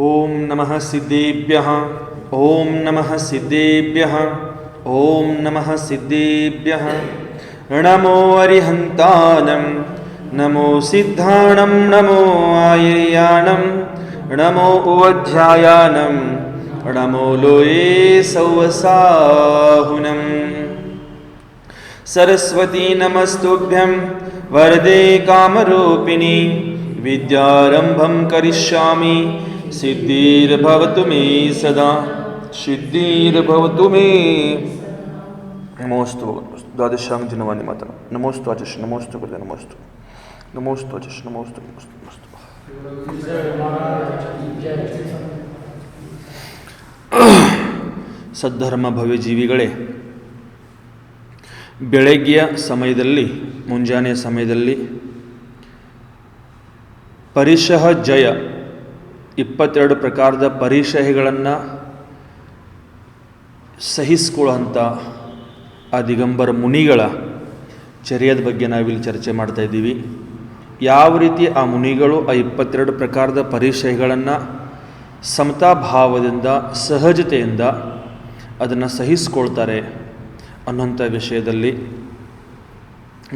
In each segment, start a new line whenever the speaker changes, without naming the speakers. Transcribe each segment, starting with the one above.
ಓಂ ನಮಃ ಸಿದ್ಧೇಭ್ಯಃ ಓಂ ನಮಃ ಸಿದ್ಧೇಭ್ಯಃ ಓಂ ನಮಃ ಸಿದ್ಧೇಭ್ಯಃ ನಮೋ ಅರಿಹಂತಾನಂ ನಮೋ ಸಿದ್ಧಾಣಂ ನಮೋ ಆಯರ್ಯಾಣಂ ನಮೋ ಉವಧ್ಯಾಯಾನಂ ನಮೋ ಲೋಯೇ ಸೌವಸಾಹುನಂ ಸರಸ್ವತೀ ನಮಸ್ತುಭ್ಯಂ ವರದೆ ಕಾಮರೂಪಿಣಿ ವಿದ್ಯಾರಂಭಂ ಕರಿಷ್ಯಾಮಿ ಸಿದ್ಧಿರ್ಭವತು ಮೇ ಸದಾ ಸಿದ್ಧಿರ್ಭವತು ಮೇ. ನಮೋಸ್ತು ದ್ವಾದಶಾಂಗ ದಿನವಾನಿ ಮಾತನ ನಮೋಸ್ತು ಅಜಶ್ ನಮೋಸ್ತು ಗುರುದೆ ನಮೋಸ್ತು ನಮೋಸ್ತು ಅಜಶ್ ನಮೋಸ್ತು ನಮೋಸ್ತು ನಮೋಸ್ತು. ಸದ್ಧರ್ಮ ಭವ್ಯ ಜೀವಿಗಳೇ, ಬೆಳಗ್ಗೆಯ ಸಮಯದಲ್ಲಿ, ಮುಂಜಾನೆಯ ಸಮಯದಲ್ಲಿ ಪರಿಶಃ ಜಯ 22 ಪ್ರಕಾರದ ಪರಿಶಹಗಳನ್ನು ಸಹಿಸಿಕೊಳ್ಳುವಂಥ ಆ ದಿಗಂಬರ ಮುನಿಗಳ ಚರ್ಯದ ಬಗ್ಗೆ ನಾವಿಲ್ಲಿ ಚರ್ಚೆ ಮಾಡ್ತಾ ಇದ್ದೀವಿ. ಯಾವ ರೀತಿ ಆ ಮುನಿಗಳು ಆ 22 ಪ್ರಕಾರದ ಪರಿಶಹಗಳನ್ನು ಸಮತಾಭಾವದಿಂದ ಸಹಜತೆಯಿಂದ ಅದನ್ನು ಸಹಿಸಿಕೊಳ್ತಾರೆ ಅನ್ನೋಂಥ ವಿಷಯದಲ್ಲಿ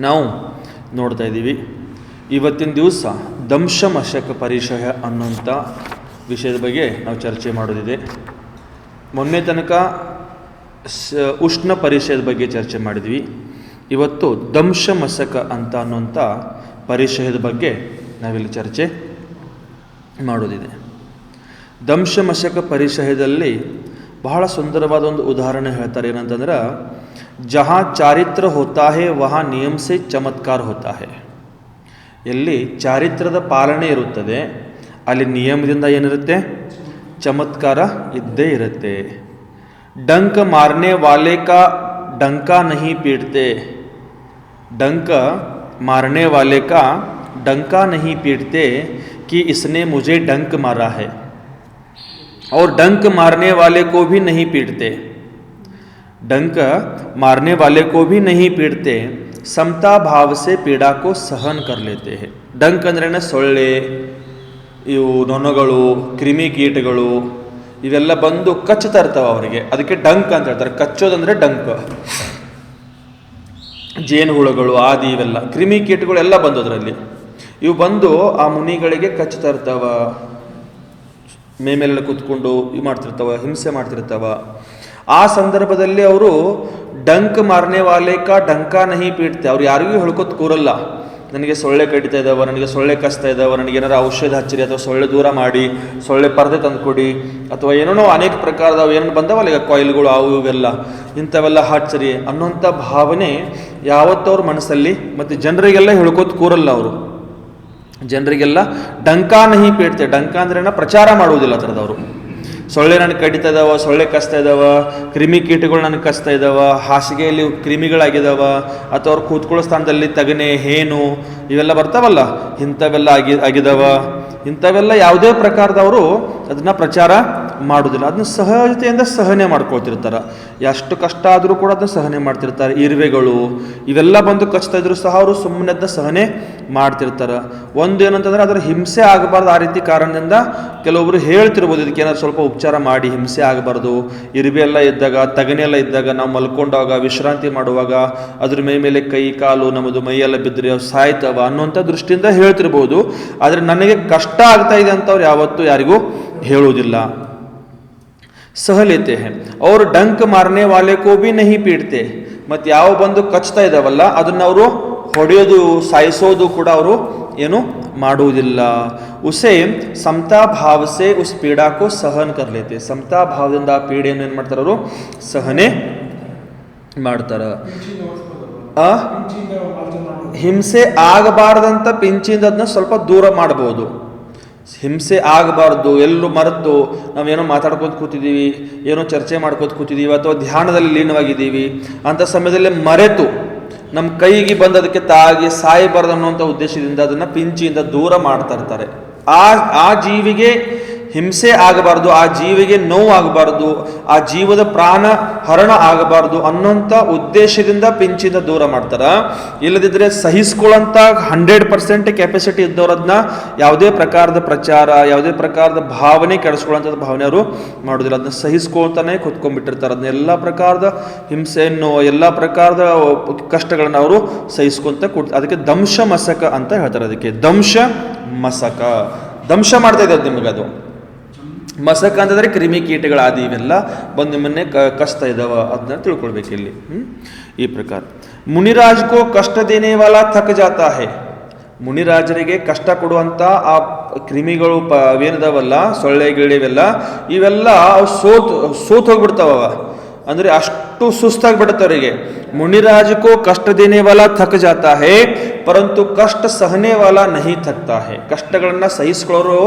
ನಾವು ನೋಡ್ತಾ ಇದ್ದೀವಿ. ಇವತ್ತಿನ ದಿವಸ ದಂಶಮಶಕ ಪರಿಶಯ ಅನ್ನೋಂಥ ವಿಷಯದ ಬಗ್ಗೆ ನಾವು ಚರ್ಚೆ ಮಾಡೋದಿದೆ. ಮೊನ್ನೆ ತನಕ ಉಷ್ಣ ಪರಿಶಯದ ಬಗ್ಗೆ ಚರ್ಚೆ ಮಾಡಿದ್ವಿ. ಇವತ್ತು ದಂಶಮಶಕ ಅಂತ ಅನ್ನೋಂಥ ಪರಿಶಯದ ಬಗ್ಗೆ ನಾವಿಲ್ಲಿ ಚರ್ಚೆ ಮಾಡೋದಿದೆ. ದಂಶಮಶಕ ಪರಿಶಯದಲ್ಲಿ ಬಹಳ ಸುಂದರವಾದ ಒಂದು ಉದಾಹರಣೆ ಹೇಳ್ತಾರೆ. ಏನಂತಂದ್ರೆ, ಜಹಾ ಚಾರಿತ್ರ ಹೋತಾ ಹೇ ವಹಾ ನಿಯಮ ಸೆ ಚಮತ್ಕಾರ ಹೋತಾ ಹೇ. ಎಲ್ಲಿ ಚಾರಿತ್ರದ ಪಾಲನೆ ಇರುತ್ತದೆ ಅಲ್ಲಿ ನಿಯಮದಿಂದ ಏನಿರುತ್ತೆ, ಚಮತ್ಕಾರ ಇದ್ದೇ ಇರುತ್ತೆ. ಡಂಕ ಮಾರನೆ ವಾಲೆ ಕಾ ಡಂಕಾ ನಹಿ ಪೀಟತೆ, ಡಂಕ ಮಾರನೆ वाले का डंका नहीं पीटते कि इसने मुझे डंक मारा है, और डंक मारने वाले को भी नहीं पीटते. डंक मारने वाले को भी नहीं पीटते, समता भाव से पीड़ा को सहन कर लेते हैं. डंक अंद्रेನ ಸೊಳ್ಳೆ, ಇವು ನೊಣಗಳು, ಕ್ರಿಮಿಕೀಟಗಳು ಇವೆಲ್ಲ ಬಂದು ಕಚ್ಚುತ್ತಾ ಇರ್ತಾವೆ ಅವರಿಗೆ, ಅದಕ್ಕೆ ಡಂಕ್ ಅಂತ ಹೇಳ್ತಾರೆ. ಕಚ್ಚೋದಂದ್ರೆ ಡಂಕ್. ಜೇನುಹುಳುಗಳು ಆದಿ ಇವೆಲ್ಲ ಕ್ರಿಮಿಕೀಟಗಳೆಲ್ಲ ಬಂದು ಅದರಲ್ಲಿ ಇವು ಬಂದು ಆ ಮುನಿಗಳಿಗೆ ಕಚ್ಚುತ್ತಾ ಇರ್ತಾವ, ಮೇಲೆಲ್ಲ ಕೂತ್ಕೊಂಡು ಇದು ಮಾಡ್ತಿರ್ತಾವ, ಹಿಂಸೆ ಮಾಡ್ತಿರ್ತಾವ. ಆ ಸಂದರ್ಭದಲ್ಲಿ ಅವರು ಡಂಕ್ ಮಾರನೆ ವಾಲೆ ಕಾ ಡಂಕಾ ನಹಿ ಪೀಡ್ತೆ, ಅವ್ರು ಯಾರಿಗೂ ಹೇಳ್ಕೊತ ಕೂರಲ್ಲ. ನನಗೆ ಸೊಳ್ಳೆ ಕಡಿತಾ ಇದ್ದಾವ, ನನಗೆ ಸೊಳ್ಳೆ ಕಚ್ತಾ ಇದ್ದಾವ, ನನಗೆ ಏನಾರು ಔಷಧ ಹಚ್ಚಿರಿ, ಅಥವಾ ಸೊಳ್ಳೆ ದೂರ ಮಾಡಿ, ಸೊಳ್ಳೆ ಪರದೆ ತಂದು ಕೊಡಿ, ಅಥವಾ ಏನೇನೋ ಅನೇಕ ಪ್ರಕಾರದ ಏನೇನು ಬಂದವಲ್ಲ ಈಗ ಕಾಯಿಲ್ಗಳು ಅವು ಇವೆಲ್ಲ, ಇಂಥವೆಲ್ಲ ಹಚ್ಚಿರಿ ಅನ್ನೋಂಥ ಭಾವನೆ ಯಾವತ್ತವ್ರ ಮನಸ್ಸಲ್ಲಿ, ಮತ್ತು ಜನರಿಗೆಲ್ಲ ಹೇಳ್ಕೊತ ಕೂರಲ್ಲ ಅವರು. ಜನರಿಗೆಲ್ಲ ಡಂಕಾ ನಹಿ ಪೀಡ್ತೆ, ಡಂಕಾ ಅಂದ್ರೆ ಪ್ರಚಾರ ಮಾಡುವುದಿಲ್ಲ ಆ ಥರದವರು. ಸೊಳ್ಳೆ ನನಗೆ ಕಡಿತಾ ಇದ್ದಾವ, ಸೊಳ್ಳೆ ಕಚ್ತಾ ಇದ್ದಾವ, ಕ್ರಿಮಿಕೀಟಗಳು ನನಗೆ ಕಚ್ತಾ ಇದ್ದಾವ, ಹಾಸಿಗೆಯಲ್ಲಿ ಕ್ರಿಮಿಗಳಾಗಿದ್ದಾವ, ಅಥವಾ ಅವ್ರು ಕೂತ್ಕೊಳ್ಳೋ ಸ್ಥಾನದಲ್ಲಿ ತಗನೆ, ಹೇನು ಇವೆಲ್ಲ ಬರ್ತಾವಲ್ಲ, ಇಂಥವೆಲ್ಲ ಆಗಿದಾವ. ಇಂಥವೆಲ್ಲ ಯಾವುದೇ ಪ್ರಕಾರದವರು ಅದನ್ನು ಪ್ರಚಾರ ಮಾಡೋದಿಲ್ಲ. ಅದನ್ನ ಸಹಜತೆಯಿಂದ ಸಹನೆ ಮಾಡ್ಕೊಳ್ತಿರ್ತಾರೆ. ಎಷ್ಟು ಕಷ್ಟ ಆದರೂ ಕೂಡ ಅದನ್ನ ಸಹನೆ ಮಾಡ್ತಿರ್ತಾರೆ. ಇರುವೆಗಳು ಇವೆಲ್ಲ ಬಂದು ಕಚ್ತಾ ಇದ್ರು ಸಹ ಅವರು ಸುಮ್ಮನೆ ಅದನ್ನ ಸಹನೆ ಮಾಡ್ತಿರ್ತಾರೆ. ಒಂದು ಏನಂತಂದ್ರೆ ಅದರ ಹಿಂಸೆ ಆಗಬಾರ್ದು, ಆ ರೀತಿ ಕಾರಣದಿಂದ ಕೆಲವೊಬ್ರು ಹೇಳ್ತಿರ್ಬೋದು, ಇದಕ್ಕೆ ಏನಾದ್ರು ಸ್ವಲ್ಪ ಉಪಚಾರ ಮಾಡಿ, ಹಿಂಸೆ ಆಗಬಾರ್ದು. ಇರುವೆ ಎಲ್ಲ ಇದ್ದಾಗ, ತಗನೆ ಎಲ್ಲ ಇದ್ದಾಗ, ನಾವು ಮಲ್ಕೊಂಡಾಗ, ವಿಶ್ರಾಂತಿ ಮಾಡುವಾಗ ಅದ್ರ ಮೇಲೆ ಕೈ ಕಾಲು ನಮ್ಮದು ಮೈಯೆಲ್ಲ ಬಿದ್ದರೆ ಅವು ಸಾಯ್ತವ ಅನ್ನುವಂಥ ದೃಷ್ಟಿಯಿಂದ ಹೇಳ್ತಿರ್ಬೋದು. ಆದರೆ ನನಗೆ ಕಷ್ಟ ಆಗ್ತಾ ಇದೆ ಅಂತ ಅವ್ರು ಯಾವತ್ತೂ ಯಾರಿಗೂ ಹೇಳುವುದಿಲ್ಲ. ಸಹ ಲೇತೆ ಹೇ ಅವ್ರು ಡಂಕ್ ಮಾರನೆ ವಾಲೆ ಕೋ ಬಿ ನಹಿ ಪೀಡ್ತೆ. ಮತ್ತು ಯಾವ ಬಂದು ಕಚ್ತಾ ಇದ್ದಾವಲ್ಲ ಅದನ್ನ ಅವರು ಹೊಡೆಯೋದು, ಸಾಯಿಸೋದು ಕೂಡ ಅವರು ಏನು ಮಾಡುವುದಿಲ್ಲ. ಉಸೆ ಸಮತಾ ಭಾವ ಸೆ ಉಸ್ ಪೀಡಾ ಕೋ ಸಹನ್ ಕರ್ ಲೇತೆ. ಸಮತಾ ಭಾವದಿಂದ ಆ ಪೀಡೆಯನ್ನು ಏನು ಮಾಡ್ತಾರೆ ಅವರು, ಸಹನೆ ಮಾಡ್ತಾರ. ಹಿಂಸೆ ಆಗಬಾರ್ದಂತ ಪಿಂಚಿಂದ ಅದನ್ನ ಸ್ವಲ್ಪ ದೂರ ಮಾಡಬಹುದು. ಹಿಂಸೆ ಆಗಬಾರ್ದು, ಎಲ್ಲೂ ಮರೆತು ನಾವೇನೋ ಮಾತಾಡ್ಕೊತ ಕೂತಿದ್ದೀವಿ, ಏನೋ ಚರ್ಚೆ ಮಾಡ್ಕೊತ ಕೂತಿದ್ದೀವಿ, ಅಥವಾ ಧ್ಯಾನದಲ್ಲಿ ಲೀನವಾಗಿದ್ದೀವಿ ಅಂಥ ಸಮಯದಲ್ಲಿ ಮರೆತು ನಮ್ಮ ಕೈಗೆ ಬಂದದಕ್ಕೆ ತಾಗಿ ಸಾಯಬಾರ್ದು ಅನ್ನೋಂಥ ಉದ್ದೇಶದಿಂದ ಅದನ್ನು ಪಿಂಚಿಯಿಂದ ದೂರ ಮಾಡ್ತಾ ಇರ್ತಾರೆ. ಆ ಜೀವಿಗೆ ಹಿಂಸೆ ಆಗಬಾರ್ದು, ಆ ಜೀವಿಗೆ ನೋವು ಆಗಬಾರ್ದು, ಆ ಜೀವದ ಪ್ರಾಣ ಹರಣ ಆಗಬಾರ್ದು ಅನ್ನೋಂಥ ಉದ್ದೇಶದಿಂದ ಪಿಂಚಿಂದ ದೂರ ಮಾಡ್ತಾರ. ಇಲ್ಲದಿದ್ದರೆ ಸಹಿಸ್ಕೊಳ್ಳೋಂಥ 100% ಕೆಪಾಸಿಟಿ ಇದ್ದವರದನ್ನ ಯಾವುದೇ ಪ್ರಕಾರದ ಪ್ರಚಾರ, ಯಾವುದೇ ಪ್ರಕಾರದ ಭಾವನೆ ಕೆಡಿಸ್ಕೊಳ್ಳೋಂಥದ್ದು ಭಾವನೆ ಅವರು ಮಾಡೋದಿಲ್ಲ. ಅದನ್ನ ಸಹಿಸ್ಕೊಳ್ತಾನೆ ಕೂತ್ಕೊಂಡ್ಬಿಟ್ಟಿರ್ತಾರೆ. ಅದನ್ನ ಎಲ್ಲ ಪ್ರಕಾರದ ಹಿಂಸೆಯನ್ನು, ಎಲ್ಲ ಪ್ರಕಾರದ ಕಷ್ಟಗಳನ್ನು ಅವರು ಸಹಿಸ್ಕೊಂತ ಅದಕ್ಕೆ ದಂಶ ಮಸಕ ಅಂತ ಹೇಳ್ತಾರೆ. ಅದಕ್ಕೆ ದಂಶ ಮಸಕ, ದಂಶ ಮಾಡ್ತಾ ಇದ್ದಾರೆ ನಿಮಗೆ. ಅದು ಮಸಕ ಅಂತಂದ್ರೆ ಕ್ರಿಮಿ ಕೀಟಗಳಾದಿ ಇವೆಲ್ಲ ಬಂದು ನಿಮ್ಮನ್ನೇ ಕಷ್ಟ ಇದಾವ, ಅದನ್ನ ತಿಳ್ಕೊಳ್ಬೇಕು ಇಲ್ಲಿ. ಈ ಪ್ರಕಾರ ಮುನಿರಾಜ್ ಕೋ ಕಷ್ಟ ದೇನೆ ವಾಲಾ ಥಕ್ ಜಾತಾ ಹೈ. ಮುನಿರಾಜರಿಗೆ ಕಷ್ಟ ಕೊಡುವಂತ ಆ ಕ್ರಿಮಿಗಳು ಅವೇನಿದಾವಲ್ಲ, ಸೊಳ್ಳೆ ಗಿಳಿವೆಲ್ಲ, ಇವೆಲ್ಲ ಸೋತ್ ಹೋಗ್ಬಿಡ್ತಾವ. ಅಂದ್ರೆ ಅಷ್ಟು ಸುಸ್ತಾಗಿ ಬಿಡುತ್ತೆ ಅವರಿಗೆ. ಮುನಿರಾಜ್ ಕೋ ಕಷ್ಟ ದೇನೆ ವಾಲಾ ಥಕ್ ಜಾತಾ ಹೈ ಪರಂತು ಕಷ್ಟ ಸಹನೆ ವಾಲಾ ನಹಿ ಥಕ್ತಾ ಹೈ. ಕಷ್ಟಗಳನ್ನ ಸಹಿಸ್ಕೊಳ್ಳೋರು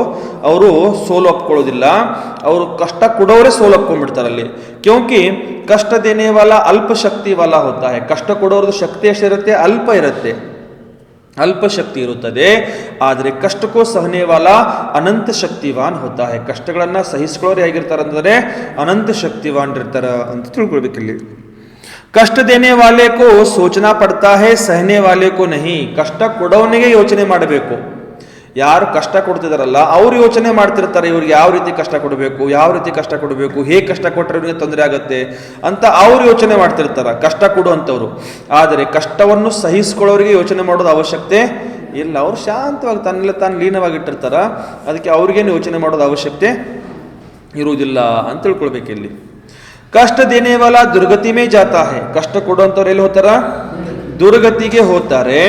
ಅವರು ಸೋಲು ಒಪ್ಕೊಳ್ಳೋದಿಲ್ಲ, ಅವರು ಕಷ್ಟ ಕೊಡೋರೇ ಸೋಲು ಒಪ್ಕೊಂಡ್ಬಿಡ್ತಾರಲ್ಲಿ. ಕ್ಯೋಂಕಿ ಕಷ್ಟ ದೇನೆ ವಾಲಾ ಅಲ್ಪ ಶಕ್ತಿ ವಾಲಾ ಹೋತಾ ಹೈ. ಕಷ್ಟ ಕೊಡೋರದ್ದು ಶಕ್ತಿ ಎಷ್ಟಿರುತ್ತೆ? ಅಲ್ಪ ಇರುತ್ತೆ, ಅಲ್ಪ ಶಕ್ತಿ ಇರುತ್ತದೆ. ಆದರೆ ಕಷ್ಟಕ್ಕೂ ಸಹನೆ ವಾಲಾ ಅನಂತ ಶಕ್ತಿವಾನ್ ಹೋತಾ ಹೈ. ಕಷ್ಟಗಳನ್ನ ಸಹಿಸ್ಕೊಳ್ಳೋರು ಹೇಗಿರ್ತಾರೆ ಅಂದರೆ ಅನಂತ ಶಕ್ತಿವಾನ್ ಇರ್ತಾರ ಅಂತ ತಿಳ್ಕೊಳ್ಬೇಕಿಲ್ಲಿ. ಕಷ್ಟ ದೇನೆ ವಾಲೆ ಕೋ ಸೋಚನಾ ಪಡ್ತಾ ಹೈ, ಸಹನೆ ವಾಲೆ ಕೋ ನಹಿ. ಕಷ್ಟ ಕೊಡೋನಿಗೆ ಯೋಚನೆ ಮಾಡಬೇಕು. ಯಾರು ಕಷ್ಟ ಕೊಡ್ತಿದಾರಲ್ಲ ಅವ್ರು ಯೋಚನೆ ಮಾಡ್ತಿರ್ತಾರೆ, ಇವ್ರಿಗೆ ಯಾವ ರೀತಿ ಕಷ್ಟ ಕೊಡಬೇಕು, ಯಾವ ರೀತಿ ಕಷ್ಟ ಕೊಡಬೇಕು, ಹೇಗೆ ಕಷ್ಟ ಕೊಟ್ಟರೆ ಇವ್ರಿಗೆ ತೊಂದರೆ ಆಗುತ್ತೆ ಅಂತ ಅವ್ರು ಯೋಚನೆ ಮಾಡ್ತಿರ್ತಾರ, ಕಷ್ಟ ಕೊಡುವಂಥವ್ರು. ಆದರೆ ಕಷ್ಟವನ್ನು ಸಹಿಸ್ಕೊಳ್ಳೋರಿಗೆ ಯೋಚನೆ ಮಾಡೋದು ಅವಶ್ಯಕತೆ ಇಲ್ಲ. ಅವ್ರು ಶಾಂತವಾಗಿ ತನ್ನೆಲ್ಲ ತಾನು ಲೀನವಾಗಿಟ್ಟಿರ್ತಾರ. ಅದಕ್ಕೆ ಅವ್ರಿಗೇನು ಯೋಚನೆ ಮಾಡೋದು ಅವಶ್ಯಕತೆ ಇರುವುದಿಲ್ಲ ಅಂತ ತಿಳ್ಕೊಳ್ಬೇಕು ಇಲ್ಲಿ. ಕಷ್ಟ ದೇನೆ ವಾಲಾ ದುರ್ಗತಿ ಮೇ ಜಾತಾ ಹೈ. ಕಷ್ಟ ಕೊಡುವಂಥವ್ರು ಎಲ್ಲಿ ಹೋಗ್ತಾರ? ದುರ್ಗತಿಗೆ ಹೋಗ್ತಾರೆ.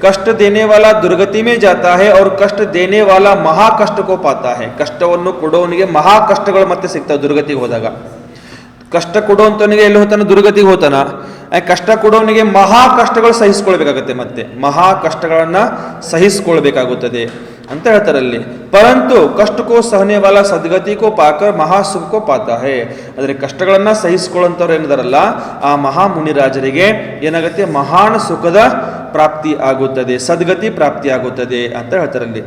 ಕಷ್ಟ ದೇನೆ ವಾಲಾ ದುರ್ಗತಿ ಮೇ ಜಾತಾ ಹೈ और ಕಷ್ಟ ದೇನೆ ವಾಲಾ ಮಹಾ ಕಷ್ಟ ಕೋ ಪಾತಾ ಹೈ. ಕಷ್ಟವನ್ನು ಕೊಡೋನಿಗೆ ಮಹಾ ಕಷ್ಟಗಳು ಮತ್ತೆ ಸಿಗ್ತಾವೆ ದುರ್ಗತಿಗೆ ಹೋದಾಗ. ಕಷ್ಟ ಕೊಡುವಂತವನಿಗೆ ಎಲ್ಲಿ ಹೋಗ್ತಾನ? ದುರ್ಗತಿಗೆ ಹೋಗ್ತಾನ. ಕಷ್ಟ ಕೊಡೋನಿಗೆ ಮಹಾ ಕಷ್ಟಗಳು ಸಹಿಸ್ಕೊಳ್ಬೇಕಾಗತ್ತೆ, ಮತ್ತೆ ಮಹಾ ಕಷ್ಟಗಳನ್ನ ಸಹಿಸ್ಕೊಳ್ಬೇಕಾಗುತ್ತದೆ ಅಂತ ಹೇಳ್ತಾರಲ್ಲಿ. ಪರಂತು ಕಷ್ಟಕ್ಕೋ ಸಹನೆ ವಾಲಾ ಸದ್ಗತಿ ಕೋ ಪಾಕರ್ ಮಹಾ ಸುಖ ಕೋ ಪಾತಾ ಹೈ. ಆದರೆ ಕಷ್ಟಗಳನ್ನ ಸಹಿಸ್ಕೊಳ್ಳೋಂಥವ್ರು ಏನಿದಾರಲ್ಲ ಆ ಮಹಾ ಮುನಿರಾಜರಿಗೆ ಏನಾಗುತ್ತೆ? ಮಹಾನ್ ಸುಖದ ಪ್ರಾಪ್ತಿ ಆಗುತ್ತದೆ, ಸದ್ಗತಿ ಪ್ರಾಪ್ತಿ ಆಗುತ್ತದೆ ಅಂತ ಹೇಳ್ತಾರಲ್ಲಿ.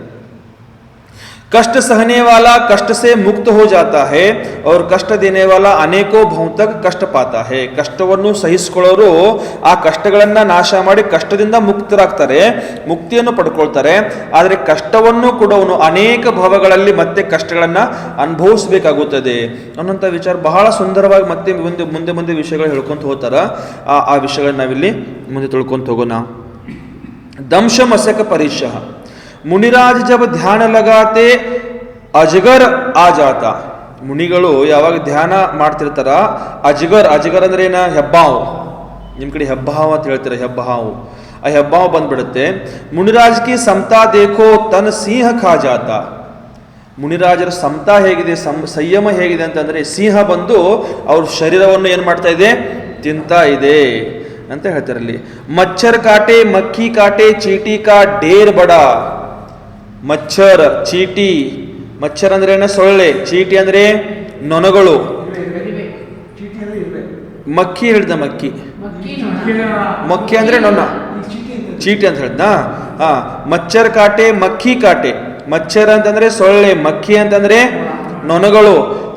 कष्ट सहने वाला कष्ट से मुक्त हो जाता है और कष्ट देने वाला अनेकों भाव तक कष्ट पाता है. ಕಷ್ಟವನ್ನು ಸಹಿಸಿಕೊಳ್ಳೋರು ಆ ಕಷ್ಟಗಳನ್ನ ನಾಶ ಮಾಡಿ ಕಷ್ಟದಿಂದ ಮುಕ್ತರಾಗ್ತಾರೆ, ಮುಕ್ತಿಯನ್ನು ಪಡ್ಕೊಳ್ತಾರೆ. ಆದರೆ ಕಷ್ಟವನ್ನು ಕೊಡೋನು ಅನೇಕ ಭಾವಗಳಲ್ಲಿ ಮತ್ತೆ ಕಷ್ಟಗಳನ್ನ ಅನುಭವಿಸಬೇಕಾಗುತ್ತದೆ ಅನ್ನೋಂಥ ವಿಚಾರ ಬಹಳ ಸುಂದರವಾಗಿ ಮತ್ತೆ ಮುಂದೆ ಮುಂದೆ ವಿಷಯಗಳು ಹೇಳ್ಕೊಂತ ಹೋಗ್ತಾರ. ಆ ವಿಷಯಗಳನ್ನ ನಾವಿಲ್ಲಿ ಮುಂದೆ ತಿಳ್ಕೊಂತ ಹೋಗೋಣ. ದಂಶ ಮಸಕ ಪರಿಶಃ. ಮುನಿರಾಜ್ ಜಬ್ ಧ್ಯಾನ ಲಗಾತೆ ಅಜಗರ್ ಆ ಜಾತ. ಮುನಿಗಳು ಯಾವಾಗ ಧ್ಯಾನ ಮಾಡ್ತಿರ್ತಾರ, ಅಜಗರ್, ಅಜಗರ್ ಅಂದ್ರೆ ಏನ? ಹೆಬ್ಬಾವು. ನಿಮ್ ಕಡೆ ಹೆಬ್ಬಾವು ಅಂತ ಹೇಳ್ತೀರ, ಹೆಬ್ಬಾವು. ಆ ಹೆಬ್ಬಾವು ಬಂದ್ಬಿಡುತ್ತೆ. ಮುನಿರಾಜ್ ಕಿ ಸಮತಾ ದೇಖೋ ತನ್ ಸಿಂಹ ಖಾ ಜಾತ. ಮುನಿರಾಜರ ಸಮತಾ ಹೇಗಿದೆ, ಸಂಯಮ ಹೇಗಿದೆ ಅಂತಂದ್ರೆ ಸಿಂಹ ಬಂದು ಅವ್ರ ಶರೀರವನ್ನು ಏನ್ ಮಾಡ್ತಾ ಇದೆ? ತಿಂತಾ ಇದೆ ಅಂತ ಹೇಳ್ತಾರಲ್ಲಿ. ಮಚ್ಚರ್ ಕಾಟೆ ಮಕ್ಕಿ ಕಾಟೆ ಚೀಟಿ ಕಾ ಡೇರ್ ಬಡ. ಮಚ್ಚರ್, ಚೀಟಿ. ಮಚ್ಚರ್ ಅಂದ್ರೆ ಏನ? ಸೊಳ್ಳೆ. ಚೀಟಿ ಅಂದ್ರೆ ನೊಣಗಳು. ಮಕ್ಕಿ ಹೇಳ್ದ, ಮಕ್ಕಿ ಮಕ್ಕಿ ಅಂದ್ರೆ ನೊಣ, ಚೀಟಿ ಅಂತ ಹೇಳ್ದ. ಮಚ್ಚರ್ ಕಾಟೆ ಮಕ್ಕಿ ಕಾಟೆ. ಮಚ್ಚರ್ ಅಂತಂದ್ರೆ ಸೊಳ್ಳೆ, ಮಕ್ಕಿ ಅಂತಂದ್ರೆ ನೊಣಗಳು.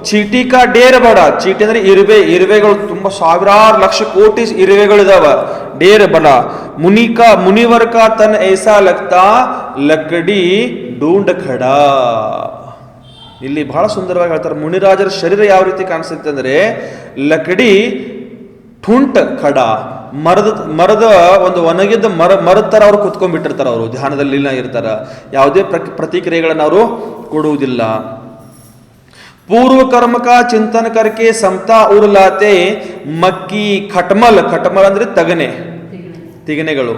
ಚೀಟಿ ಕಾ ಡೇರ್ ಬಡ. ಚೀಟಿ ಅಂದ್ರೆ ಇರುವೆ. ಇರುವೆಗಳು ತುಂಬಾ ಸಾವಿರಾರು ಲಕ್ಷ ಕೋಟಿ ಇರುವೆಗಳಿದಾವ. ಡೇರ್ ಬಡ. ಮುನಿವರ್ ಕಾ ತನ್ ಐಸಾ ಲಗ್ತಾ ಲಕಡಿ ಡೂಂಡ್ ಖಡಾ. ಇಲ್ಲಿ ಬಹಳ ಸುಂದರವಾಗಿ ಹೇಳ್ತಾರೆ. ಮುನಿರಾಜರ ಶರೀರ ಯಾವ ರೀತಿ ಕಾಣಿಸುತ್ತೆ ಅಂದ್ರೆ ಲಕಡಿ ಠುಂಟ್ ಖಡ. ಮರದ ಒಂದು ಒಣಗಿದ್ದ ಮರದ ತರ ಅವ್ರು ಕುತ್ಕೊಂಡ್ಬಿಟ್ಟಿರ್ತಾರ. ಅವರು ಧ್ಯಾನದಲ್ಲಿ ಇರ್ತಾರ. ಯಾವುದೇ ಪ್ರತಿಕ್ರಿಯೆಗಳನ್ನು ಅವರು ಕೊಡುವುದಿಲ್ಲ. पूर्व कर्म का चिंतन करके समता उर लाते मक्की खटमल. खटमल ಅಂದ್ರೆ ತಗನೆ, ತಿಗನೆಗಳು.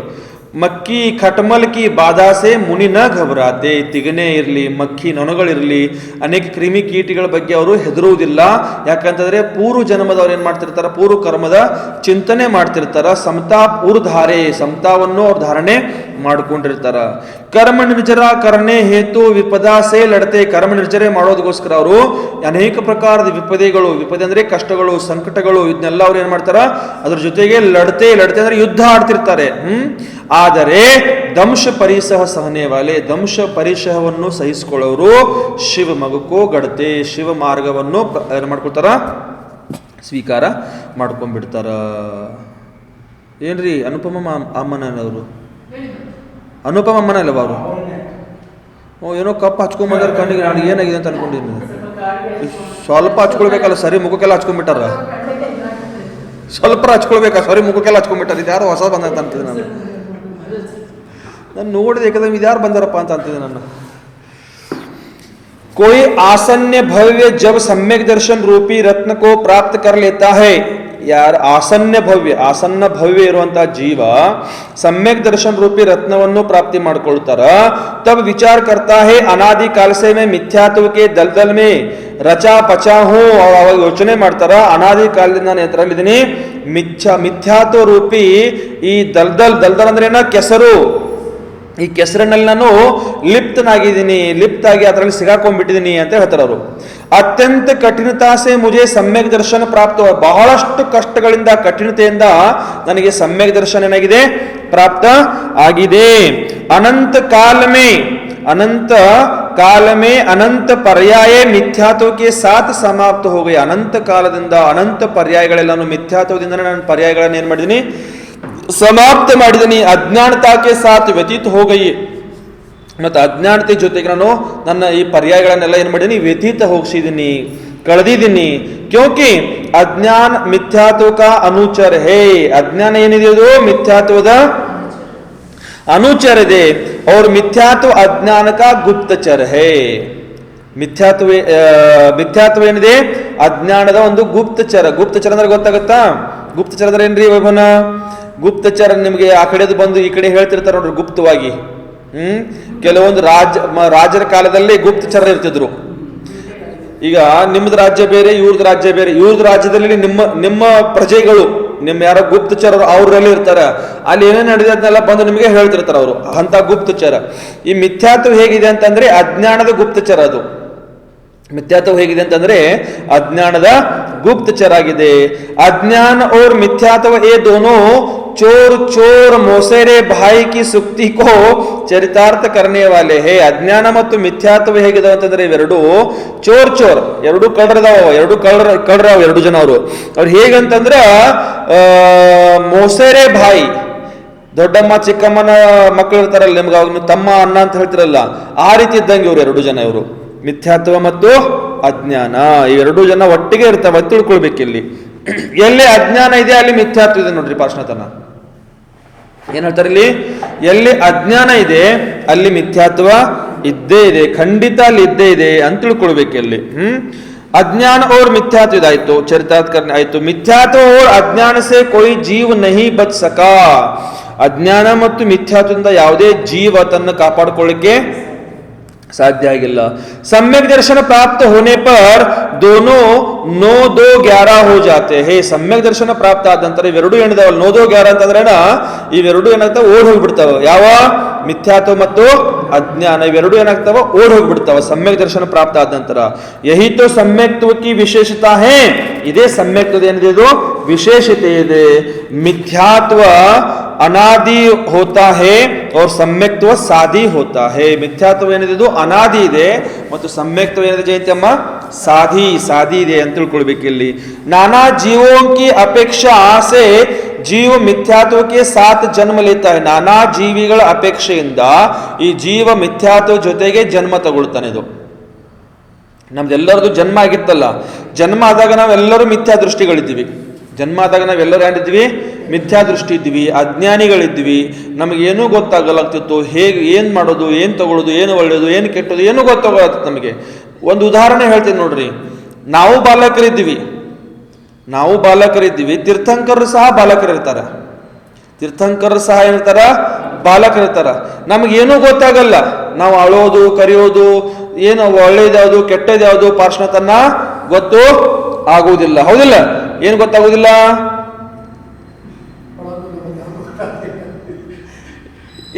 ಮಕ್ಕಿ ಖಟಮಲ್ ಕಿ ಬಾಧಾ ಸೆ ಮುನಿ ನ ಘಬರಾತೆ. ತಿಗನೆ ಇರಲಿ, ಮಕ್ಕಿ ನೊಣಗಳಿರಲಿ, ಅನೇಕ ಕ್ರಿಮಿ ಕೀಟಗಳ ಬಗ್ಗೆ ಅವರು ಹೆದರುವುದಿಲ್ಲ. ಯಾಕಂತಂದ್ರೆ ಪೂರ್ವ ಜನ್ಮದವ್ರು ಏನ್ ಮಾಡ್ತಿರ್ತಾರ? ಪೂರ್ವ ಕರ್ಮದ ಚಿಂತನೆ ಮಾಡ್ತಿರ್ತಾರ. ಸಮತಾ ಧಾರೆ, ಸಮತಾವನ್ನು ಅವ್ರು ಧಾರಣೆ ಮಾಡ್ಕೊಂಡಿರ್ತಾರ. ಕರ್ಮ ನಿರ್ಜರ ಕರ್ಣೆ ಹೇತು ವಿಪದಾ ಸೇ ಲಡತೆ. ಕರ್ಮ ನಿರ್ಜರೆ ಮಾಡೋದಕ್ಕೋಸ್ಕರ ಅವರು ಅನೇಕ ಪ್ರಕಾರದ ವಿಪದೆಗಳು, ವಿಪದೆ ಅಂದ್ರೆ ಕಷ್ಟಗಳು, ಸಂಕಟಗಳು, ಇದನ್ನೆಲ್ಲ ಅವ್ರು ಏನ್ ಮಾಡ್ತಾರ, ಅದ್ರ ಜೊತೆಗೆ ಲಡತೆ ಅಂದ್ರೆ ಯುದ್ಧ ಆಡ್ತಿರ್ತಾರೆ. ಆದರೆ ದಂಶ ಪರಿಸಹ ಸಹನೆ ವಾಲೆ, ದಂಶ ಪರಿಸಹವನ್ನು ಸಹಿಸಿಕೊಳ್ಳೋರು ಶಿವ ಮಗಕ್ಕೋ ಗಡತೆ, ಶಿವ ಮಾರ್ಗವನ್ನು ಏನ್ ಮಾಡ್ಕೊಳ್ತಾರ, ಸ್ವೀಕಾರ ಮಾಡ್ಕೊಂಡ್ಬಿಡ್ತಾರ. ಏನ್ರಿ ಅನುಪಮ ಅಮ್ಮನವರು, ಅನುಪಮ ಅಮ್ಮನ ಅಲ್ಲವ ಅವರು? ಏನೋ ಕಪ್ ಹಚ್ಕೊಂಡ್ಬಂದಾರ ಕಣ್ಣಿಗೆ. ನಾನು ಏನಾಗಿದೆ ಅಂತ ಅನ್ಕೊಂಡಿದ್ದೀನಿ. ಸ್ವಲ್ಪ ಹಚ್ಕೊಳ್ಬೇಕಲ್ಲ, ಸರಿ ಮುಖಕ್ಕೆಲ್ಲ ಹಚ್ಕೊಂಡ್ಬಿಟ್ಟಾರ. ಸ್ವಲ್ಪ ಹಚ್ಕೊಳ್ಬೇಕಾ, ಸರಿ ಮುಖಕ್ಕೆಲ್ಲ ಹಚ್ಕೊಂಡ್ಬಿಟ್ಟಾರ. ಇದು ಯಾರು ಹೊಸ ಬಂದಂತ ಅಂತಿದ್ದೆ ನಾನು ನೋಡಿದ ಏಕದಮ್ ಇದ್ಯಾರು ಬಂದಾರಪ್ಪ ಅಂತ ಅಂತಿದ್ದೆ ನಾನು. कोई आसन्य भव्य जब सम्यक दर्शन रूपी रत्न को प्राप्त कर लेता है. ಯಾರ ಆಸನ್ನ ಭವ್ಯ ಇರುವಂತಹ ಜೀವ ಸಮ್ಯಕ್ ದರ್ಶನ್ ರೂಪಿ ರತ್ನವನ್ನು ಪ್ರಾಪ್ತಿ ಮಾಡ್ಕೊಳ್ತಾರ. ತಬ್ ವಿಚಾರ ಕರ್ತಾ ಹೇ ಅನಾದಿ ಕಾಲಸೆ ಮೇ ಮಿಥ್ಯಾತ್ವಕ್ಕೆ ದಲ್ದಲ್ ಮೇ ರಚಾ ಪಚಾ ಹೋ. ಅವಾಗ ಯೋಚನೆ ಮಾಡ್ತಾರ, ಅನಾದಿ ಕಾಲದಿಂದ ನಾನು ಎತ್ತರಲ್ಲಿದ್ದೀನಿ, ಮಿಥ್ಯಾತ್ವ ರೂಪಿ ಈ ದಲ್ದಲ್ ಅಂದ್ರೆ ಏನ, ಕೆಸರು, ಈ ಕೆಸರಿನಲ್ಲಿ ನಾನು ಲಿಪ್ತಾಗಿ ಅದರಲ್ಲಿ ಸಿಗಾಕೊಂಡ್ಬಿಟ್ಟಿದ್ದೀನಿ ಅಂತ ಹೇಳ್ತಾರೆ ಅವರು. ಅತ್ಯಂತ ಕಠಿಣತಾಸೆ ಮುಜೆ ಸಮ್ಯಕ್ ದರ್ಶನ ಪ್ರಾಪ್ತ. ಬಹಳಷ್ಟು ಕಷ್ಟಗಳಿಂದ, ಕಠಿಣತೆಯಿಂದ ನನಗೆ ಸಮ್ಯಕ್ ದರ್ಶನ ಏನಾಗಿದೆ, ಪ್ರಾಪ್ತ ಆಗಿದೆ. ಅನಂತ ಕಾಲ ಮೇ ಅನಂತ ಪರ್ಯಾಯ ಮಿಥ್ಯಾತ್ವಕ್ಕೆ ಸಾತ್ ಸಮಾಪ್ತ ಹೋಗಿ. ಅನಂತ ಕಾಲದಿಂದ ಅನಂತ ಪರ್ಯಾಯಗಳೆಲ್ಲಾನು ಮಿಥ್ಯಾತ್ವದಿಂದ ನಾನು ಪರ್ಯಾಯಗಳನ್ನು ಏನ್ ಮಾಡಿದ್ದೀನಿ, ಸಮಾಪ್ತ ಮಾಡಿದೀನಿ. ಅಜ್ಞಾನತಾಕ್ಕೆ ಸಾತ್ ವ್ಯತೀತ ಹೋಗಯಿ. ಮತ್ತು ಅಜ್ಞಾನತೆ ಜೊತೆಗೆ ನಾನು ನನ್ನ ಈ ಪರ್ಯಾಯಗಳನ್ನೆಲ್ಲ ಏನ್ ಮಾಡಿದೀನಿ, ವ್ಯತೀತ ಹೋಗಿಸಿದೀನಿ, ಕಳೆದಿದ್ದೀನಿ. ಕ್ಯೋಂಕಿ ಅಜ್ಞಾನ ಮಿಥ್ಯಾತ್ವ ಕಾ ಅನುಚರ ಹೇ. ಅಜ್ಞಾನ ಏನಿದೆ ಅದು ಮಿಥ್ಯಾತ್ವದ ಅನುಚರ ಇದೆ. ಅವ್ರ ಮಿಥ್ಯಾತ್ವ ಅಜ್ಞಾನ ಕಾ ಗುಪ್ತಚರ ಹೇ. ಮಿಥ್ಯಾತ್ವ ಏನಿದೆ, ಅಜ್ಞಾನದ ಒಂದು ಗುಪ್ತಚರ. ಗುಪ್ತಚರ ಅಂದ್ರೆ ಗೊತ್ತಾಗತ್ತಾ? ಗುಪ್ತಚರ ಅಂದ್ರೆ ಏನ್ರಿ ವೈಭವನ? ಗುಪ್ತಚರ ನಿಮಗೆ ಆ ಕಡೆದು ಬಂದು ಈ ಕಡೆ ಹೇಳ್ತಿರ್ತಾರೆ ನೋಡ್ರಿ, ಗುಪ್ತವಾಗಿ. ಕೆಲವೊಂದು ರಾಜರ ಕಾಲದಲ್ಲಿ ಗುಪ್ತಚರ ಇರ್ತಿದ್ರು. ಈಗ ನಿಮ್ದು ರಾಜ್ಯ ಬೇರೆ, ಇವ್ರದ್ದು ರಾಜ್ಯ ಬೇರೆ. ಇವ್ರದ್ದು ರಾಜ್ಯದಲ್ಲಿ ನಿಮ್ಮ ಪ್ರಜೆಗಳು, ನಿಮ್ಮ ಯಾರೋ ಗುಪ್ತಚರರು ಅವರೆಲ್ಲ ಇರ್ತಾರೆ. ಅಲ್ಲಿ ಏನೇನು ನಡೆದಿದೆ ಅದನ್ನೆಲ್ಲ ಬಂದು ನಿಮಗೆ ಹೇಳ್ತಿರ್ತಾರೆ ಅವರು, ಅಂತ ಗುಪ್ತಚರ. ಈ ಮಿಥ್ಯಾತ್ವ ಹೇಗಿದೆ ಅಂತಂದ್ರೆ ಅಜ್ಞಾನದ ಗುಪ್ತಚರ. ಅದು ಮಿಥ್ಯಾತ್ವ ಹೇಗಿದೆ ಅಂತಂದ್ರೆ ಅಜ್ಞಾನದ ಗುಪ್ತಚರ ಆಗಿದೆ. ಅಜ್ಞಾನ और मिथ्यात्व ये दोनों चोर मोसेरे भाई की सुक्ति को ಚರಿತಾರ್ಥ करने वाले है. ಅಜ್ಞಾನ ಮತ್ತು ಮಿಥ್ಯಾತ್ವ ಹೇಗಿದೆ ಅಂತಂದ್ರೆ ಇವೆರಡು ಚೋರ್ ಎರಡು ಕಳ್ಳರದಾವ, ಎರಡು ಜನ ಅವರು ಹೇಗಂತಂದ್ರ ಮೋಸೆರೆ ಭಾಯಿ, ದೊಡ್ಡಮ್ಮ ಚಿಕ್ಕಮ್ಮನ ಮಕ್ಕಳು ಇರ್ತಾರಲ್ಲ ನಿಮ್ಗೆ, ಅವಾಗ ತಮ್ಮ ಅಣ್ಣ ಅಂತ ಹೇಳ್ತಿರಲ್ಲ, ಆ ರೀತಿ ಇದ್ದಂಗೆ ಇವರು ಎರಡು ಜನ. ಇವರು ಮಿಥ್ಯಾತ್ವ ಮತ್ತು ಅಜ್ಞಾನ ಇವೆರಡು ಜನ ಒಟ್ಟಿಗೆ ಇರ್ತಾವ, ತಿಳ್ಕೊಳ್ಬೇಕಿಲ್ಲಿ. ಎಲ್ಲಿ ಅಜ್ಞಾನ ಇದೆ ಅಲ್ಲಿ ಮಿಥ್ಯಾತ್ವ ಇದೆ ನೋಡ್ರಿ. ಪಾರ್ಶ್ವನಾಥನ ಏನ್ ಹೇಳ್ತಾರೆ ಇಲ್ಲಿ, ಎಲ್ಲಿ ಅಜ್ಞಾನ ಇದೆ ಅಲ್ಲಿ ಮಿಥ್ಯಾತ್ವ ಇದ್ದೇ ಇದೆ, ಖಂಡಿತ ಅಲ್ಲಿ ಇದ್ದೇ ಇದೆ ಅಂತ ತಿಳ್ಕೊಳ್ಬೇಕು ಇಲ್ಲಿ. ಅಜ್ಞಾನ और मिथ्यात्व ಇದಾಯ್ತು, ಚರಿತಾರ್ಥ करने ಆಯ್ತು. ಮಿಥ್ಯಾತ್ವ और ಅಜ್ಞಾನ से कोई जीव नहीं बच सका. ಅಜ್ಞಾನ ಮತ್ತು ಮಿಥ್ಯಾತ್ವದಿಂದ ಯಾವುದೇ ಜೀವ ತನ್ನ ಕಾಪಾಡಿಕೊಳ್ಳಿಕ್ಕೆ ಸಾಧ್ಯ ಆಗಿಲ್ಲ. ಸಮ್ಯಕ್ ದರ್ಶನ ಪ್ರಾಪ್ತ ಹೋನೆ ಪರ್ दोनों 9 2 11 हो जाते हैं. ಸಮ್ಯಕ್ ದರ್ಶನ ಪ್ರಾಪ್ತ ಆದ ನಂತರ ಇವೆರಡು ಏನಿದಾವಲ್ಲ 9 2 11 ಅಂತಂದ್ರೇನ, ಇವೆರಡು ಏನಾಗ್ತಾವ, ಓಡ್ ಹೋಗ್ಬಿಡ್ತಾವ. ಯಾವ ಮಿಥ್ಯಾತ್ವ ಮತ್ತು ಅಜ್ಞಾನ ಇವೆರಡು ಏನಾಗ್ತಾವ, ಓಡ್ ಹೋಗ್ಬಿಡ್ತಾವ ಸಮ್ಯಕ್ ದರ್ಶನ ಪ್ರಾಪ್ತ ಆದ ನಂತರ. ಯಹಿ ತೋ ಸಮ್ಯಕ್ತ್ವ ಕಿ ವಿಶೇಷತಾ ಹೇ. ಇದೇ ಸಮ್ಯಕ್ತ್ವದ ಏನಿದೆ, ಇದು ವಿಶೇಷತೆ ಇದೆ. ಮಿಥ್ಯಾತ್ವ ಅನಾದಿ ಹೋತಾ ಹೇ और ಸಮ್ಯಕ್ತ್ವ ಸಾಧಿ ಹೋತಾ ಹೇ. ಮಿಥ್ಯಾತ್ವ ಏನಿದೆ ಇದು ಅನಾದಿ ಇದೆ, ಮತ್ತು ಸಮ್ಯಕ್ತ್ವ ಏನಿದೆ ಜಯಂತಮ್ಮ, ಸಾಧಿ ಇದೆ ಅಂತ ತಿಳ್ಕೊಳ್ಬೇಕು ಇಲ್ಲಿ. ನಾನಾ ಜೀವೋं की ಅಪೇಕ್ಷಾ से ಜೀವ ಮಿಥ್ಯಾತ್ವಕ್ಕೆ ಸಾತ್ ಜನ್ಮ ಲೇತಾ ಹೇ. ನಾನಾ ಜೀವಿಗಳ ಅಪೇಕ್ಷೆಯಿಂದ ಈ ಜೀವ ಮಿಥ್ಯಾತ್ವ ಜೊತೆಗೆ ಜನ್ಮ ತಗೊಳ್ತಾನೆ. ಇದು ನಮ್ದೆಲ್ಲರದು ಜನ್ಮ ಆಗಿತ್ತಲ್ಲ, ಜನ್ಮ ಆದಾಗ ನಾವೆಲ್ಲರೂ ಮಿಥ್ಯಾ ದೃಷ್ಟಿಗಳಿದ್ದೀವಿ. ಜನ್ಮ ಆದಾಗ ನಾವೆಲ್ಲರೂ ಏನಿದ್ವಿ, ಮಿಥ್ಯಾ ದೃಷ್ಟಿ ಇದ್ವಿ, ಅಜ್ಞಾನಿಗಳಿದ್ವಿ. ನಮಗೇನೂ ಗೊತ್ತಾಗಲಾಗ್ತಿತ್ತು, ಹೇಗೆ ಏನು ಮಾಡೋದು, ಏನು ತಗೊಳ್ಳೋದು, ಏನು ಒಳ್ಳೆಯದು, ಏನು ಕೆಟ್ಟದು, ಏನೂ ಗೊತ್ತಾಗಲಾಗ್ತಿತ್ತು ನಮಗೆ. ಒಂದು ಉದಾಹರಣೆ ಹೇಳ್ತೀನಿ ನೋಡ್ರಿ. ನಾವು ಬಾಲಕರಿದ್ದೀವಿ, ತೀರ್ಥಂಕರರು ಸಹ ಬಾಲಕರಿರ್ತಾರೆ. ಬಾಲಕರಿರ್ತಾರ. ನಮಗೇನೂ ಗೊತ್ತಾಗಲ್ಲ. ನಾವು ಅಳೋದು, ಕರೆಯೋದು, ಏನು ಒಳ್ಳೇದ್ಯಾವುದು ಕೆಟ್ಟದ್ಯಾವುದು ಪಾರ್ಶ್ವನಾಥನ್ನ ಗೊತ್ತು ಆಗುವುದಿಲ್ಲ. ಹೌದಿಲ್ಲ? ಏನು ಗೊತ್ತಾಗುವುದಿಲ್ಲ?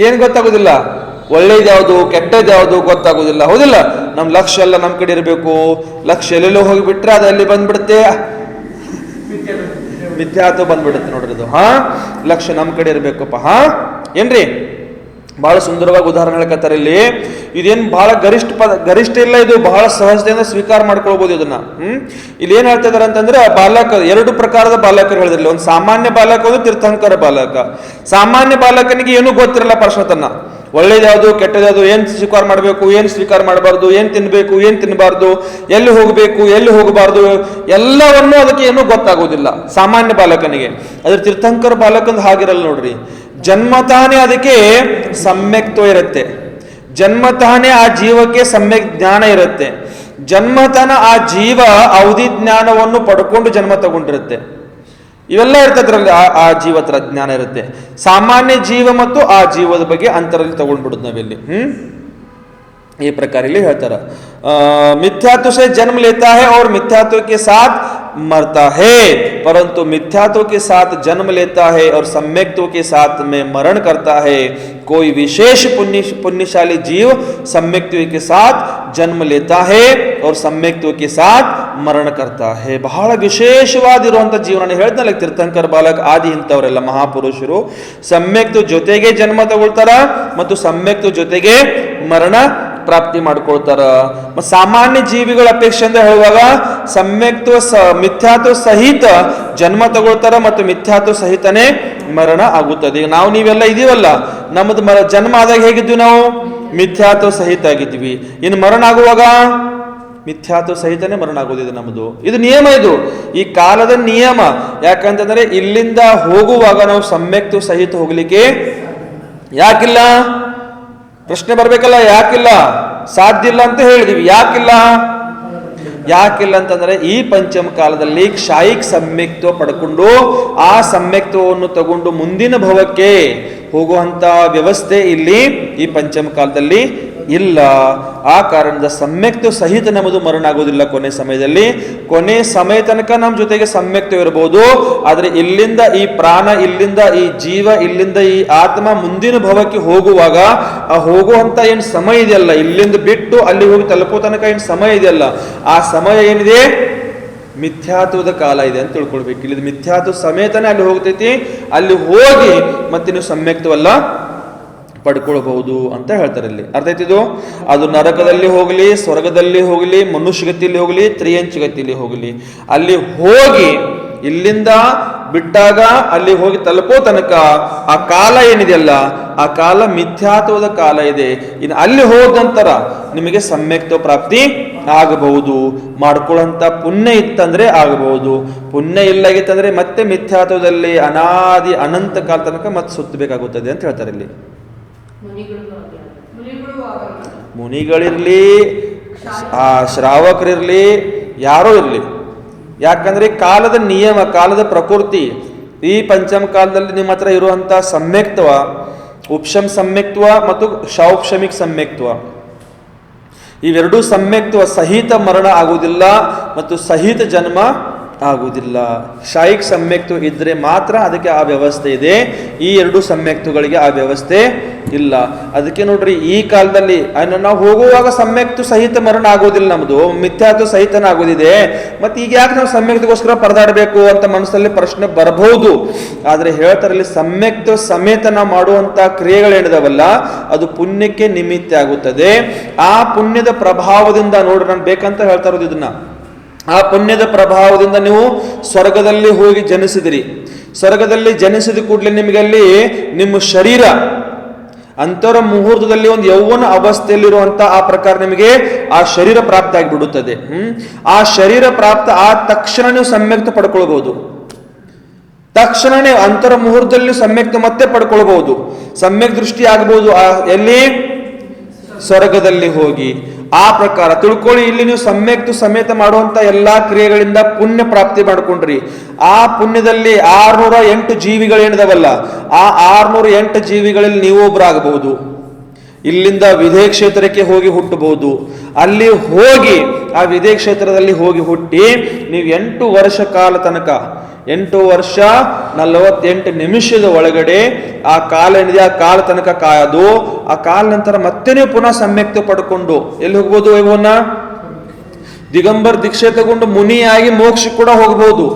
ಏನ್ ಗೊತ್ತಾಗೋದಿಲ್ಲ, ಒಳ್ಳೇದ್ಯಾವುದು ಕೆಟ್ಟದ್ಯಾವುದು ಗೊತ್ತಾಗೋದಿಲ್ಲ. ಹೌದಿಲ್ಲ? ನಮ್ ಲಕ್ಷ್ಯ ಎಲ್ಲ ನಮ್ ಕಡೆ ಇರಬೇಕು. ಲಕ್ಷ್ಯ ಎಲ್ಲೆಲ್ಲೋ ಹೋಗಿಬಿಟ್ರೆ ಅದು ಅಲ್ಲಿ ಬಂದ್ಬಿಡುತ್ತೆ, ಮಿಥ್ಯಾತ್ವ ಬಂದ್ಬಿಡುತ್ತೆ ನೋಡ್ರಿ ಅದು. ಲಕ್ಷ್ಯ ನಮ್ ಕಡೆ ಇರ್ಬೇಕಪ್ಪ. ಏನ್ರಿ ಬಹಳ ಸುಂದರವಾಗಿ ಉದಾಹರಣೆ ಹೇಳ್ಕತ್ತಾರೆ ಇಲ್ಲಿ. ಇದೇನು ಬಹಳ ಗರಿಷ್ಠ ಇಲ್ಲ, ಇದು ಬಹಳ ಸಹಜತೆಯಿಂದ ಸ್ವೀಕಾರ ಮಾಡ್ಕೊಳ್ಬಹುದು ಇದನ್ನ. ಇಲ್ಲಿ ಏನ್ ಹೇಳ್ತಾ ಇದಾರೆ ಅಂತಂದ್ರೆ, ಬಾಲಕ ಎರಡು ಪ್ರಕಾರದ ಬಾಲಕರು ಹೇಳಿದ್ರಲ್ಲಿ. ಒಂದು ಸಾಮಾನ್ಯ ಬಾಲಕ, ಒಂದು ತೀರ್ಥಂಕರ ಬಾಲಕ. ಸಾಮಾನ್ಯ ಬಾಲಕನಿಗೆ ಏನೂ ಗೊತ್ತಿರಲ್ಲ ಪರಶುತನ, ಒಳ್ಳೇದ್ಯಾವುದು ಕೆಟ್ಟದ್ಯಾವುದು, ಏನ್ ಸ್ವೀಕಾರ ಮಾಡಬೇಕು ಏನ್ ಸ್ವೀಕಾರ ಮಾಡಬಾರ್ದು, ಏನ್ ತಿನ್ಬೇಕು ಏನ್ ತಿನ್ನಬಾರ್ದು, ಎಲ್ಲಿ ಹೋಗಬೇಕು ಎಲ್ಲಿ ಹೋಗಬಾರ್ದು, ಎಲ್ಲವನ್ನೂ ಅದಕ್ಕೆ ಏನೂ ಗೊತ್ತಾಗೋದಿಲ್ಲ ಸಾಮಾನ್ಯ ಬಾಲಕನಿಗೆ. ಅದ್ರ ತೀರ್ಥಂಕರ ಬಾಲಕಂದು ಹಾಗಿರಲ್ಲ ನೋಡ್ರಿ. ಜನ್ಮತಾನೇ ಅದಕ್ಕೆ ಸಮ್ಯಕ್ತ್ವ ಇರುತ್ತೆ, ಜನ್ಮತಾನೇ ಆ ಜೀವಕ್ಕೆ ಸಮ್ಯಕ್ ಜ್ಞಾನ ಇರುತ್ತೆ. ಜನ್ಮತನ ಆ ಜೀವ ಅವಧಿ ಜ್ಞಾನವನ್ನು ಪಡ್ಕೊಂಡು ಜನ್ಮ ತಗೊಂಡಿರುತ್ತೆ. ಇವೆಲ್ಲ ಇರ್ತದ್ರಲ್ಲಿ ಆ ಜೀವ ಹತ್ರ ಜ್ಞಾನ ಇರುತ್ತೆ. ಸಾಮಾನ್ಯ ಜೀವ ಮತ್ತು ಆ ಜೀವದ ಬಗ್ಗೆ ಅಂತರಲ್ಲಿ ತಗೊಂಡ್ಬಿಡುದು ನಾವಿಲ್ಲಿ. ಈ ಪ್ರಕಾರ ಇಲ್ಲಿ ಹೇಳ್ತಾರ, मिथ्यात्व से जन्म लेता है और मिथ्यात्व के साथ मरता है, परंतु मिथ्यात्व के साथ जन्म लेता है और सम्यक्त्व के साथ में मरण करता है. कोई विशेष पुण्यशाली जीव सम्यक्त्व के साथ जन्म लेता है और सम्यक्त्व के साथ ಮರಣ ಕರ್ತಾ ಹೇ. ಬಹಳ ವಿಶೇಷವಾದಿರುವಂಥ ಜೀವನ ಹೇಳ್ತಾನೆ ತೀರ್ಥಂಕರ ಬಾಲಕ ಆದಿ ಇಂಥವರೆಲ್ಲ ಮಹಾಪುರುಷರು ಸಮ್ಯಕ್ತ್ವ ಜೊತೆಗೆ ಜನ್ಮ ತಗೊಳ್ತಾರ ಮತ್ತು ಸಮ್ಯಕ್ತ್ವ ಜೊತೆಗೆ ಮರಣ ಪ್ರಾಪ್ತಿ ಮಾಡ್ಕೊಳ್ತಾರ. ಸಾಮಾನ್ಯ ಜೀವಿಗಳ ಅಪೇಕ್ಷೆ ಅಂತ ಹೇಳುವಾಗ ಸಮ್ಯಕ್ತ್ವ ಮಿಥ್ಯಾತ್ವ ಸಹಿತ ಜನ್ಮ ತಗೊಳ್ತಾರ ಮತ್ತು ಮಿಥ್ಯಾತ್ವ ಸಹಿತನೇ ಮರಣ ಆಗುತ್ತದೆ. ನಾವು ನೀವೆಲ್ಲ ಇದೀವಲ್ಲ, ನಮ್ಮದು ಜನ್ಮ ಆದಾಗ ಹೇಗಿದ್ವಿ ನಾವು? ಮಿಥ್ಯಾತ್ವ ಸಹಿತ ಆಗಿದ್ವಿ. ಇನ್ನು ಮರಣ ಆಗುವಾಗ ಮಿಥ್ಯಾತ್ವ ಸಹಿತನೇ ಮರಣ ಆಗೋದಿದೆ ನಮ್ಮದು. ಇದು ನಿಯಮ, ಇದು ಈ ಕಾಲದ ನಿಯಮ. ಯಾಕಂತಂದ್ರೆ ಇಲ್ಲಿಂದ ಹೋಗುವಾಗ ನಾವು ಸಮ್ಯಕ್ತ್ವ ಸಹಿತ ಹೋಗ್ಲಿಕ್ಕೆ ಯಾಕಿಲ್ಲ? ಪ್ರಶ್ನೆ ಬರ್ಬೇಕಲ್ಲ, ಯಾಕಿಲ್ಲ? ಸಾಧ್ಯ ಇಲ್ಲ ಅಂತ ಹೇಳಿದೀವಿ. ಯಾಕಿಲ್ಲ ಅಂತಂದ್ರೆ ಈ ಪಂಚಮ ಕಾಲದಲ್ಲಿ ಕ್ಷಾಯಿಕ್ ಸಮ್ಯಕ್ತ್ವ ಪಡ್ಕೊಂಡು ಆ ಸಮ್ಯಕ್ತ್ವವನ್ನು ತಗೊಂಡು ಮುಂದಿನ ಭವಕ್ಕೆ ಹೋಗುವಂತ ವ್ಯವಸ್ಥೆ ಇಲ್ಲಿ ಈ ಪಂಚಮ ಕಾಲದಲ್ಲಿ ಇಲ್ಲ. ಆ ಕಾರಣದ ಸಮ್ಯಕ್ತ್ವ ಸಹಿತ ನಮ್ಮದು ಮರಣ ಆಗೋದಿಲ್ಲ. ಕೊನೆ ಸಮಯ ತನಕ ನಮ್ಮ ಜೊತೆಗೆ ಸಮ್ಯಕ್ತ್ವ ಇರಬಹುದು. ಆದ್ರೆ ಇಲ್ಲಿಂದ ಈ ಪ್ರಾಣ, ಇಲ್ಲಿಂದ ಈ ಜೀವ, ಇಲ್ಲಿಂದ ಈ ಆತ್ಮ ಮುಂದಿನ ಭವಕ್ಕೆ ಹೋಗುವಾಗ ಆ ಹೋಗುವಂತ ಏನ್ ಸಮಯ ಇದೆಯಲ್ಲ, ಇಲ್ಲಿಂದ ಬಿಟ್ಟು ಅಲ್ಲಿ ಹೋಗಿ ತಲುಪೋ ತನಕ ಏನ್ ಸಮಯ ಇದೆಯಲ್ಲ, ಆ ಸಮಯ ಏನಿದೆ ಮಿಥ್ಯಾತ್ವದ ಕಾಲ ಇದೆ ಅಂತ ತಿಳ್ಕೊಳ್ಬೇಕು. ಇಲ್ಲಿ ಮಿಥ್ಯಾತ್ವ ಸಮೇತನೇ ಅಲ್ಲಿ ಹೋಗ್ತೈತಿ. ಅಲ್ಲಿ ಹೋಗಿ ಮತ್ತೆ ನೀವು ಸಮ್ಯಕ್ತ್ವಲ್ಲ ಪಡ್ಕೊಳ್ಬಹುದು ಅಂತ ಹೇಳ್ತಾರೆ ಇಲ್ಲಿ. ಅರ್ಥ ಆಯ್ತಿದು? ಅದು ನರಕದಲ್ಲಿ ಹೋಗಲಿ, ಸ್ವರ್ಗದಲ್ಲಿ ಹೋಗಲಿ, ಮನುಷ್ಯಗತಿಯಲ್ಲಿ ಹೋಗಲಿ, ತ್ರಿಯಂಚಗತಿಯಲ್ಲಿ ಹೋಗಲಿ, ಅಲ್ಲಿ ಹೋಗಿ ಇಲ್ಲಿಂದ ಬಿಟ್ಟಾಗ ಅಲ್ಲಿ ಹೋಗಿ ತಲುಪೋ ತನಕ ಆ ಕಾಲ ಏನಿದೆಯಲ್ಲ, ಆ ಕಾಲ ಮಿಥ್ಯಾತ್ವದ ಕಾಲ ಇದೆ. ಇನ್ನು ಅಲ್ಲಿ ಹೋದ ನಂತರ ನಿಮಗೆ ಸಮ್ಯಕ್ತ್ವ ಪ್ರಾಪ್ತಿ ಆಗಬಹುದು. ಮಾಡ್ಕೊಳ್ಳೋಂಥ ಪುಣ್ಯ ಇತ್ತಂದ್ರೆ ಆಗಬಹುದು, ಪುಣ್ಯ ಇಲ್ಲಾಗಿತ್ತಂದ್ರೆ ಮತ್ತೆ ಮಿಥ್ಯಾತ್ವದಲ್ಲಿ ಅನಾದಿ ಅನಂತ ಕಾಲ ತನಕ ಮತ್ತೆ ಸುತ್ತಬೇಕಾಗುತ್ತದೆ ಅಂತ ಹೇಳ್ತಾರೆ ಇಲ್ಲಿ. ಮುನಿಗಳಿರ್ಲಿ, ಆ ಶ್ರಾವಕರಿರ್ಲಿ, ಯಾರೋ ಇರ್ಲಿ, ಯಾಕಂದ್ರೆ ಕಾಲದ ನಿಯಮ, ಕಾಲದ ಪ್ರಕೃತಿ. ಈ ಪಂಚಮ ಕಾಲದಲ್ಲಿ ನಿಮ್ಮ ಹತ್ರ ಇರುವಂತ ಸಮ್ಯಕ್ತ್ವ, ಉಪಶಮ ಸಮ್ಯಕ್ತ್ವ ಮತ್ತು ಶೌಕ್ಷಮಿಕ್ ಸಮ್ಯಕ್ತ್ವ, ಇವೆರಡೂ ಸಮ್ಯಕ್ತ್ವ ಸಹಿತ ಮರಣ ಆಗುವುದಿಲ್ಲ ಮತ್ತು ಸಹಿತ ಜನ್ಮ ಆಗುವುದಿಲ್ಲ. ಶಾಯಿಕ್ ಸಮ್ಯಕ್ತ್ವ ಇದ್ರೆ ಮಾತ್ರ ಅದಕ್ಕೆ ಆ ವ್ಯವಸ್ಥೆ ಇದೆ. ಈ ಎರಡು ಸಮ್ಯಕ್ತ್ವಗಳಿಗೆ ಆ ವ್ಯವಸ್ಥೆ ಇಲ್ಲ. ಅದಕ್ಕೆ ನೋಡ್ರಿ ಈ ಕಾಲದಲ್ಲಿ ನಾವು ಹೋಗುವಾಗ ಸಮ್ಯಕ್ತ್ವ ಸಹಿತ ಮರಣ ಆಗೋದಿಲ್ಲ, ನಮ್ದು ಮಿಥ್ಯಾತ್ವ ಸಹಿತನ ಆಗೋದಿದೆ. ಮತ್ತೆ ಈಗ ಯಾಕೆ ನಾವು ಸಮ್ಯಕ್ತಗೋಸ್ಕರ ಪರದಾಡಬೇಕು ಅಂತ ಮನಸ್ಸಲ್ಲಿ ಪ್ರಶ್ನೆ ಬರಬಹುದು. ಆದ್ರೆ ಹೇಳ್ತಾರಲ್ಲಿ ಸಮ್ಯಕ್ತ್ವ ಸಮೇತ ನಾವು ಮಾಡುವಂತ ಕ್ರಿಯೆಗಳೇನಿದಾವಲ್ಲ ಅದು ಪುಣ್ಯಕ್ಕೆ ನಿಮಿತ್ತ ಆಗುತ್ತದೆ. ಆ ಪುಣ್ಯದ ಪ್ರಭಾವದಿಂದ ನೋಡ್ರಿ, ನಾನು ಬೇಕಂತ ಹೇಳ್ತಾ ಇರೋದು ಇದನ್ನ, ಆ ಪುಣ್ಯದ ಪ್ರಭಾವದಿಂದ ನೀವು ಸ್ವರ್ಗದಲ್ಲಿ ಹೋಗಿ ಜನಿಸಿದಿರಿ. ಸ್ವರ್ಗದಲ್ಲಿ ಜನಿಸಿದ ಕೂಡಲೇ ನಿಮಗಲ್ಲಿ ನಿಮ್ಮ ಶರೀರ ಅಂತರ ಮುಹೂರ್ತದಲ್ಲಿ ಒಂದು ಯೌವನ ಅವಸ್ಥೆಯಲ್ಲಿರುವಂತ ಆ ಪ್ರಕಾರ ನಿಮಗೆ ಆ ಶರೀರ ಪ್ರಾಪ್ತ ಆಗಿಬಿಡುತ್ತದೆ. ಆ ಶರೀರ ಪ್ರಾಪ್ತ ಆದ ತಕ್ಷಣ ನೀವು ಸಮ್ಯಕ್ತ ಪಡ್ಕೊಳ್ಬಹುದು. ತಕ್ಷಣನೇ ಅಂತರ ಮುಹೂರ್ತದಲ್ಲಿ ಸಮ್ಯಕ್ತ ಮತ್ತೆ ಪಡ್ಕೊಳ್ಬಹುದು. ಸಮ್ಯಕ್ ದೃಷ್ಟಿ ಆಗಬಹುದು ಎಲ್ಲಿ? ಸ್ವರ್ಗದಲ್ಲಿ ಹೋಗಿ. ಆ ಪ್ರಕಾರ ತಿಳ್ಕೊಳ್ಳಿ. ಇಲ್ಲಿ ನೀವು ಸಮ್ಯಕ್ತು ಸಮೇತ ಮಾಡುವಂತ ಎಲ್ಲಾ ಕ್ರಿಯೆಗಳಿಂದ ಪುಣ್ಯ ಪ್ರಾಪ್ತಿ ಮಾಡ್ಕೊಂಡ್ರಿ. ಆ ಪುಣ್ಯದಲ್ಲಿ 608 ಜೀವಿಗಳೇನಿದಾವಲ್ಲ, ಆ 608 ಜೀವಿಗಳಲ್ಲಿ ನೀವು ಒಬ್ಬರಾಗಬಹುದು. ಇಲ್ಲಿಂದ ವಿಧೇಯ ಕ್ಷೇತ್ರಕ್ಕೆ ಹೋಗಿ ಹುಟ್ಟಬಹುದು. ಅಲ್ಲಿ ಹೋಗಿ ಆ ವಿಧೇಯ ಕ್ಷೇತ್ರದಲ್ಲಿ ಹೋಗಿ ಹುಟ್ಟಿ ನೀವು 8 ವರ್ಷ ಕಾಲ ತನಕ 8 ವರ್ಷ 48 ನಿಮಿಷದ ಒಳಗಡೆ ಆ ಕಾಲ ಏನಿದೆ ಆ ಕಾಲ ತನಕ ಕಾಯದು. ಆ ಕಾಲ ನಂತರ ಮತ್ತೆ ನೀವು ಪುನಃ ಸಮ್ಯಕ್ತ ಪಡ್ಕೊಂಡು ಎಲ್ಲಿ ಹೋಗ್ಬೋದು? ಇವನ್ನ ದಿಗಂಬರ್ ದೀಕ್ಷೆ ತಗೊಂಡು ಮುನಿಯಾಗಿ ಮೋಕ್ಷ ಕೂಡ ಹೋಗ್ಬೋದು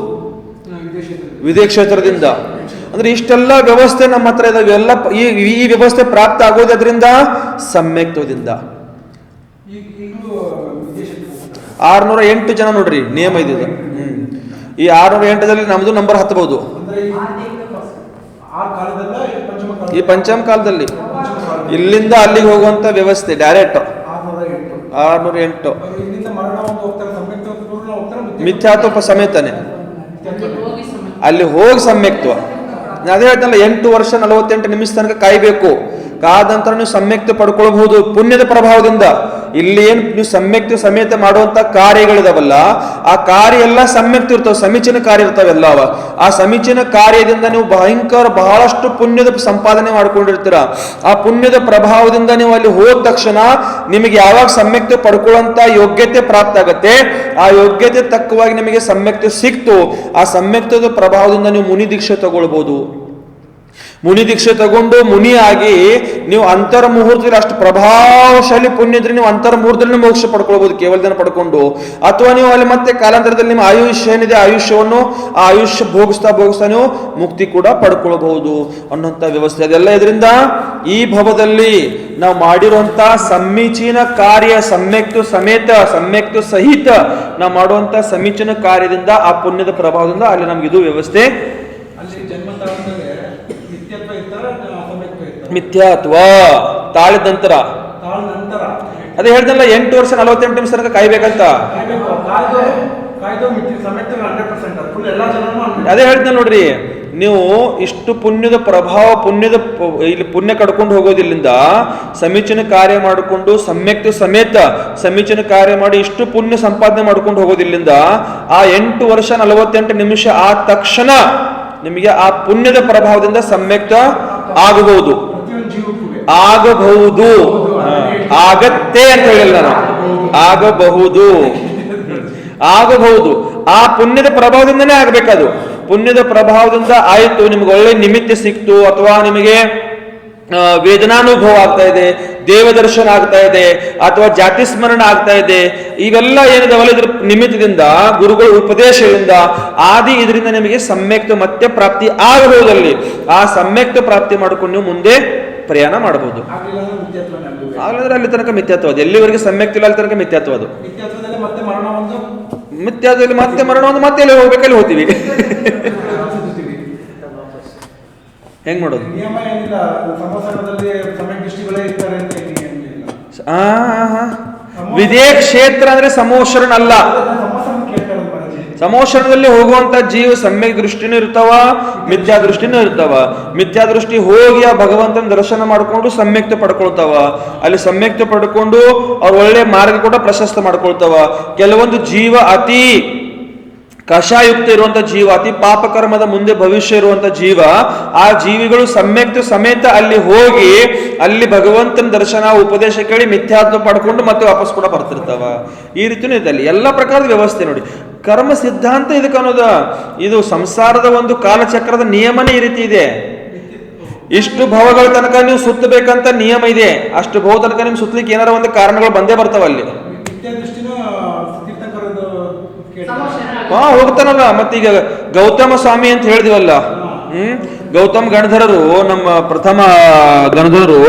ವಿದೇಶ ಕ್ಷೇತ್ರದಿಂದ. ಅಂದ್ರೆ ಇಷ್ಟೆಲ್ಲ ವ್ಯವಸ್ಥೆ ನಮ್ಮ ಹತ್ರ ಇದಾವೆ. ಎಲ್ಲ ಈ ವ್ಯವಸ್ಥೆ ಪ್ರಾಪ್ತ ಆಗೋದು ಅದರಿಂದ ಸಮ್ಯಕ್ತದಿಂದ. 608 ಜನ ನೋಡ್ರಿ ನಿಯಮ ಇದ್ದಿದ್ದು. ಈ 608ದಲ್ಲಿ ನಮ್ದು ನಂಬರ್ ಹತ್ತಬಹುದು. ಈ ಪಂಚಮ ಕಾಲದಲ್ಲಿ ಇಲ್ಲಿಂದ ಅಲ್ಲಿಗೆ ಹೋಗುವಂತ ವ್ಯವಸ್ಥೆ ಡೈರೆಕ್ಟ್ 608 ಮಿಥ್ಯಾತ್ವ ಸಮೇತನೆ ಅಲ್ಲಿ ಹೋಗಿ ಸಮ್ಯಕ್ತ್ವ. ಅದೇ ಹೇಳ್ತಲ್ಲ 8 ವರ್ಷ 48 ನಿಮಿಷ ತನಕ ಕಾಯ್ಬೇಕು. ಕಾದ ನಂತರ ನೀವು ಸಮ್ಯಕ್ತ ಪಡ್ಕೊಳ್ಬಹುದು ಪುಣ್ಯದ ಪ್ರಭಾವದಿಂದ. ಇಲ್ಲಿ ಏನು ನೀವು ಸಮ್ಯಕ್ತ ಸಮೇತ ಮಾಡುವಂತ ಕಾರ್ಯಗಳಿದಾವಲ್ಲ, ಆ ಕಾರ್ಯ ಎಲ್ಲ ಸಮ್ಯಕ್ತ ಇರ್ತಾವ, ಸಮೀಚೀನ ಕಾರ್ಯ ಇರ್ತಾವೆಲ್ಲ. ಆ ಸಮೀಚೀನ ಕಾರ್ಯದಿಂದ ನೀವು ಬಹಳಷ್ಟು ಪುಣ್ಯದ ಸಂಪಾದನೆ ಮಾಡ್ಕೊಂಡಿರ್ತೀರ. ಆ ಪುಣ್ಯದ ಪ್ರಭಾವದಿಂದ ನೀವು ಅಲ್ಲಿ ಹೋದ ತಕ್ಷಣ ನಿಮಗೆ ಯಾವಾಗ ಸಮ್ಯಕ್ತ ಪಡ್ಕೊಳ್ಳುವಂತ ಯೋಗ್ಯತೆ ಪ್ರಾಪ್ತ ಆಗತ್ತೆ, ಆ ಯೋಗ್ಯತೆ ತಕ್ಕವಾಗಿ ನಿಮಗೆ ಸಮ್ಯಕ್ತ ಸಿಕ್ತು. ಆ ಸಮ್ಯಕ್ತದ ಪ್ರಭಾವದಿಂದ ನೀವು ಮುನಿ ದೀಕ್ಷೆ ತಗೊಳ್ಬಹುದು. ಮುನಿ ದೀಕ್ಷೆ ತಗೊಂಡು ಮುನಿಯಾಗಿ ನೀವು ಅಂತರ ಮುಹೂರ್ತದಲ್ಲಿ ಅಷ್ಟು ಪ್ರಭಾವಶಾಲಿ ಪುಣ್ಯ ಇದ್ರೆ ನೀವು ಅಂತರ ಮುಹೂರ್ತದಲ್ಲಿ ಮೋಕ್ಷ ಪಡ್ಕೊಳ್ಬಹುದು ಕೇವಲ ದಿನ ಪಡ್ಕೊಂಡು. ಅಥವಾ ನೀವು ಅಲ್ಲಿ ಮತ್ತೆ ಕಾಲಾಂತರದಲ್ಲಿ ನಿಮ್ಮ ಆಯುಷ್ಯ ಏನಿದೆ ಆಯುಷ್ಯವನ್ನು ಆ ಆಯುಷ್ಯ ಭೋಗಿಸ್ತಾ ನೀವು ಮುಕ್ತಿ ಕೂಡ ಪಡ್ಕೊಳ್ಬಹುದು ಅನ್ನುವಂಥ ವ್ಯವಸ್ಥೆ. ಅದೆಲ್ಲ ಇದರಿಂದ ಈ ಭವದಲ್ಲಿ ನಾವು ಮಾಡಿರುವಂತ ಸಮೀಚೀನ ಕಾರ್ಯ ಸಮ್ಯಕ್ತು ಸಹಿತ ನಾವು ಮಾಡುವಂತ ಸಮೀಚೀನ ಕಾರ್ಯದಿಂದ ಆ ಪುಣ್ಯದ ಪ್ರಭಾವದಿಂದ ಅಲ್ಲಿ ನಮ್ಗೆ ಇದು ವ್ಯವಸ್ಥೆ. ಮಿಥ್ಯಾತ್ವ ತಾಳಿದ ನಂತರ ಅದೇ ಹೇಳ್ದಲ್ಲ 8 ವರ್ಷ 48 ನಿಮಿಷ ತನಕ ಕಾಯ್ಬೇಕಂತ. ಅದೇ ಹೇಳ್ದೆ ನೋಡ್ರಿ, ನೀವು ಇಷ್ಟು ಪುಣ್ಯದ ಪ್ರಭಾವ ಇಲ್ಲಿ ಪುಣ್ಯ ಕಡ್ಕೊಂಡು ಹೋಗೋದಿಲ್ಲಿಂದ ಸಮೀಚೀನ ಕಾರ್ಯ ಮಾಡಿಕೊಂಡು ಸಮೀಚೀನ ಕಾರ್ಯ ಮಾಡಿ ಇಷ್ಟು ಪುಣ್ಯ ಸಂಪಾದನೆ ಮಾಡ್ಕೊಂಡು ಹೋಗೋದಿಲ್ಲಿಂದ ಆ 8 ವರ್ಷ 48 ನಿಮಿಷ ಆದ ತಕ್ಷಣ ನಿಮಗೆ ಆ ಪುಣ್ಯದ ಪ್ರಭಾವದಿಂದ ಸಮ್ಯಕ್ತ ಆಗಬಹುದು. ಆಗತ್ತೆ ಅಂತ ಹೇಳಿಲ್ಲ ನಾನು, ಆಗಬಹುದು. ಆ ಪುಣ್ಯದ ಪ್ರಭಾವದಿಂದನೇ ಆಗ್ಬೇಕದು. ಪುಣ್ಯದ ಪ್ರಭಾವದಿಂದ ಆಯ್ತು, ನಿಮ್ಗೆ ಒಳ್ಳೆ ನಿಮಿತ್ತ ಸಿಕ್ತು, ಅಥವಾ ನಿಮಗೆ ವೇದನಾನುಭವ ಆಗ್ತಾ ಇದೆ, ದೇವದರ್ಶನ ಆಗ್ತಾ ಇದೆ, ಅಥವಾ ಜಾತಿ ಸ್ಮರಣ ಆಗ್ತಾ ಇದೆ, ಇವೆಲ್ಲ ಏನಿದಾವಲ್ಲ ಇದ್ರ ನಿಮಿತ್ತದಿಂದ ಗುರುಗಳ ಉಪದೇಶದಿಂದ ಇದರಿಂದ ನಿಮಗೆ ಸಮ್ಯಕ್ತ ಮತ್ತೆ ಪ್ರಾಪ್ತಿ ಆಗಬಹುದಲ್ಲಿ. ಆ ಸಮ್ಯಕ್ತ ಪ್ರಾಪ್ತಿ ಮಾಡ್ಕೊಂಡು ನೀವು ಮುಂದೆ ಪ್ರಯಾಣ ಮಾಡಬಹುದು. ಆಗ್ಲಂದ್ರೆ ಅಲ್ಲಿ ತನಕ ಮಿಥ್ಯಾತ್ವ ಅದು. ಎಲ್ಲಿವರೆಗೆ ಸಮ್ಯಕ್ತ ಇಲ್ಲ ಅಲ್ಲಿ ತನಕ ಮಿಥ್ಯಾತ್ವ ಅದು. ಮಿಥ್ಯಾತ್ವದಲ್ಲಿ ಮತ್ತೆ ಮರಣ ಒಂದು ಮತ್ತೆ ಎಲ್ಲಿ ಹೋಗ್ಬೇಕಲ್ಲಿ ಹೋಗ್ತೀವಿ. ಹೆಂಗ್ ಮಾಡೋದು? ವಿದೇಹ ಕ್ಷೇತ್ರ ಅಂದ್ರೆ ಸಮೋಷರಣ ಅಲ್ಲ. ಸಮೋಷಣದಲ್ಲಿ ಹೋಗುವಂತ ಜೀವ ಸಮ್ಯಕ್ ದೃಷ್ಟಿನೂ ಇರ್ತಾವ, ಮಿಥ್ಯಾ ದೃಷ್ಟಿನೂ ಇರ್ತಾವ. ಮಿಥ್ಯಾ ದೃಷ್ಟಿ ಹೋಗಿ ಆ ಭಗವಂತನ ದರ್ಶನ ಮಾಡ್ಕೊಂಡು ಸಮ್ಯಕ್ತ ಪಡ್ಕೊಳ್ತಾವ. ಅಲ್ಲಿ ಸಮ್ಯಕ್ತ ಪಡ್ಕೊಂಡು ಅವ್ರ ಒಳ್ಳೆ ಮಾರ್ಗ ಕೂಡ ಪ್ರಶಸ್ತ ಮಾಡ್ಕೊಳ್ತಾವ. ಕೆಲವೊಂದು ಜೀವ ಅತಿ ಕಷಾಯುಕ್ತ ಇರುವಂತ ಜೀವ, ಅತಿ ಪಾಪಕರ್ಮದ ಮುಂದೆ ಭವಿಷ್ಯ ಇರುವಂತ ಜೀವ, ಆ ಜೀವಿಗಳು ಸಮ್ಯಕ್ತ ಸಮೇತ ಅಲ್ಲಿ ಹೋಗಿ ಅಲ್ಲಿ ಭಗವಂತನ ದರ್ಶನ ಉಪದೇಶ ಕೇಳಿ ಮಿಥ್ಯಾತ್ವ ಪಡ್ಕೊಂಡು ಮತ್ತೆ ವಾಪಸ್ ಕೂಡ ಬರ್ತಿರ್ತಾವ. ಈ ರೀತಿನೂ ಇದೆ ಅಲ್ಲಿ ಎಲ್ಲ ಪ್ರಕಾರದ ವ್ಯವಸ್ಥೆ. ನೋಡಿ, ಕರ್ಮ ಸಿದ್ಧಾಂತ ಇದಕ್ಕೆ ಅನ್ನೋದು, ಇದು ಸಂಸಾರದ ಒಂದು ಕಾಲಚಕ್ರದ ನಿಯಮನೇ ಈ ರೀತಿ ಇದೆ. ಇಷ್ಟು ಭವಗಳ ತನಕ ನೀವು ಸುತ್ತಬೇಕಂತ ನಿಯಮ ಇದೆ. ಅಷ್ಟು ಭವ ತನಕ ನಿಮ್ ಸುತ್ತಲಿಕ್ಕೆ ಏನಾರ ಒಂದು ಕಾರಣಗಳು ಬಂದೇ ಬರ್ತಾವ ಅಲ್ಲಿ. ಹೋಗ್ತಾನಲ್ಲ. ಮತ್ತೀಗ ಗೌತಮ ಸ್ವಾಮಿ ಅಂತ ಹೇಳಿದಿವಲ್ಲ, ಗೌತಮ್ ಗಣಧರರು, ನಮ್ಮ ಪ್ರಥಮ ಗಣಧರರು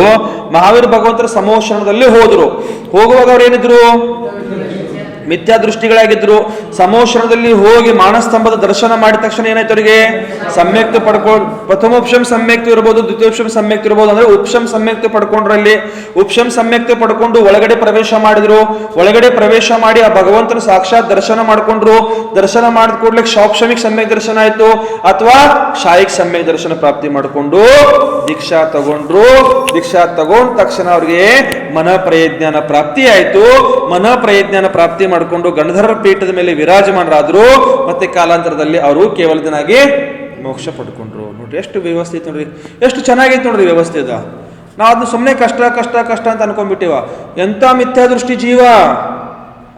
ಮಹಾವೀರ ಭಗವಂತರ ಸಮೋಷಣದಲ್ಲಿ ಹೋಗುವಾಗ ಅವ್ರು ಏನಿದ್ರು? ಮಿಥ್ಯಾ ದೃಷ್ಟಿಗಳಾಗಿದ್ರು. ಸಮೋಷಣದಲ್ಲಿ ಹೋಗಿ ಮಾನಸ್ತಂಭದ ದರ್ಶನ ಮಾಡಿದ ತಕ್ಷಣ ಏನಾಯ್ತು ಅವರಿಗೆ? ಸಮ್ಯಕ್ತ ಪಡ್ಕೊಂಡು, ಪ್ರಥಮೋಪಶಂ ಸಮ್ಯಕ್ತ ಇರ್ಬೋದು, ದ್ವಿತೀಯೋಪಶಂ ಸಮ್ಯಕ್ತ ಇರ್ಬೋದು. ಅಂದ್ರೆ ಉಪಶಂ ಸಮ್ಯಕ್ತ ಪಡ್ಕೊಂಡ್ರಲ್ಲಿ ಉಪಶಂ ಸಮ್ಯಕ್ತ ಪಡ್ಕೊಂಡು ಒಳಗಡೆ ಪ್ರವೇಶ ಮಾಡಿದ್ರು. ಒಳಗಡೆ ಪ್ರವೇಶ ಮಾಡಿ ಆ ಭಗವಂತನ ಸಾಕ್ಷಾತ್ ದರ್ಶನ ಮಾಡ್ಕೊಂಡ್ರು. ದರ್ಶನ ಮಾಡಿದ ಕೂಡ್ಲಿಕ್ಕೆ ಶೌಕ್ಷಮಿಕ್ ಸಮ್ಯಕ್ ದರ್ಶನ ಆಯ್ತು, ಅಥವಾ ಶಾಯಿಕ್ ಸಮ್ಯಕ್ ದರ್ಶನ ಪ್ರಾಪ್ತಿ ಮಾಡಿಕೊಂಡು ದೀಕ್ಷಾ ತಗೊಂಡ್ರು. ದೀಕ್ಷಾ ತಗೊಂಡ ತಕ್ಷಣ ಅವ್ರಿಗೆ ಮನ ಪ್ರಯಜ್ಞಾನ ಪ್ರಾಪ್ತಿ ಆಯ್ತು. ಮನ ಪ್ರಯಜ್ಞಾನ ಪ್ರಾಪ್ತಿ ಮಾಡಿಕೊಂಡು ಗಣಧರ ಪೀಠದ ಮೇಲೆ ವಿರಾಜಮಾನರಾದ್ರು. ಮತ್ತೆ ಕಾಲಾಂತರದಲ್ಲಿ ಅವರು ಕೇವಲ ದಿನಾಗಿ ಮೋಕ್ಷ ಪಡ್ಕೊಂಡ್ರು. ನೋಡ್ರಿ ಎಷ್ಟು ವ್ಯವಸ್ಥೆ ಐತೆ ನೋಡ್ರಿ, ಎಷ್ಟು ಚೆನ್ನಾಗೈತೆ ನೋಡ್ರಿ ವ್ಯವಸ್ಥೆ ಅದ. ನಾವು ಅದನ್ನ ಸುಮ್ಮನೆ ಕಷ್ಟ ಕಷ್ಟ ಕಷ್ಟ ಅಂತ ಅನ್ಕೊಂಡ್ಬಿಟ್ಟಿವ. ಎಂತ ಮಿಥ್ಯಾ ದೃಷ್ಟಿ ಜೀವ.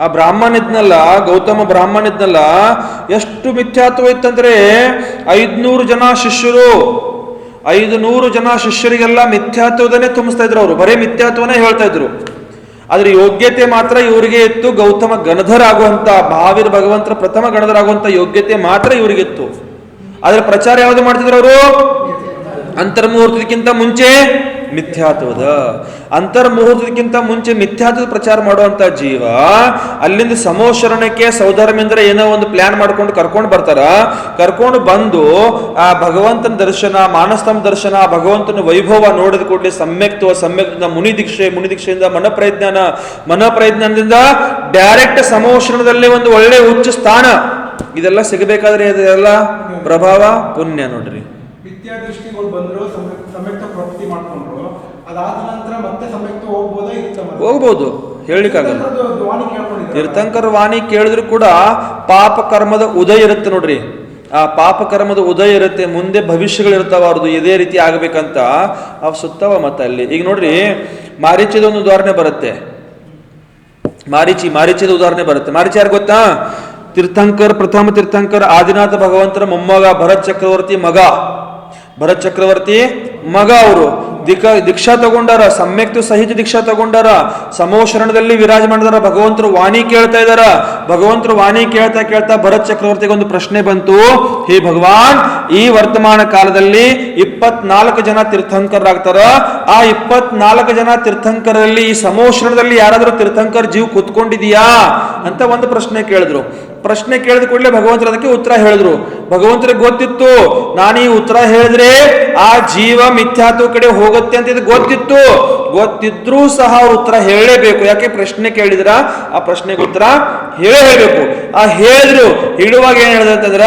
ಆ ಬ್ರಾಹ್ಮಣ ಇದ್ನಲ್ಲ, ಗೌತಮ ಬ್ರಾಹ್ಮಣ ಇದ್ನಲ್ಲ, ಎಷ್ಟು ಮಿಥ್ಯಾತ್ವ ಇತ್ತಂದ್ರೆ 500 ಜನ ಶಿಷ್ಯರು, 500 ಜನ ಶಿಷ್ಯರಿಗೆಲ್ಲ ಮಿಥ್ಯಾತ್ವದನ್ನೇ ತುಂಬಿಸ್ತಾ ಇದ್ರು. ಅವರು ಬರೇ ಮಿಥ್ಯಾತ್ವನೇ ಹೇಳ್ತಾ ಇದ್ರು. ಆದ್ರೆ ಯೋಗ್ಯತೆ ಮಾತ್ರ ಇವರಿಗೆ ಇತ್ತು. ಗೌತಮ ಗಣಧರ ಆಗುವಂತ, ಮಹಾವೀರ ಭಗವಂತರ ಪ್ರಥಮ ಗಣಧರ ಆಗುವಂತ ಯೋಗ್ಯತೆ ಮಾತ್ರ ಇವರಿಗಿತ್ತು. ಆದ್ರೆ ಪ್ರಚಾರ ಯಾವುದು ಮಾಡ್ತಿದ್ರು ಅವರು? ಅಂತರ್ಮುಹೂರ್ತದಕ್ಕಿಂತ ಮುಂಚೆ ಮಿಥ್ಯಾತ್ವದ, ಅಂತರ್ಮುಹೂರ್ತದಕ್ಕಿಂತ ಮುಂಚೆ ಮಿಥ್ಯಾತ್ವದ ಪ್ರಚಾರ ಮಾಡುವಂತ ಜೀವ ಅಲ್ಲಿಂದ ಸಮೋಶರಣಕ್ಕೆ ಸೌಧರ್ಮೇಂದ್ರ ಏನೋ ಒಂದು ಪ್ಲಾನ್ ಮಾಡ್ಕೊಂಡು ಕರ್ಕೊಂಡು ಬರ್ತಾರ. ಕರ್ಕೊಂಡು ಬಂದು ಆ ಭಗವಂತನ ದರ್ಶನ, ಮಾನಸ್ತಂಭ ದರ್ಶನ, ಭಗವಂತನ ವೈಭವ ನೋಡಿದ ಕೂಡಲೇ ಸಮ್ಯಕ್ದಿಂದ ಮುನಿ ದೀಕ್ಷೆಯಿಂದ ಮನಪ್ರಜ್ಞಾನದಿಂದ ಡೈರೆಕ್ಟ್ ಸಮೋಶರಣದಲ್ಲಿ ಒಂದು ಒಳ್ಳೆ ಉಚ್ಚ ಸ್ಥಾನ, ಇದೆಲ್ಲ ಸಿಗಬೇಕಾದ್ರೆ ಇದೆಲ್ಲ ಪ್ರಭಾವ ಪುಣ್ಯ ನೋಡ್ರಿ.
ವಿದ್ಯಾದೃಷ್ಟಿಗಳು ಬಂದ್ರು, ಸಮ್ಯಕ್ತ ಪ್ರಾಪ್ತಿ ಮಾಡ್ಕೊಂಡ್ರು, ಅದಾದ ನಂತರ ಮತ್ತೆ ಸಮ್ಯಕ್ತ
ಹೋಗ್ಬೋದು, ಹೇಳಿಕ್ಕಾಗಲ್ಲ. ತೀರ್ಥಂಕರ ವಾಣಿ ಕೇಳಿದ್ರು ಕೂಡ ಪಾಪ ಕರ್ಮದ ಉದಯ ಇರುತ್ತೆ ನೋಡ್ರಿ. ಆ ಪಾಪ ಕರ್ಮದ ಉದಯ ಇರುತ್ತೆ, ಮುಂದೆ ಭವಿಷ್ಯಗಳಿರ್ತಾವ ಅವ್ರದ್ದು ಇದೇ ರೀತಿ ಆಗ್ಬೇಕಂತ ಅವ್ ಸುತ್ತವ. ಮತ್ತೆ ಅಲ್ಲಿ ಈಗ ನೋಡ್ರಿ, ಮಾರೀಚದ ಒಂದು ಉದಾಹರಣೆ ಬರುತ್ತೆ. ಮಾರೀಚದ ಉದಾಹರಣೆ ಬರುತ್ತೆ. ಮಾರೀಚ ಯಾರು ಗೊತ್ತಾ? ಪ್ರಥಮ ತೀರ್ಥಂಕರ್ ಆದಿನಾಥ ಭಗವಂತರ ಮೊಮ್ಮಗ, ಭರತ್ ಚಕ್ರವರ್ತಿ ಮಗ. ಅವರು ದೀಕ್ಷಾ ತಗೊಂಡಾರ, ಸಮ್ಯಕ್ತು ಸಹಿತ ದೀಕ್ಷಾ ತಗೊಂಡಾರ, ಸಮೋಶರಣದಲ್ಲಿ ವಿರಾಜಮಾನದಾರ. ಭಗವಂತರು ವಾಣಿ ಕೇಳ್ತಾ ಇದಾರ. ಭಗವಂತರು ವಾಣಿ ಕೇಳ್ತಾ ಭರತ್ ಚಕ್ರವರ್ತಿಗೆ ಒಂದು ಪ್ರಶ್ನೆ ಬಂತು. ಹೇ ಭಗವಾನ್, ಈ ವರ್ತಮಾನ ಕಾಲದಲ್ಲಿ 24 ಜನ ತೀರ್ಥಂಕರಾಗ್ತಾರ. ಆ 24 ಜನ ತೀರ್ಥಂಕರಲ್ಲಿ ಈ ಸಮೋಶರಣದಲ್ಲಿ ಯಾರಾದ್ರೂ ತೀರ್ಥಂಕರ್ ಜೀವ ಕೂತ್ಕೊಂಡಿದೀಯಾ ಅಂತ ಒಂದು ಪ್ರಶ್ನೆ ಕೇಳಿದ್ರು. ಪ್ರಶ್ನೆ ಕೇಳಿದ ಕೂಡಲೇ ಭಗವಂತರು ಅದಕ್ಕೆ ಉತ್ತರ ಹೇಳಿದ್ರು. ಭಗವಂತರಿಗೆ ಗೊತ್ತಿತ್ತು, ನಾನು ಈ ಉತ್ತರ ಹೇಳಿದ್ರೆ ಆ ಜೀವ ಮಿಥ್ಯಾತ್ವ ಕಡೆ ಹೋಗುತ್ತೆ ಅಂತ ಇದು ಗೊತ್ತಿದ್ರೂ ಸಹ ಅವ್ರು ಉತ್ತರ ಹೇಳಲೇಬೇಕು. ಯಾಕೆ? ಪ್ರಶ್ನೆ ಕೇಳಿದ್ರ, ಆ ಪ್ರಶ್ನೆಗೆ ಉತ್ತರ ಹೇಳಬೇಕು. ಆ ಹೇಳಿದ್ರು. ಹೇಳುವಾಗ ಏನ್ ಹೇಳಿದ್ರೆ ಅಂತಂದ್ರ,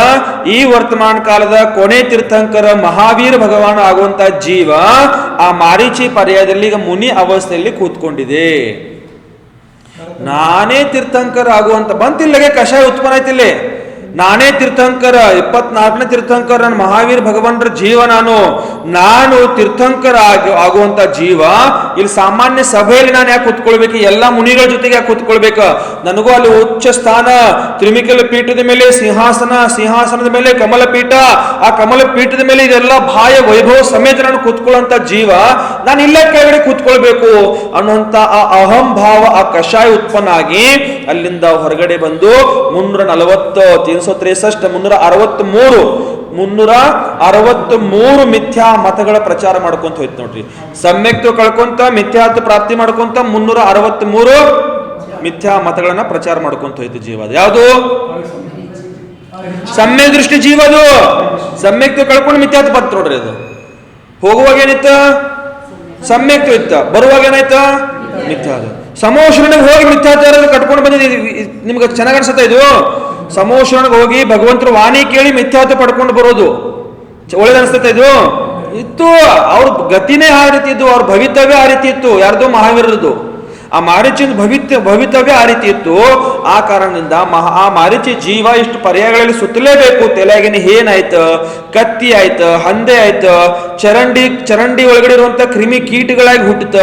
ಈ ವರ್ತಮಾನ ಕಾಲದ ಕೊನೆ ತೀರ್ಥಂಕರ ಮಹಾವೀರ ಭಗವಾನ್ ಆಗುವಂತ ಜೀವ ಆ ಮಾರೀಚಿ ಪರ್ಯಾಯದಲ್ಲಿ ಈಗ ಮುನಿ ಅವಸ್ಥೆಯಲ್ಲಿ ಕೂತ್ಕೊಂಡಿದೆ. ನಾನೇ ತೀರ್ಥಂಕರ ಆಗುವಂತ ಬಂತಿಲ್ಲಗೆ ಕಷಾಯ ಉತ್ಪನ್ನ ಆಯ್ತಿಲ್ಲ. ನಾನೇ ತೀರ್ಥಂಕರ, 24ನೇ ತೀರ್ಥಂಕರ, ನನ್ನ ಮಹಾವೀರ ಭಗವಾನರ ಜೀವ. ನಾನು ತೀರ್ಥಂಕರ ಆಗುವಂತ ಜೀವ. ಇಲ್ಲಿ ಸಾಮಾನ್ಯ ಸಭೆಯಲ್ಲಿ ನಾನು ಯಾಕೆ ಕೂತ್ಕೊಳ್ಬೇಕು? ಎಲ್ಲ ಮುನಿಗಳ ಜೊತೆಗೆ ಯಾಕೆ ಕೂತ್ಕೊಳ್ಬೇಕು? ನನಗೂ ಅಲ್ಲಿ ಉಚ್ಚ ಸ್ಥಾನ, ತ್ರಿಮಿಕಲ ಪೀಠದ ಮೇಲೆ ಸಿಂಹಾಸನದ ಮೇಲೆ ಕಮಲ ಪೀಠ, ಆ ಕಮಲ ಪೀಠದ ಮೇಲೆ ಇದೆಲ್ಲ ಬಾಯ ವೈಭವ ಸಮೇತ ನಾನು ಕೂತ್ಕೊಳ್ಳುವಂತ ಜೀವ. ನಾನು ಇಲ್ಲೇ ಕೆಳಗಡೆ ಕೂತ್ಕೊಳ್ಬೇಕು ಅನ್ನುವಂತ ಆ ಅಹಂ ಭಾವ, ಆ ಕಷಾಯ ಉತ್ಪನ್ನ ಆಗಿ ಅಲ್ಲಿಂದ ಹೊರಗಡೆ ಬಂದು 363 ಮಿಥ್ಯಾ ಮತಗಳ ಪ್ರಚಾರ ಮಾಡ್ಕೊಂತ ಹೋಯ್ತು ನೋಡ್ರಿ. ಸಮ್ಯಕ್ತು ಕಳ್ಕೊಂತ ಮಿಥ್ಯಾತ್ವ ಪ್ರಾಪ್ತಿ ಮಾಡ್ಕೊಂತ 363 ಮಿಥ್ಯಾ ಮತಗಳನ್ನ ಪ್ರಚಾರ ಮಾಡ್ಕೊಂತ ಹೋಯ್ತು ಜೀವ. ಅದು ಯಾವುದು? ಸಮ್ಯ ದೃಷ್ಟಿ ಜೀವ. ಅದು ಸಮ್ಯಕ್ತು ಕಳ್ಕೊಂಡು ಮಿಥ್ಯಾತ್ವ ಬಂತು ನೋಡ್ರಿ. ಅದು ಹೋಗುವಾಗ ಏನಿತ್ತ? ಸಮ್ಯಕ್ತು ಇತ್ತ. ಬರುವಾಗ ಏನಾಯ್ತ? ಮಿಥ್ಯಾತ್ವ. ಸಮೋಶರಣೆಗೆ ಹೋಗಿ ಮಿಥ್ಯಾಚಾರ ಕಟ್ಕೊಂಡು ಬಂದಿದ್ದೀವಿ. ನಿಮ್ಗೆ ಚೆನ್ನಾಗಿ ಅನ್ಸುತ್ತಾ ಇದು? ಸಮೋಶರಣೆಗೆ ಹೋಗಿ ಭಗವಂತರು ವಾಣಿ ಕೇಳಿ ಮಿಥ್ಯಾತ್ವ ಪಡ್ಕೊಂಡು ಬರೋದು ಒಳ್ಳೇದು ಅನ್ಸುತ್ತೆ ಇದು? ಇತ್ತು. ಅವ್ರ ಗತಿನೇ ಆ ರೀತಿ ಇದ್ದು, ಅವ್ರ ಭವಿತವ್ಯ ಆ ರೀತಿ ಇತ್ತು. ಯಾರ್ದು? ಮಹಾವೀರರದು. ಆ ಮಾರೀಚಿನ ಭವಿತವ್ಯ ಆ ರೀತಿ ಇತ್ತು. ಆ ಕಾರಣದಿಂದ ಆ ಮಾರೀಚಿ ಜೀವ ಇಷ್ಟು ಪರ್ಯಾಯಗಳಲ್ಲಿ ಸುತ್ತಲೇಬೇಕು. ತಲೆಯಾಗಿನ ಏನಾಯ್ತು? ಕತ್ತಿ ಆಯ್ತು, ಹಂದೆ ಆಯ್ತು, ಚರಂಡಿ ಒಳಗಡೆ ಇರುವಂತ ಕ್ರಿಮಿ ಕೀಟಗಳಾಗಿ ಹುಟ್ಟುತ್ತ,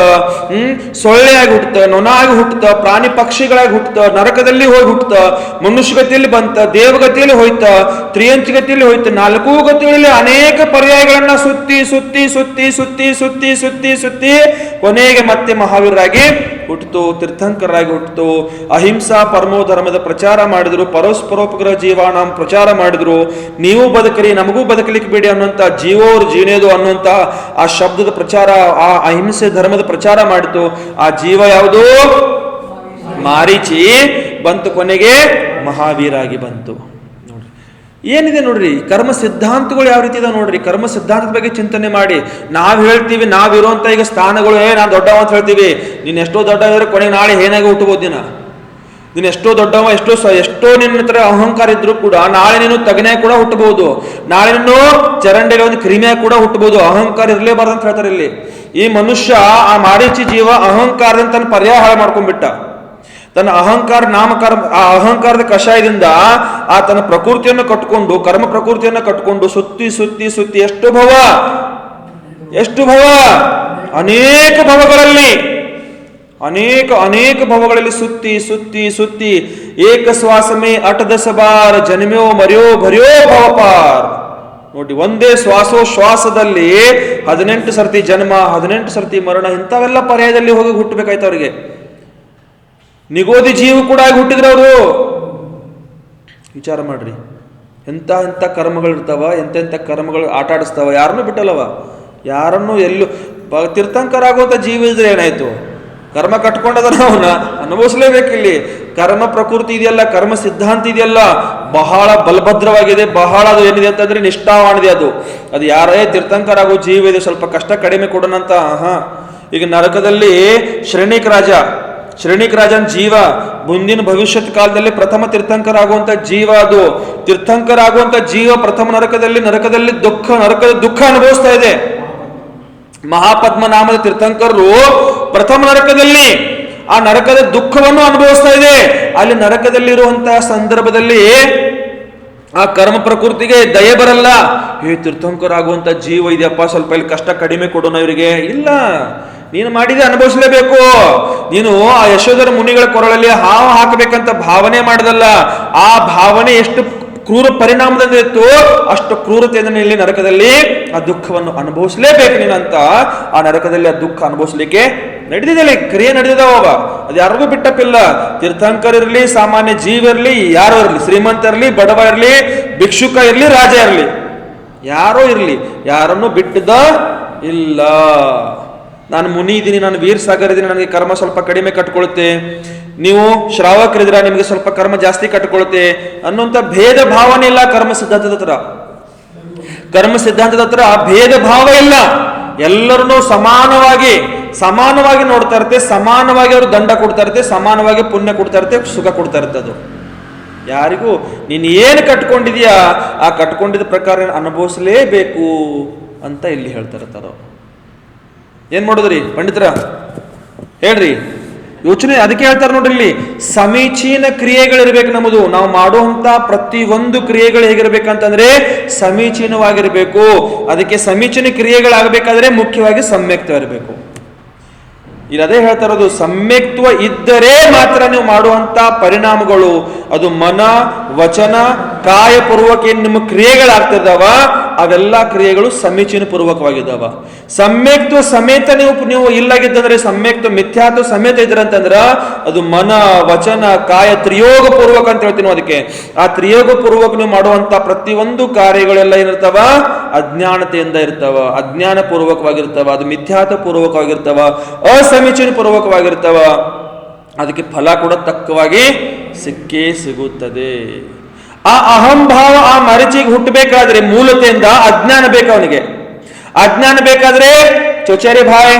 ಸೊಳ್ಳೆಯಾಗಿ ಹುಟ್ಟುತ್ತ, ನೊನಾಗಿ ಹುಟ್ಟುತ್ತ, ಪ್ರಾಣಿ ಪಕ್ಷಿಗಳಾಗಿ ಹುಟ್ಟುತ್ತ, ನರಕದಲ್ಲಿ ಹೋಗಿ ಹುಟ್ಟುತ್ತ, ಮನುಷ್ಯಗತಿಯಲ್ಲಿ ಬಂತ, ದೇವಗತಿಯಲ್ಲಿ ಹೋಯ್ತ, ತ್ರಿಯಂಚಗತಿಯಲ್ಲಿ ಹೋಯ್ತ, 4 ಗತಿಗಳಲ್ಲಿ ಅನೇಕ ಪರ್ಯಾಯಗಳನ್ನ ಸುತ್ತಿ ಸುತ್ತಿ ಸುತ್ತಿ ಸುತ್ತಿ ಸುತ್ತಿ ಸುತ್ತಿ ಸುತ್ತಿ ಕೊನೆಗೆ ಮತ್ತೆ ಮಹಾವೀರರಾಗಿ ಹುಟ್ಟಿತು, ತೀರ್ಥಂಕರಾಗಿ ಹುಟ್ಟಿತು. ಅಹಿಂಸಾ ಪರಮೋ ಧರ್ಮದ ಪ್ರಚಾರ ಮಾಡಿದ್ರು. ಪರಸ್ಪರೋಪಗ್ರಹ ಜೀವಾನಾಂ ಪ್ರಚಾರ ಮಾಡಿದ್ರು. ನೀವು ಬದುಕರಿ, ನಮಗೂ ಬದುಕಲಿಕ್ಕೆ ಬೇಡಿ ಅನ್ನುವಂತ ಜೀವೋರ್ ಜೀನೇದು ಅನ್ನುವಂತ ಆ ಶಬ್ದದ ಪ್ರಚಾರ, ಆ ಅಹಿಂಸೆ ಧರ್ಮದ ಪ್ರಚಾರ ಮಾಡಿತು. ಆ ಜೀವ ಯಾವುದು? ಮಾರೀಚಿ ಬಂತು, ಕೊನೆಗೆ ಮಹಾವೀರಾಗಿ ಬಂತು. ಏನಿದೆ ನೋಡ್ರಿ, ಕರ್ಮ ಸಿದ್ಧಾಂತಗಳು ಯಾವ ರೀತಿ ಇದಾವೆ ನೋಡ್ರಿ. ಕರ್ಮ ಸಿದ್ಧಾಂತದ ಬಗ್ಗೆ ಚಿಂತನೆ ಮಾಡಿ. ನಾವ್ ಹೇಳ್ತೀವಿ, ನಾವಿರುವಂತ ಈಗ ಸ್ಥಾನಗಳು, ನಾನ್ ದೊಡ್ಡವ ಅಂತ ಹೇಳ್ತೀವಿ. ನೀನ್ ಎಷ್ಟೋ ದೊಡ್ಡವಿದ್ರೆ ಕೊನೆಗೆ ನಾಳೆ ಏನಾಗಿ ಹುಟ್ಟಬಹುದು. ನೀನು ಎಷ್ಟೋ ದೊಡ್ಡವ, ಎಷ್ಟೋ ನಿನ್ನ ಹತ್ರ ಅಹಂಕಾರ ಇದ್ರು ಕೂಡ ನಾಳೆ ನೀನು ತಗನ್ಯಾಗ ಕೂಡ ಹುಟ್ಟಬಹುದು. ನಾಳೆ ನೀನು ಚರಂಡಿಗೆ ಒಂದು ಕ್ರಿಮಿಯಾಗಿ ಕೂಡ ಹುಟ್ಟಬಹುದು. ಅಹಂಕಾರ ಇರಲೇಬಾರ್ದು ಅಂತ ಹೇಳ್ತಾರೆ ಇಲ್ಲಿ. ಈ ಮನುಷ್ಯ, ಆ ಮಾರೀಚಿ ಜೀವ ಅಹಂಕಾರದಿಂದ ತನ್ನ ಪರ್ಯಾಯ ಹಾಳು ಮಾಡ್ಕೊಂಡ್ಬಿಟ್ಟ. ತನ್ನ ಅಹಂಕಾರ ಆ ಅಹಂಕಾರದ ಕಷಾಯದಿಂದ ಆ ತನ್ನ ಪ್ರಕೃತಿಯನ್ನು ಕಟ್ಕೊಂಡು, ಕರ್ಮ ಪ್ರಕೃತಿಯನ್ನು ಕಟ್ಕೊಂಡು ಸುತ್ತಿ ಸುತ್ತಿ ಸುತ್ತಿ ಎಷ್ಟು ಭವ, ಅನೇಕ ಭವಗಳಲ್ಲಿ ಅನೇಕ ಅನೇಕ ಭವಗಳಲ್ಲಿ ಸುತ್ತಿ ಸುತ್ತಿ ಸುತ್ತಿ ಏಕ ಶ್ವಾಸಮೇ 8-10 ಬಾರ್ ಜನ್ಮ್ಯೋ ಮರ್ಯೋ ಭರ್ಯೋ ಭವಪಾರ್. ನೋಡಿ, ಒಂದೇ ಶ್ವಾಸೋಶ್ವಾಸದಲ್ಲಿ 18 ಸರ್ತಿ ಜನ್ಮ, 18 ಸರ್ತಿ ಮರಣ, ಇಂಥವೆಲ್ಲ ಪರ್ಯಾಯದಲ್ಲಿ ಹೋಗಿ ಹುಟ್ಟಬೇಕಾಯ್ತು ಅವರಿಗೆ. ನಿಗೋದಿ ಜೀವ ಕೂಡ ಆಗಿ ಹುಟ್ಟಿದ್ರು ಅವರು. ವಿಚಾರ ಮಾಡ್ರಿ, ಎಂಥ ಎಂಥ ಕರ್ಮಗಳಿರ್ತಾವ, ಎಂತೆಂಥ ಕರ್ಮಗಳು ಆಟ ಆಡಿಸ್ತಾವ. ಯಾರನ್ನೂ ಬಿಟ್ಟಲ್ಲವ, ಯಾರನ್ನೂ ಎಲ್ಲೂ. ತೀರ್ಥಂಕರಾಗುವಂಥ ಜೀವ ಇದ್ರೆ ಏನಾಯ್ತು? ಕರ್ಮ ಕಟ್ಕೊಂಡದ ಅವನ್ನ ಅನುಭವಿಸಲೇಬೇಕಿಲ್ಲಿ. ಕರ್ಮ ಪ್ರಕೃತಿ ಇದೆಯಲ್ಲ, ಕರ್ಮ ಸಿದ್ಧಾಂತ ಇದೆಯಲ್ಲ, ಬಹಳ ಬಲಭದ್ರವಾಗಿದೆ. ಬಹಳ ಅದು ಏನಿದೆ ಅಂತಂದ್ರೆ ನಿಷ್ಠಾವಾಣಿದೆ. ಅದು ಯಾರೇ ತೀರ್ಥಂಕರಾಗೋ ಜೀವ ಇದೆ, ಸ್ವಲ್ಪ ಕಷ್ಟ ಕಡಿಮೆ ಕೊಡೋಣ ಅಂತ. ಈಗ ನರಕದಲ್ಲಿ ಶ್ರೇಣಿಕ ರಾಜನ ಜೀವ ಮುಂದಿನ ಭವಿಷ್ಯತ್ ಕಾಲದಲ್ಲಿ ಪ್ರಥಮ ತೀರ್ಥಂಕರ ಆಗುವಂತ ಜೀವ. ಅದು ತೀರ್ಥಂಕರ ಆಗುವಂತ ಜೀವ ಪ್ರಥಮ ನರಕದ ನರಕದ ದುಃಖ ಅನುಭವಿಸ್ತಾ ಇದೆ. ಮಹಾಪದ್ಮ ನಾಮದ ತೀರ್ಥಂಕರರು ಪ್ರಥಮ ನರಕದಲ್ಲಿ ಆ ನರಕದ ದುಃಖವನ್ನು ಅನುಭವಿಸ್ತಾ ಇದೆ. ಅಲ್ಲಿ ನರಕದಲ್ಲಿರುವಂತಹ ಸಂದರ್ಭದಲ್ಲಿ ಆ ಕರ್ಮ ಪ್ರಕೃತಿಗೆ ದಯೆ ಬರಲ್ಲ. ತೀರ್ಥಂಕರ ಆಗುವಂತ ಜೀವ ಇದೆಯಪ್ಪ, ಸ್ವಲ್ಪ ಇಲ್ಲಿ ಕಷ್ಟ ಕಡಿಮೆ ಕೊಡೋಣ ಇವರಿಗೆ. ಇಲ್ಲ, ನೀನು ಮಾಡಿದೆ ಅನುಭವಿಸಲೇಬೇಕು. ನೀನು ಆ ಯಶೋಧರ ಮುನಿಗಳ ಕೊರಳಲ್ಲಿ ಹಾವು ಹಾಕಬೇಕಂತ ಭಾವನೆ ಮಾಡದಲ್ಲ. ಆ ಭಾವನೆ ಎಷ್ಟು ಕ್ರೂರ ಪರಿಣಾಮದಿಂದ ಇತ್ತು, ಅಷ್ಟು ಕ್ರೂರತೆಯಿಂದ ಇಲ್ಲಿ ನರಕದಲ್ಲಿ ಆ ದುಃಖವನ್ನು ಅನುಭವಿಸಲೇಬೇಕು ನೀನಂತ. ಆ ನರಕದಲ್ಲಿ ಆ ದುಃಖ ಅನುಭವಿಸ್ಲಿಕ್ಕೆ ನಡೆದಿದೆ, ಕ್ರಿಯೆ ನಡೆದಿದಾವ. ಅದು ಯಾರಿಗೂ ಬಿಟ್ಟಪ್ಪಿಲ್ಲ. ತೀರ್ಥಂಕರ್ ಇರಲಿ, ಸಾಮಾನ್ಯ ಜೀವ ಇರಲಿ, ಯಾರೋ ಇರಲಿ, ಶ್ರೀಮಂತ ಇರಲಿ, ಬಡವ ಇರಲಿ, ಭಿಕ್ಷುಕ ಇರಲಿ, ರಾಜ ಇರಲಿ, ಯಾರೋ ಇರಲಿ, ಯಾರನ್ನು ಬಿಟ್ಟದ ಇಲ್ಲ. ನಾನು ಮುನಿ ಇದ್ದೀನಿ, ನಾನು ವೀರ್ ಸಾಗರ್ ಇದ್ದೀನಿ, ನನಗೆ ಕರ್ಮ ಸ್ವಲ್ಪ ಕಡಿಮೆ ಕಟ್ಕೊಳುತ್ತೆ, ನೀವು ಶ್ರಾವಕರಿದ್ರ ನಿಮಗೆ ಸ್ವಲ್ಪ ಕರ್ಮ ಜಾಸ್ತಿ ಕಟ್ಕೊಳುತ್ತೆ ಅನ್ನುವಂಥ ಭೇದ ಭಾವನೆ ಇಲ್ಲ. ಕರ್ಮ ಸಿದ್ಧಾಂತದ ಹತ್ರ ಭೇದ ಭಾವ ಇಲ್ಲ. ಎಲ್ಲರನ್ನೂ ಸಮಾನವಾಗಿ ನೋಡ್ತಾ ಇರುತ್ತೆ, ಸಮಾನವಾಗಿ ಅವರು ದಂಡ ಕೊಡ್ತಾ ಇರುತ್ತೆ, ಸಮಾನವಾಗಿ ಪುಣ್ಯ ಕೊಡ್ತಾ ಇರುತ್ತೆ, ಸುಖ ಕೊಡ್ತಾ ಇರುತ್ತೆ. ಅದು ಯಾರಿಗೂ ನೀನು ಏನು ಕಟ್ಕೊಂಡಿದ್ಯಾ ಆ ಕಟ್ಕೊಂಡಿದ್ದ ಪ್ರಕಾರ ಅನುಭವಿಸಲೇಬೇಕು ಅಂತ ಇಲ್ಲಿ ಹೇಳ್ತಾ ಇರ್ತಾರ. ಏನ್ ಮಾಡೋದ್ರಿ ಪಂಡಿತರ, ಹೇಳ್ರಿ, ಯೋಚನೆ. ಅದಕ್ಕೆ ಹೇಳ್ತಾರೆ ನೋಡ್ರಿ, ಇಲ್ಲಿ ಸಮೀಚೀನ ಕ್ರಿಯೆಗಳಿರ್ಬೇಕು ನಮ್ಮದು. ನಾವು ಮಾಡುವಂತ ಪ್ರತಿಯೊಂದು ಕ್ರಿಯೆಗಳು ಹೇಗಿರ್ಬೇಕಂತಂದ್ರೆ ಸಮೀಚೀನವಾಗಿರ್ಬೇಕು. ಅದಕ್ಕೆ ಸಮೀಚೀನ ಕ್ರಿಯೆಗಳಾಗಬೇಕಾದ್ರೆ ಮುಖ್ಯವಾಗಿ ಸಮ್ಯಕ್ತ್ವ ಇರಬೇಕು. ಇಲ್ಲಿ ಅದೇ ಹೇಳ್ತಾ ಇರೋದು, ಸಮ್ಯಕ್ತ್ವ ಇದ್ದರೆ ಮಾತ್ರ ನೀವು ಮಾಡುವಂತ ಪರಿಣಾಮಗಳು, ಅದು ಮನ ವಚನ ಕಾಯಪೂರ್ವಕ ಏನ್ ನಿಮ್ಮ ಕ್ರಿಯೆಗಳಾಗ್ತಿರ್ದಾವ, ಅವೆಲ್ಲ ಕ್ರಿಯೆಗಳು ಸಮೀಚೀನ ಪೂರ್ವಕವಾಗಿದ್ದಾವ. ಸಮ್ಯಕ್ತ್ವ ಸಮೇತ ನೀವು ಇಲ್ಲಾಗಿದ್ದಂದ್ರೆ, ಸಮ್ಯಕ್ತ್ವ ಮಿಥ್ಯಾತ್ವ ಸಮೇತ ಇದ್ರಂತಂದ್ರ ಅದು ಮನ ವಚನ ಕಾಯ ತ್ರಿಯೋಗ ಪೂರ್ವಕ ಅಂತ ಹೇಳ್ತೀವಿ. ಅದಕ್ಕೆ ಆ ತ್ರಿಯೋಗ ಪೂರ್ವಕ ನೀವು ಮಾಡುವಂತ ಪ್ರತಿಯೊಂದು ಕಾರ್ಯಗಳೆಲ್ಲ ಏನಿರ್ತಾವ ಅಜ್ಞಾನತೆಯಿಂದ ಇರ್ತಾವ, ಅಜ್ಞಾನ ಪೂರ್ವಕವಾಗಿರ್ತಾವ, ಅದು ಮಿಥ್ಯಾತ್ವ ಪೂರ್ವಕವಾಗಿರ್ತಾವ, ಅಸಮೀಚೀನ ಪೂರ್ವಕವಾಗಿರ್ತಾವ. ಅದಕ್ಕೆ ಫಲ ಕೂಡ ತಕ್ಕವಾಗಿ ಸಿಕ್ಕೇ ಸಿಗುತ್ತದೆ. ಆ ಅಹಂಭಾವ ಆ ಮರಚಿಗೆ ಹುಟ್ಟಬೇಕಾದ್ರೆ ಮೂಲತೆಯಿಂದ ಅಜ್ಞಾನ ಬೇಕು ಅವನಿಗೆ. ಅಜ್ಞಾನ ಬೇಕಾದ್ರೆ ಚಚೇರೆ ಭಾಯ್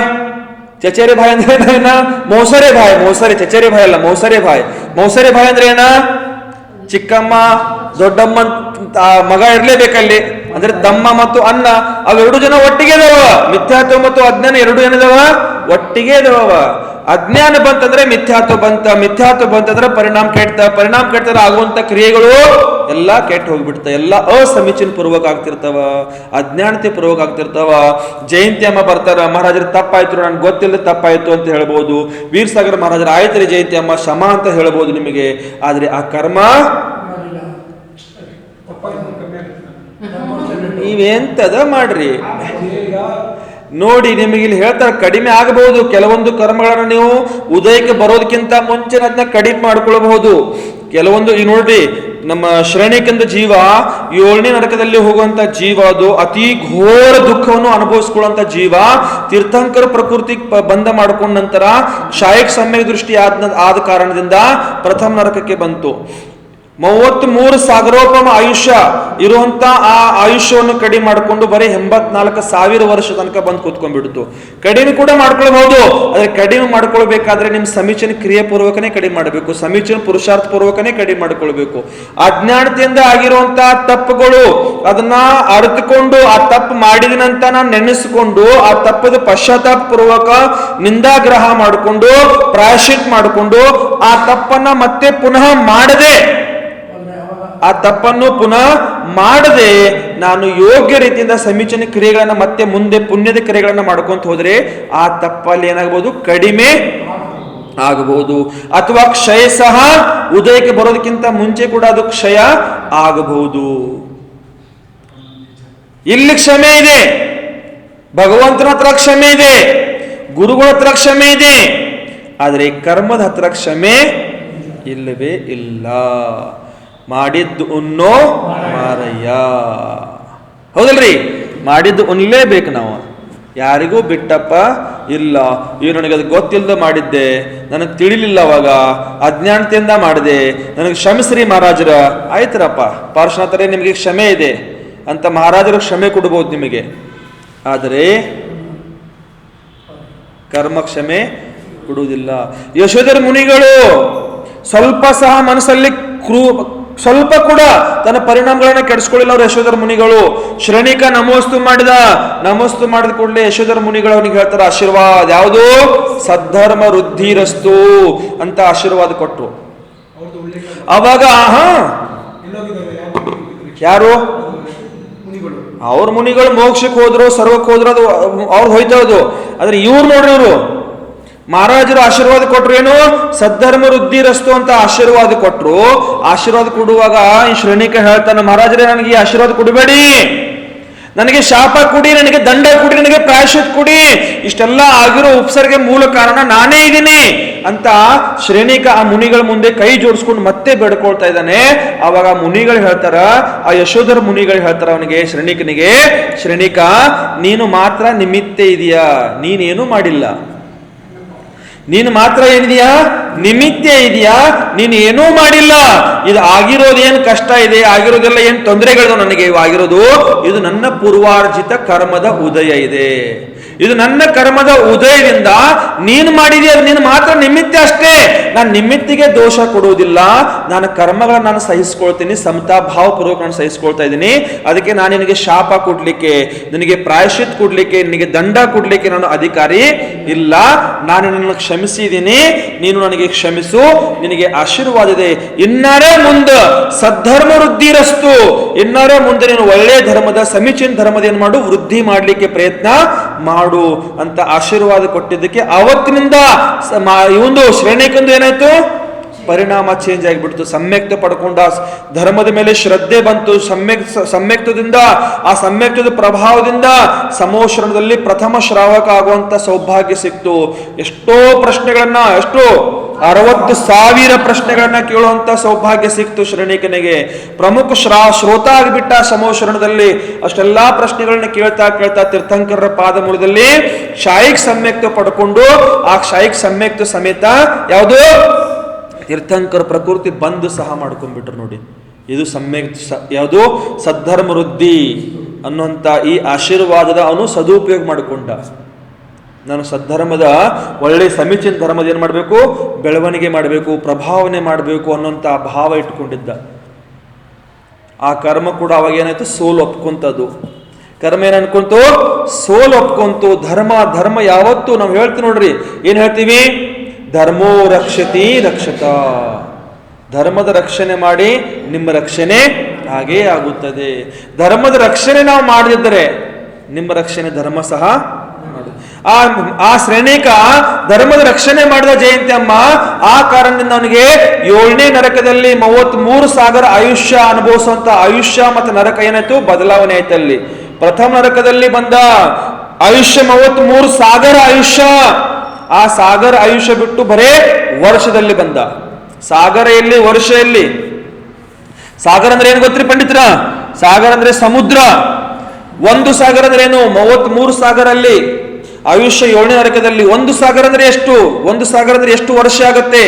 ಅಂದ್ರೆ ಏನ? ಮೋಸರೆ ಭಾಯ್ ಚಚೇರೆ ಭಾಯ್ ಅಲ್ಲ, ಮೋಸರೆ ಭಾಯ್ ಅಂದ್ರೆ ಏನ? ಚಿಕ್ಕಮ್ಮ ದೊಡ್ಡಮ್ಮ ಮಗ ಇರ್ಲೇಬೇಕಲ್ಲಿ. ಅಂದ್ರೆ ತಮ್ಮ ಮತ್ತು ಅಣ್ಣ ಅವೆರಡು ಜನ ಒಟ್ಟಿಗೆ ಇದಾವ. ಮಿಥ್ಯಾತ್ವ ಮತ್ತು ಅಜ್ಞಾನ ಎರಡು ಏನಿದಾವ ಒಟ್ಟಿಗೆ ಇದಾವ. ಅಜ್ಞಾನ ಬಂತಂದ್ರೆ ಮಿಥ್ಯಾತ್ವ ಬಂತಂದ್ರೆ ಪರಿಣಾಮ ಕೆಡ್ತಾರೆ ಆಗುವಂತ ಕ್ರಿಯೆಗಳು ಎಲ್ಲ ಕೆಟ್ಟು ಹೋಗ್ಬಿಡ್ತಾವ. ಎಲ್ಲ ಅಸಮೀಚೀನ ಪೂರ್ವಕ ಆಗ್ತಿರ್ತಾವ, ಅಜ್ಞಾನತೆ ಪೂರ್ವಕ ಆಗ್ತಿರ್ತಾವ. ಜಯಂತಿ ಅಮ್ಮ ಬರ್ತಾರ, ಮಹಾರಾಜರು ತಪ್ಪಾಯ್ತು, ನನ್ಗೆ ಗೊತ್ತಿಲ್ಲದೆ ತಪ್ಪಾಯ್ತು ಅಂತ ಹೇಳ್ಬೋದು. ವೀರಸಾಗರ ಮಹಾರಾಜರು ಆಯ್ತು ರೀ ಜಯಂತಿ ಅಮ್ಮ ಕ್ಷಮ ಅಂತ ಹೇಳ್ಬೋದು ನಿಮಗೆ. ಆದ್ರೆ ಆ ಕರ್ಮ ನೀವೆಂತದ ಮಾಡ್ರಿ ನೋಡಿ. ನಿಮಗೆ ಇಲ್ಲಿ ಹೇಳ್ತಾರೆ ಕಡಿಮೆ ಆಗಬಹುದು. ಕೆಲವೊಂದು ಕರ್ಮಗಳನ್ನ ನೀವು ಉದಯಕ್ಕೆ ಬರೋದಕ್ಕಿಂತ ಮುಂಚೆ ಅದನ್ನ ಕಡಿಮೆ ಮಾಡ್ಕೊಳ್ಬಹುದು. ಕೆಲವೊಂದು ಈಗ ನೋಡ್ರಿ, ನಮ್ಮ ಶ್ರೇಣಿಕಂದ ಜೀವ 7ನೇ ನರಕದಲ್ಲಿ ಹೋಗುವಂತ ಜೀವ, ಅದು ಅತಿ ಘೋರ ದುಃಖವನ್ನು ಅನುಭವಿಸ್ಕೊಳ್ಳುವಂತ ಜೀವ. ತೀರ್ಥಂಕರ ಪ್ರಕೃತಿ ಬಂಧ ಮಾಡ್ಕೊಂಡ ನಂತರ ಶಾಯಕ್ ಸಮ್ಯಕ್ ದೃಷ್ಟಿ ಆದ ಕಾರಣದಿಂದ ಪ್ರಥಮ ನರಕಕ್ಕೆ ಬಂತು. 33 ಸಾಗರೋಪಮ ಆಯುಷ್ಯ ಇರುವಂತ ಆ ಆಯುಷ್ಯವನ್ನು ಕಡಿಮೆ ಮಾಡಿಕೊಂಡು ಬರೀ 84,000 ವರ್ಷ ತನಕ ಬಂದು ಕೂತ್ಕೊಂಡ್ಬಿಡ್ತು. ಕಡಿಮೆ ಕೂಡ ಮಾಡ್ಕೊಳ್ಬಹುದು. ಆದ್ರೆ ಕಡಿಮೆ ಮಾಡ್ಕೊಳ್ಬೇಕಾದ್ರೆ ನಿಮ್ ಸಮೀಚೀನ ಕ್ರಿಯೆ ಪೂರ್ವಕನೇ ಕಡಿಮೆ ಮಾಡಬೇಕು, ಸಮೀಚೀನ ಪುರುಷಾರ್ಥ ಪೂರ್ವಕನೇ ಕಡಿಮೆ ಮಾಡ್ಕೊಳ್ಬೇಕು. ಅಜ್ಞಾನತೆಯಿಂದ ಆಗಿರುವಂತ ತಪ್ಪುಗಳು ಅದನ್ನ ಅರಿತುಕೊಂಡು ಆ ತಪ್ಪು ಮಾಡಿದನಂತ ನಾನು ನೆನೆಸ್ಕೊಂಡು ಆ ತಪ್ಪದ ಪಶ್ಚಾತ್ತಾಪ ಪೂರ್ವಕ ನಿಂದಾಗ್ರಹ ಮಾಡಿಕೊಂಡು ಪ್ರಾಯಶ್ಚಿತ್ ಮಾಡಿಕೊಂಡು ಆ ತಪ್ಪನ್ನ ಮತ್ತೆ ಪುನಃ ಮಾಡದೆ ನಾನು ಯೋಗ್ಯ ರೀತಿಯಿಂದ ಸಮೀಚೀನ ಕ್ರಿಯೆಗಳನ್ನ ಮತ್ತೆ ಮುಂದೆ ಪುಣ್ಯದ ಕ್ರಿಯೆಗಳನ್ನ ಮಾಡ್ಕೊಂತ ಹೋದ್ರೆ ಆ ತಪ್ಪಲ್ಲಿ ಏನಾಗಬಹುದು, ಕಡಿಮೆ ಆಗಬಹುದು. ಅಥವಾ ಕ್ಷಯ ಸಹ ಉದಯಕ್ಕೆ ಬರೋದಕ್ಕಿಂತ ಮುಂಚೆ ಕೂಡ ಅದು ಕ್ಷಯ ಆಗಬಹುದು. ಇಲ್ಲಿ ಕ್ಷಮೆ ಇದೆ, ಭಗವಂತನ ಹತ್ರ ಕ್ಷಮೆ ಇದೆ, ಗುರುಗಳ ಹತ್ರ ಕ್ಷಮೆ ಇದೆ. ಆದರೆ ಕರ್ಮದ ಹತ್ರ ಕ್ಷಮೆ ಇಲ್ಲವೇ ಇಲ್ಲ. ಮಾಡಿದ್ದು ಉಣ್ಣೋ ಮಾರಯ್ಯ, ಹೌದಲ್ರಿ? ಮಾಡಿದ್ದು ಉಣ್ಲೇಬೇಕು ನಾವು. ಯಾರಿಗೂ ಬಿಟ್ಟಪ್ಪ ಇಲ್ಲ, ಇವ್ ನನಗೆ ಅದು ಗೊತ್ತಿಲ್ಲದ ಮಾಡಿದ್ದೆ, ನನಗೆ ತಿಳಿಲಿಲ್ಲ, ಅವಾಗ ಅಜ್ಞಾನತೆಯಿಂದ ಮಾಡಿದೆ, ನನಗೆ ಕ್ಷಮಿಸ್ರಿ ಮಹಾರಾಜರ. ಆಯ್ತರಪ್ಪ, ಪಾರ್ಶ್ವನಾಥರೇ ನಿಮಗೆ ಕ್ಷಮೆ ಇದೆ ಅಂತ ಮಹಾರಾಜರು ಕ್ಷಮೆ ಕೊಡ್ಬೋದು ನಿಮಗೆ. ಆದರೆ ಕರ್ಮ ಕ್ಷಮೆ ಕೊಡುವುದಿಲ್ಲ. ಯಶೋಧರ ಮುನಿಗಳು ಸ್ವಲ್ಪ ಸಹ ಮನಸ್ಸಲ್ಲಿ ಸ್ವಲ್ಪ ಕೂಡ ತನ್ನ ಪರಿಣಾಮಗಳನ್ನ ಕೆಡಿಸ್ಕೊಳ್ಳಿಲ್ಲ ಅವರು ಯಶೋಧರ ಮುನಿಗಳು. ಶ್ರೇಣಿಕ ನಮೋಸ್ತು ಮಾಡಿದ ಕೂಡಲೇ ಯಶೋಧರ ಮುನಿಗಳು ಅವನಿಗೆ ಹೇಳ್ತಾರೆ ಆಶೀರ್ವಾದ, ಯಾವುದು? ಸದ್ಧರ್ಮ ವೃದ್ಧಿರಸ್ತು ಅಂತ ಆಶೀರ್ವಾದ ಕೊಟ್ರು. ಅವಾಗ ಯಾರು? ಅವ್ರ ಮುನಿಗಳು ಮೋಕ್ಷಕ್ಕೆ ಹೋದ್ರು, ಸರ್ವಕ್ಕೆ ಹೋದ್ರು, ಅದು ಅವ್ರು ಹೋಯ್ತಾ ಇರೋದು. ಆದ್ರೆ ಇವ್ರು ನೋಡ್ರಿ, ಇವರು ಮಹಾರಾಜರು ಆಶೀರ್ವಾದ ಕೊಟ್ರು. ಏನು? ಸದ್ಧರ್ಮ ವೃದ್ಧಿರಸ್ತು ಅಂತ ಆಶೀರ್ವಾದ ಕೊಟ್ರು. ಆಶೀರ್ವಾದ ಕೊಡುವಾಗ ಈ ಶ್ರೇಣಿಕ ಹೇಳ್ತಾನೆ, ಮಹಾರಾಜರೇ ನನಗೆ ಈ ಆಶೀರ್ವಾದ ಕೊಡಬೇಡಿ, ನನಗೆ ಶಾಪ ಕೊಡಿ, ನನಗೆ ದಂಡ ಕೊಡಿ, ನನಗೆ ಪ್ರಾಯಶ್ಚಿತ್ ಕೊಡಿ, ಇಷ್ಟೆಲ್ಲ ಆಗಿರೋ ಉಪಸರ್ಗೆ ಮೂಲ ಕಾರಣ ನಾನೇ ಇದ್ದೀನಿ ಅಂತ ಶ್ರೇಣಿಕ ಆ ಮುನಿಗಳ ಮುಂದೆ ಕೈ ಜೋಡಿಸ್ಕೊಂಡು ಮತ್ತೆ ಬೇಡ್ಕೊಳ್ತಾ ಇದ್ದಾನೆ. ಅವಾಗ ಮುನಿಗಳು ಹೇಳ್ತಾರ, ಆ ಯಶೋಧರ ಮುನಿಗಳು ಹೇಳ್ತಾರ ಅವನಿಗೆ, ಶ್ರೇಣಿಕನಿಗೆ, ಶ್ರೇಣಿಕ ನೀನು ಮಾತ್ರ ನಿಮಿತ್ತ ಇದೆಯಾ, ನೀನೇನು ಮಾಡಿಲ್ಲ, ನೀನು ಮಾತ್ರ ಏನಿದೆಯಾ? ನಿಮಿತ್ತ ಇದೆಯಾ, ನೀನು ಏನೂ ಮಾಡಿಲ್ಲ. ಇದು ಆಗಿರೋದು ಏನು ಕಷ್ಟ ಇದೆ, ಆಗಿರೋದೆಲ್ಲ ಏನು ತೊಂದರೆಗಳು ನನಗೆ ಆಗಿರೋದು, ಇದು ನನ್ನ ಪೂರ್ವಾರ್ಜಿತ ಕರ್ಮದ ಉದಯ ಇದೆ. ಇದು ನನ್ನ ಕರ್ಮದ ಉದಯದಿಂದ ನೀನು ಮಾಡಿದೀಯ, ಅದು ನೀನು ಮಾತ್ರ ನಿಮಿತ್ತ ಅಷ್ಟೇ. ನಾನು ನಿಮಿತ್ತಿಗೆ ದೋಷ ಕೊಡುವುದಿಲ್ಲ, ನಾನು ಕರ್ಮಗಳನ್ನು ನಾನು ಸಹಿಸ್ಕೊಳ್ತೀನಿ, ಸಮತಾ ಭಾವಪೂರ್ವಕ ನಾನು ಸಹಿಸ್ಕೊಳ್ತಾ ಇದ್ದೀನಿ. ಅದಕ್ಕೆ ನಾನು ನಿನಗೆ ಶಾಪ ಕೊಡ್ಲಿಕ್ಕೆ, ನಿನಗೆ ಪ್ರಾಯಶ್ಚಿತ್ ಕೊಡ್ಲಿಕ್ಕೆ, ನಿನಗೆ ದಂಡ ಕೊಡ್ಲಿಕ್ಕೆ ನಾನು ಅಧಿಕಾರಿ ಇಲ್ಲ. ನಾನು ನಿನ್ನನ್ನು ಕ್ಷಮಿಸಿದ್ದೀನಿ, ನೀನು ನನಗೆ ಕ್ಷಮಿಸು, ನಿನಗೆ ಆಶೀರ್ವಾದ ಇದೆ. ಇನ್ನಾರೇ ಮುಂದೆ ಸದ್ಧರ್ಮ ವೃದ್ಧಿರಸ್ತು, ಇನ್ನಾರೇ ಮುಂದೆ ನೀನು ಒಳ್ಳೆಯ ಧರ್ಮದ, ಸಮೀಚೀನ ಧರ್ಮದ ಏನ್ ಮಾಡು, ವೃದ್ಧಿ ಮಾಡ್ಲಿಕ್ಕೆ ಪ್ರಯತ್ನ ಮಾಡು ಅಂತ ಆಶೀರ್ವಾದ ಕೊಟ್ಟಿದ್ದಕ್ಕೆ ಅವತ್ತಿನಿಂದ ಒಂದು ಶ್ರೇಣಿಕಂದು ಏನಾಯ್ತು, ಪರಿಣಾಮ ಚೇಂಜ್ ಆಗಿಬಿಡ್ತು. ಸಮ್ಯಕ್ತ ಪಡ್ಕೊಂಡ, ಧರ್ಮದ ಮೇಲೆ ಶ್ರದ್ಧೆ ಬಂತು. ಸಮ್ಯಕ್ತದಿಂದ, ಆ ಸಮ್ಯಕ್ತದ ಪ್ರಭಾವದಿಂದ ಸಮೋಶ್ರಣದಲ್ಲಿ ಪ್ರಥಮ ಶ್ರಾವಕ ಆಗುವಂತ ಸೌಭಾಗ್ಯ ಸಿಕ್ತು. ಎಷ್ಟೋ ಪ್ರಶ್ನೆಗಳನ್ನ, ಎಷ್ಟು 60,000 ಪ್ರಶ್ನೆಗಳನ್ನ ಕೇಳುವಂತ ಸೌಭಾಗ್ಯ ಸಿಕ್ತು ಶ್ರೇಣಿಕನಿಗೆ. ಪ್ರಮುಖ ಶ್ರೋತ ಆಗಿಬಿಟ್ಟ ಸಮೋಶ್ರಣದಲ್ಲಿ. ಅಷ್ಟೆಲ್ಲಾ ಪ್ರಶ್ನೆಗಳನ್ನ ಕೇಳ್ತಾ ಕೇಳ್ತಾ ತೀರ್ಥಂಕರರ ಪಾದ ಮೂಲದಲ್ಲಿ ಶಾಯಿಕ್ ಸಮ್ಯಕ್ತ ಪಡ್ಕೊಂಡು, ಆ ಶಾಯಿಕ್ ಸಮ್ಯಕ್ತ ಸಮೇತ ಯಾವುದು ತೀರ್ಥಂಕರ ಪ್ರಕೃತಿ ಬಂದು ಸಹ ಮಾಡ್ಕೊಂಡ್ಬಿಟ್ರು. ನೋಡಿ, ಇದು ಯಾವುದು ಸದ್ಧರ್ಮ ವೃದ್ಧಿ ಅನ್ನುವಂಥ ಈ ಆಶೀರ್ವಾದದ ಅವನು ಸದುಪಯೋಗ ಮಾಡಿಕೊಂಡ. ನಾನು ಸದ್ಧರ್ಮದ ಒಳ್ಳೆ ಸಮೀಚೀನ ಧರ್ಮದ ಏನು ಮಾಡಬೇಕು, ಬೆಳವಣಿಗೆ ಮಾಡಬೇಕು, ಪ್ರಭಾವನೆ ಮಾಡಬೇಕು ಅನ್ನೋಂಥ ಭಾವ ಇಟ್ಕೊಂಡಿದ್ದ. ಆ ಕರ್ಮ ಕೂಡ ಅವಾಗ ಏನಾಯ್ತು, ಸೋಲು ಒಪ್ಕೊಂತದ್ದು. ಕರ್ಮ ಏನ್ ಅನ್ಕೊಂತು, ಸೋಲು ಒಪ್ಕೊಂತು. ಧರ್ಮ ಯಾವತ್ತು ನಾವು ಹೇಳ್ತೀವಿ ನೋಡ್ರಿ, ಏನ್ ಹೇಳ್ತೀವಿ, ಧರ್ಮೋ ರಕ್ಷತಿ ರಕ್ಷತ. ಧರ್ಮದ ರಕ್ಷಣೆ ಮಾಡಿ ನಿಮ್ಮ ರಕ್ಷಣೆ ಹಾಗೇ ಆಗುತ್ತದೆ. ಧರ್ಮದ ರಕ್ಷಣೆ ನಾವು ಮಾಡದಿದ್ದರೆ ನಿಮ್ಮ ರಕ್ಷಣೆ ಧರ್ಮ ಸಹ ಮಾಡು. ಆ ಶ್ರೇಣಿಕ ಧರ್ಮದ ರಕ್ಷಣೆ ಮಾಡಿದ ಜಯಂತಿ ಅಮ್ಮ. ಆ ಕಾರಣದಿಂದ ಅವನಿಗೆ 7ನೇ ನರಕದಲ್ಲಿ 33 ಸಾವಿರ ಆಯುಷ್ಯ ಅನುಭವಿಸುವಂತ ಆಯುಷ್ಯ ಮತ್ತು ನರಕ ಏನಾಯ್ತು, ಬದಲಾವಣೆ ಆಯ್ತಲ್ಲಿ. ಪ್ರಥಮ ನರಕದಲ್ಲಿ ಬಂದ ಆಯುಷ್ಯ 33 ಸಾಗರ ಆಯುಷ್ಯ. ಆ ಸಾಗರ ಆಯುಷ್ಯ ಬಿಟ್ಟು ಬರೇ ವರ್ಷದಲ್ಲಿ ಬಂದ. ಸಾಗರ ಎಲ್ಲಿ, ವರ್ಷ ಎಲ್ಲಿ? ಸಾಗರ ಅಂದ್ರೆ ಏನು ಗೊತ್ತ್ರಿ ಪಂಡಿತರ? ಸಾಗರ ಅಂದ್ರೆ ಸಮುದ್ರ. ಒಂದು ಸಾಗರ ಅಂದ್ರೆ ಏನು, 33 ಸಾಗರ ಅಲ್ಲಿ ಆಯುಷ್ಯ 7ನೇ ನರಕದಲ್ಲಿ. ಒಂದು ಸಾಗರ ಅಂದ್ರೆ ಎಷ್ಟು? ಒಂದು ಸಾಗರ ಅಂದ್ರೆ ಎಷ್ಟು ವರ್ಷ ಆಗತ್ತೆ?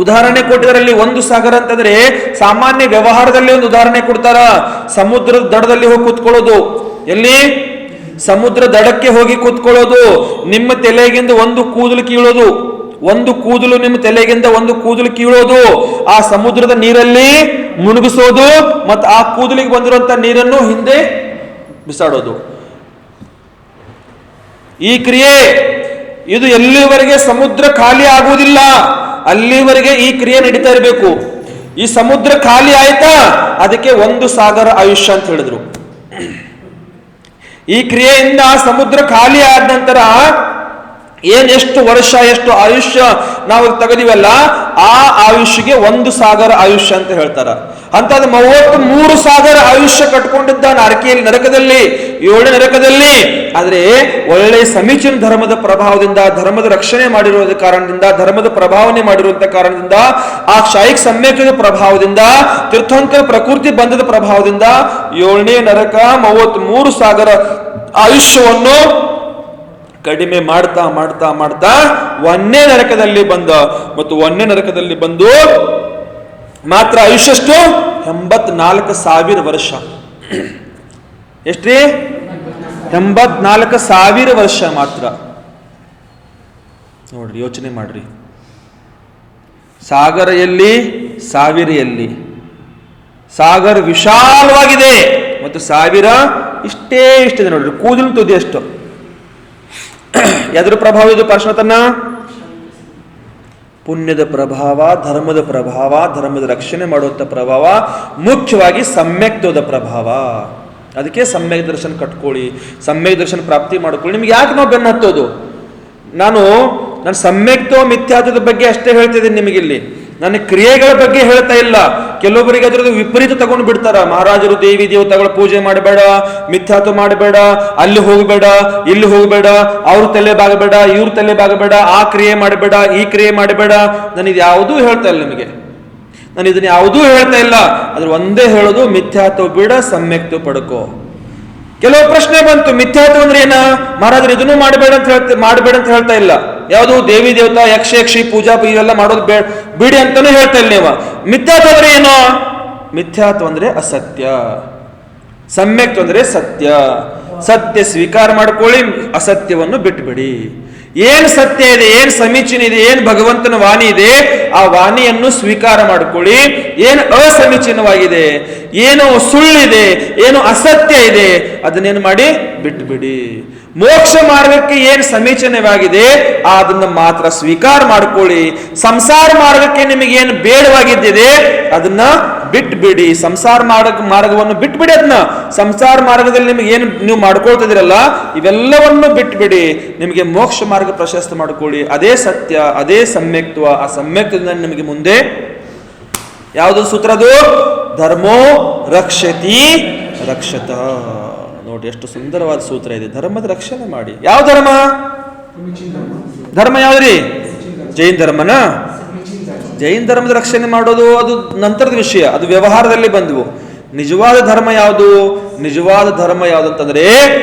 ಉದಾಹರಣೆ ಕೊಟ್ಟಿದ್ರಲ್ಲಿ ಒಂದು ಸಾಗರ ಅಂತಂದ್ರೆ ಸಾಮಾನ್ಯ ವ್ಯವಹಾರದಲ್ಲಿ ಒಂದು ಉದಾಹರಣೆ ಕೊಡ್ತಾರ. ಸಮುದ್ರದ ದಡದಲ್ಲಿ ಹೋಗಿ ಕೂತ್ಕೊಳ್ಳೋದು. ಎಲ್ಲಿ? ಸಮುದ್ರ ದಡಕ್ಕೆ ಹೋಗಿ ಕೂತ್ಕೊಳ್ಳೋದು. ನಿಮ್ಮ ತಲೆಗಿಂದ ಒಂದು ಕೂದಲು ಕೀಳೋದು, ಒಂದು ಕೂದಲು ನಿಮ್ಮ ತಲೆಗಿಂದ ಒಂದು ಕೂದಲು ಕೀಳೋದು, ಆ ಸಮುದ್ರದ ನೀರಲ್ಲಿ ಮುಳುಗಿಸೋದು, ಮತ್ತು ಆ ಕೂದಲಿಗೆ ಬಂದಿರುವಂತ ನೀರನ್ನು ಹಿಂದೆ ಬಿಸಾಡೋದು. ಈ ಕ್ರಿಯೆ ಇದು ಎಲ್ಲಿವರೆಗೆ ಸಮುದ್ರ ಖಾಲಿ ಆಗುವುದಿಲ್ಲ ಅಲ್ಲಿವರೆಗೆ ಈ ಕ್ರಿಯೆ ನಡೀತಾ ಇರಬೇಕು. ಈ ಸಮುದ್ರ ಖಾಲಿ ಆಯ್ತಾ, ಅದಕ್ಕೆ ಒಂದು ಸಾಗರ ಆಯುಷ್ಯ ಅಂತ ಹೇಳಿದ್ರು. ಈ ಕ್ರಿಯೆಯಿಂದ ಸಮುದ್ರ ಖಾಲಿ ಆದ ನಂತರ ಎಷ್ಟು ವರ್ಷ ಎಷ್ಟು ಆಯುಷ್ಯ ನಾವು ತೆಗೆದಿವಲ್ಲ, ಆ ಆಯುಷ್ಯಗೆ 1 ಸಾಗರ ಆಯುಷ್ಯ ಅಂತ ಹೇಳ್ತಾರ. ಅಂತದ್ 33 ಸಾಗರ ಆಯುಷ್ಯ ಕಟ್ಕೊಂಡಿದ್ದ ನರಕದಲ್ಲಿ 7ನೇ ನರಕದಲ್ಲಿ. ಆದ್ರೆ ಒಳ್ಳೆ ಸಮೀಚೀನ ಧರ್ಮದ ಪ್ರಭಾವದಿಂದ, ಧರ್ಮದ ರಕ್ಷಣೆ ಮಾಡಿರುವ ಕಾರಣದಿಂದ, ಧರ್ಮದ ಪ್ರಭಾವನೆ ಮಾಡಿರುವಂತ ಕಾರಣದಿಂದ, ಆ ಕ್ಷಾಯಿಕ್ ಸಮ್ಯಕದ ಪ್ರಭಾವದಿಂದ, ತೀರ್ಥಂಕರ ಪ್ರಕೃತಿ ಬಂಧದ ಪ್ರಭಾವದಿಂದ 7ನೇ ನರಕ 33 ಸಾಗರ ಆಯುಷ್ಯವನ್ನು ಕಡಿಮೆ ಮಾಡ್ತಾ ಮಾಡ್ತಾ ಮಾಡ್ತಾ 1ನೇ ನರಕದಲ್ಲಿ ಬಂದ. ಮತ್ತು 1ನೇ ನರಕದಲ್ಲಿ ಬಂದು ಮಾತ್ರ ಆಯುಷ್ಯ ಎಷ್ಟು? 84,000 ವರ್ಷ. ಎಷ್ಟ್ರಿ? 84,000 ವರ್ಷ ಮಾತ್ರ. ನೋಡ್ರಿ, ಯೋಚನೆ ಮಾಡ್ರಿ. ಸಾಗರ ಎಲ್ಲಿ, ಸಾವಿರ ಎಲ್ಲಿ? ಸಾಗರ ವಿಶಾಲವಾಗಿದೆ ಮತ್ತು ಸಾವಿರ ಇಷ್ಟೇ ಇಷ್ಟಿದೆ. ನೋಡ್ರಿ, ಕೂದಲು ತುದಿ ಅಷ್ಟು. ಎದ್ರ ಪ್ರಭಾವ ಇದು? ಪಾರ್ಶ್ವತನ ಪುಣ್ಯದ ಪ್ರಭಾವ, ಧರ್ಮದ ಪ್ರಭಾವ, ಧರ್ಮದ ರಕ್ಷಣೆ ಮಾಡುವಂಥ ಪ್ರಭಾವ, ಮುಖ್ಯವಾಗಿ ಸಮ್ಯಕ್ತ್ವದ ಪ್ರಭಾವ. ಅದಕ್ಕೆ ಸಮ್ಯಕ್ ದರ್ಶನ ಕಟ್ಕೊಳ್ಳಿ, ಸಮ್ಯಕ್ ದರ್ಶನ ಪ್ರಾಪ್ತಿ ಮಾಡ್ಕೊಳ್ಳಿ. ನಿಮ್ಗೆ ಯಾಕೆ ನಾವು ಬೆನ್ನು ಹತ್ತೋದು? ನಾನು ಸಮ್ಯಕ್ತ್ವ ಮಿಥ್ಯಾತ್ವದ ಬಗ್ಗೆ ಅಷ್ಟೇ ಹೇಳ್ತಿದ್ದೀನಿ ನಿಮಗಿಲ್ಲಿ. ನನ್ನ ಕ್ರಿಯೆಗಳ ಬಗ್ಗೆ ಹೇಳ್ತಾ ಇಲ್ಲ. ಕೆಲವೊಬ್ಬರಿಗೆ ಅದ್ರದ್ದು ವಿಪರೀತ ತಗೊಂಡು ಬಿಡ್ತಾರ. ಮಹಾರಾಜರು ದೇವಿ ದೇವತೆಗಳ ಪೂಜೆ ಮಾಡಬೇಡ, ಮಿಥ್ಯಾತ್ವ ಮಾಡಬೇಡ, ಅಲ್ಲಿ ಹೋಗಬೇಡ, ಇಲ್ಲಿ ಹೋಗಬೇಡ, ಅವ್ರ ತಲೆ ಬಾಗಬೇಡ, ಇವ್ರ ತಲೆ ಬಾಗಬೇಡ, ಆ ಕ್ರಿಯೆ ಮಾಡಬೇಡ, ಈ ಕ್ರಿಯೆ ಮಾಡಬೇಡ. ನಾನು ಇದು ಯಾವುದೂ ಹೇಳ್ತಾ ಇಲ್ಲ ನಿಮಗೆ. ನಾನು ಇದನ್ನ ಯಾವುದೂ ಹೇಳ್ತಾ ಇಲ್ಲ. ಅದ್ರ ಒಂದೇ ಹೇಳೋದು, ಮಿಥ್ಯಾತ್ವ ಬಿಡ, ಸಮ್ಯಕ್ತ್ವ ಪಡ್ಕೋ. ಕೆಲವು ಪ್ರಶ್ನೆ ಬಂತು, ಮಿಥ್ಯಾತ್ವ ಅಂದ್ರೆ ಏನ? ಮಹಾರಾಜರು ಇದನ್ನು ಮಾಡಬೇಡ ಅಂತ ಹೇಳ್ತಾ ಇಲ್ಲ. ಯಾವುದು? ದೇವಿ ದೇವತಾ, ಯಕ್ಷಿ ಪೂಜಾ ಇವೆಲ್ಲ ಮಾಡೋದು ಬಿಡಿ ಅಂತಾನೂ ಹೇಳ್ತಾ ಇಲ್ಲ ನೀವು. ಮಿಥ್ಯಾತ್ವ ಅಂದ್ರೆ ಏನು? ಮಿಥ್ಯಾತ್ವ ಅಂದ್ರೆ ಅಸತ್ಯ, ಸಮ್ಯಕ್ತ್ವ ಅಂದ್ರೆ ಸತ್ಯ. ಸತ್ಯ ಸ್ವೀಕಾರ ಮಾಡ್ಕೊಳ್ಳಿ, ಅಸತ್ಯವನ್ನು ಬಿಟ್ಟುಬಿಡಿ. ಏನ್ ಸತ್ಯ ಇದೆ, ಏನ್ ಸಮೀಚೀನ ಇದೆ, ಏನ್ ಭಗವಂತನ ವಾಣಿ ಇದೆ, ಆ ವಾಣಿಯನ್ನು ಸ್ವೀಕಾರ ಮಾಡ್ಕೊಳ್ಳಿ. ಏನು ಅಸಮೀಚೀನವಾಗಿದೆ, ಏನು ಸುಳ್ಳಿದೆ, ಏನು ಅಸತ್ಯ ಇದೆ, ಅದನ್ನೇನು ಮಾಡಿ ಬಿಟ್ಟುಬಿಡಿ. ಮೋಕ್ಷ ಮಾರ್ಗಕ್ಕೆ ಏನು ಸಮೀಚೀನವಾಗಿದೆ ಅದನ್ನು ಮಾತ್ರ ಸ್ವೀಕಾರ ಮಾಡ್ಕೊಳ್ಳಿ. ಸಂಸಾರ ಮಾರ್ಗಕ್ಕೆ ನಿಮಗೇನು ಬೇಡವಾಗಿದ್ದಿದೆ ಅದನ್ನ ಬಿಟ್ಬಿಡಿ. ಸಂಸಾರ ಮಾರ್ಗವನ್ನು ಬಿಟ್ಬಿಡಿ. ಅದನ್ನ ಸಂಸಾರ ಮಾರ್ಗದಲ್ಲಿ ನಿಮಗೆ ಏನು ನೀವು ಮಾಡ್ಕೊಳ್ತಿದ್ದೀರಲ್ಲ ಇವೆಲ್ಲವನ್ನು ಬಿಟ್ಬಿಡಿ. ನಿಮಗೆ ಮೋಕ್ಷ ಮಾರ್ಗ ಪ್ರಶಸ್ತ ಮಾಡ್ಕೊಳ್ಳಿ. ಅದೇ ಸತ್ಯ, ಅದೇ ಸಮ್ಯಕ್ತ್ವ. ಆ ಸಮ್ಯಕ್ತ್ವದಿಂದ ನಿಮಗೆ ಮುಂದೆ ಯಾವುದು ಸೂತ್ರ? ಅದು ಧರ್ಮೋ ರಕ್ಷತಿ ರಕ್ಷತ. ನೋಡಿ ಎಷ್ಟು ಸುಂದರವಾದ ಸೂತ್ರ ಇದೆ. ಧರ್ಮದ ರಕ್ಷಣೆ ಮಾಡಿ. ಯಾವ ಧರ್ಮ? ಧರ್ಮ ಯಾವ್ದ್ರಿ? ಜೈನ್ ಧರ್ಮನ? ಜೈನ್ ಧರ್ಮದ ರಕ್ಷಣೆ ಮಾಡೋದು ಅದು ನಂತರದ ವಿಷಯ, ಅದು ವ್ಯವಹಾರದಲ್ಲಿ ಬಂದವು. ನಿಜವಾದ ಧರ್ಮ ಯಾವುದು? ನಿಜವಾದ ಧರ್ಮ ಯಾವುದು ಅಂತಂದ್ರೆ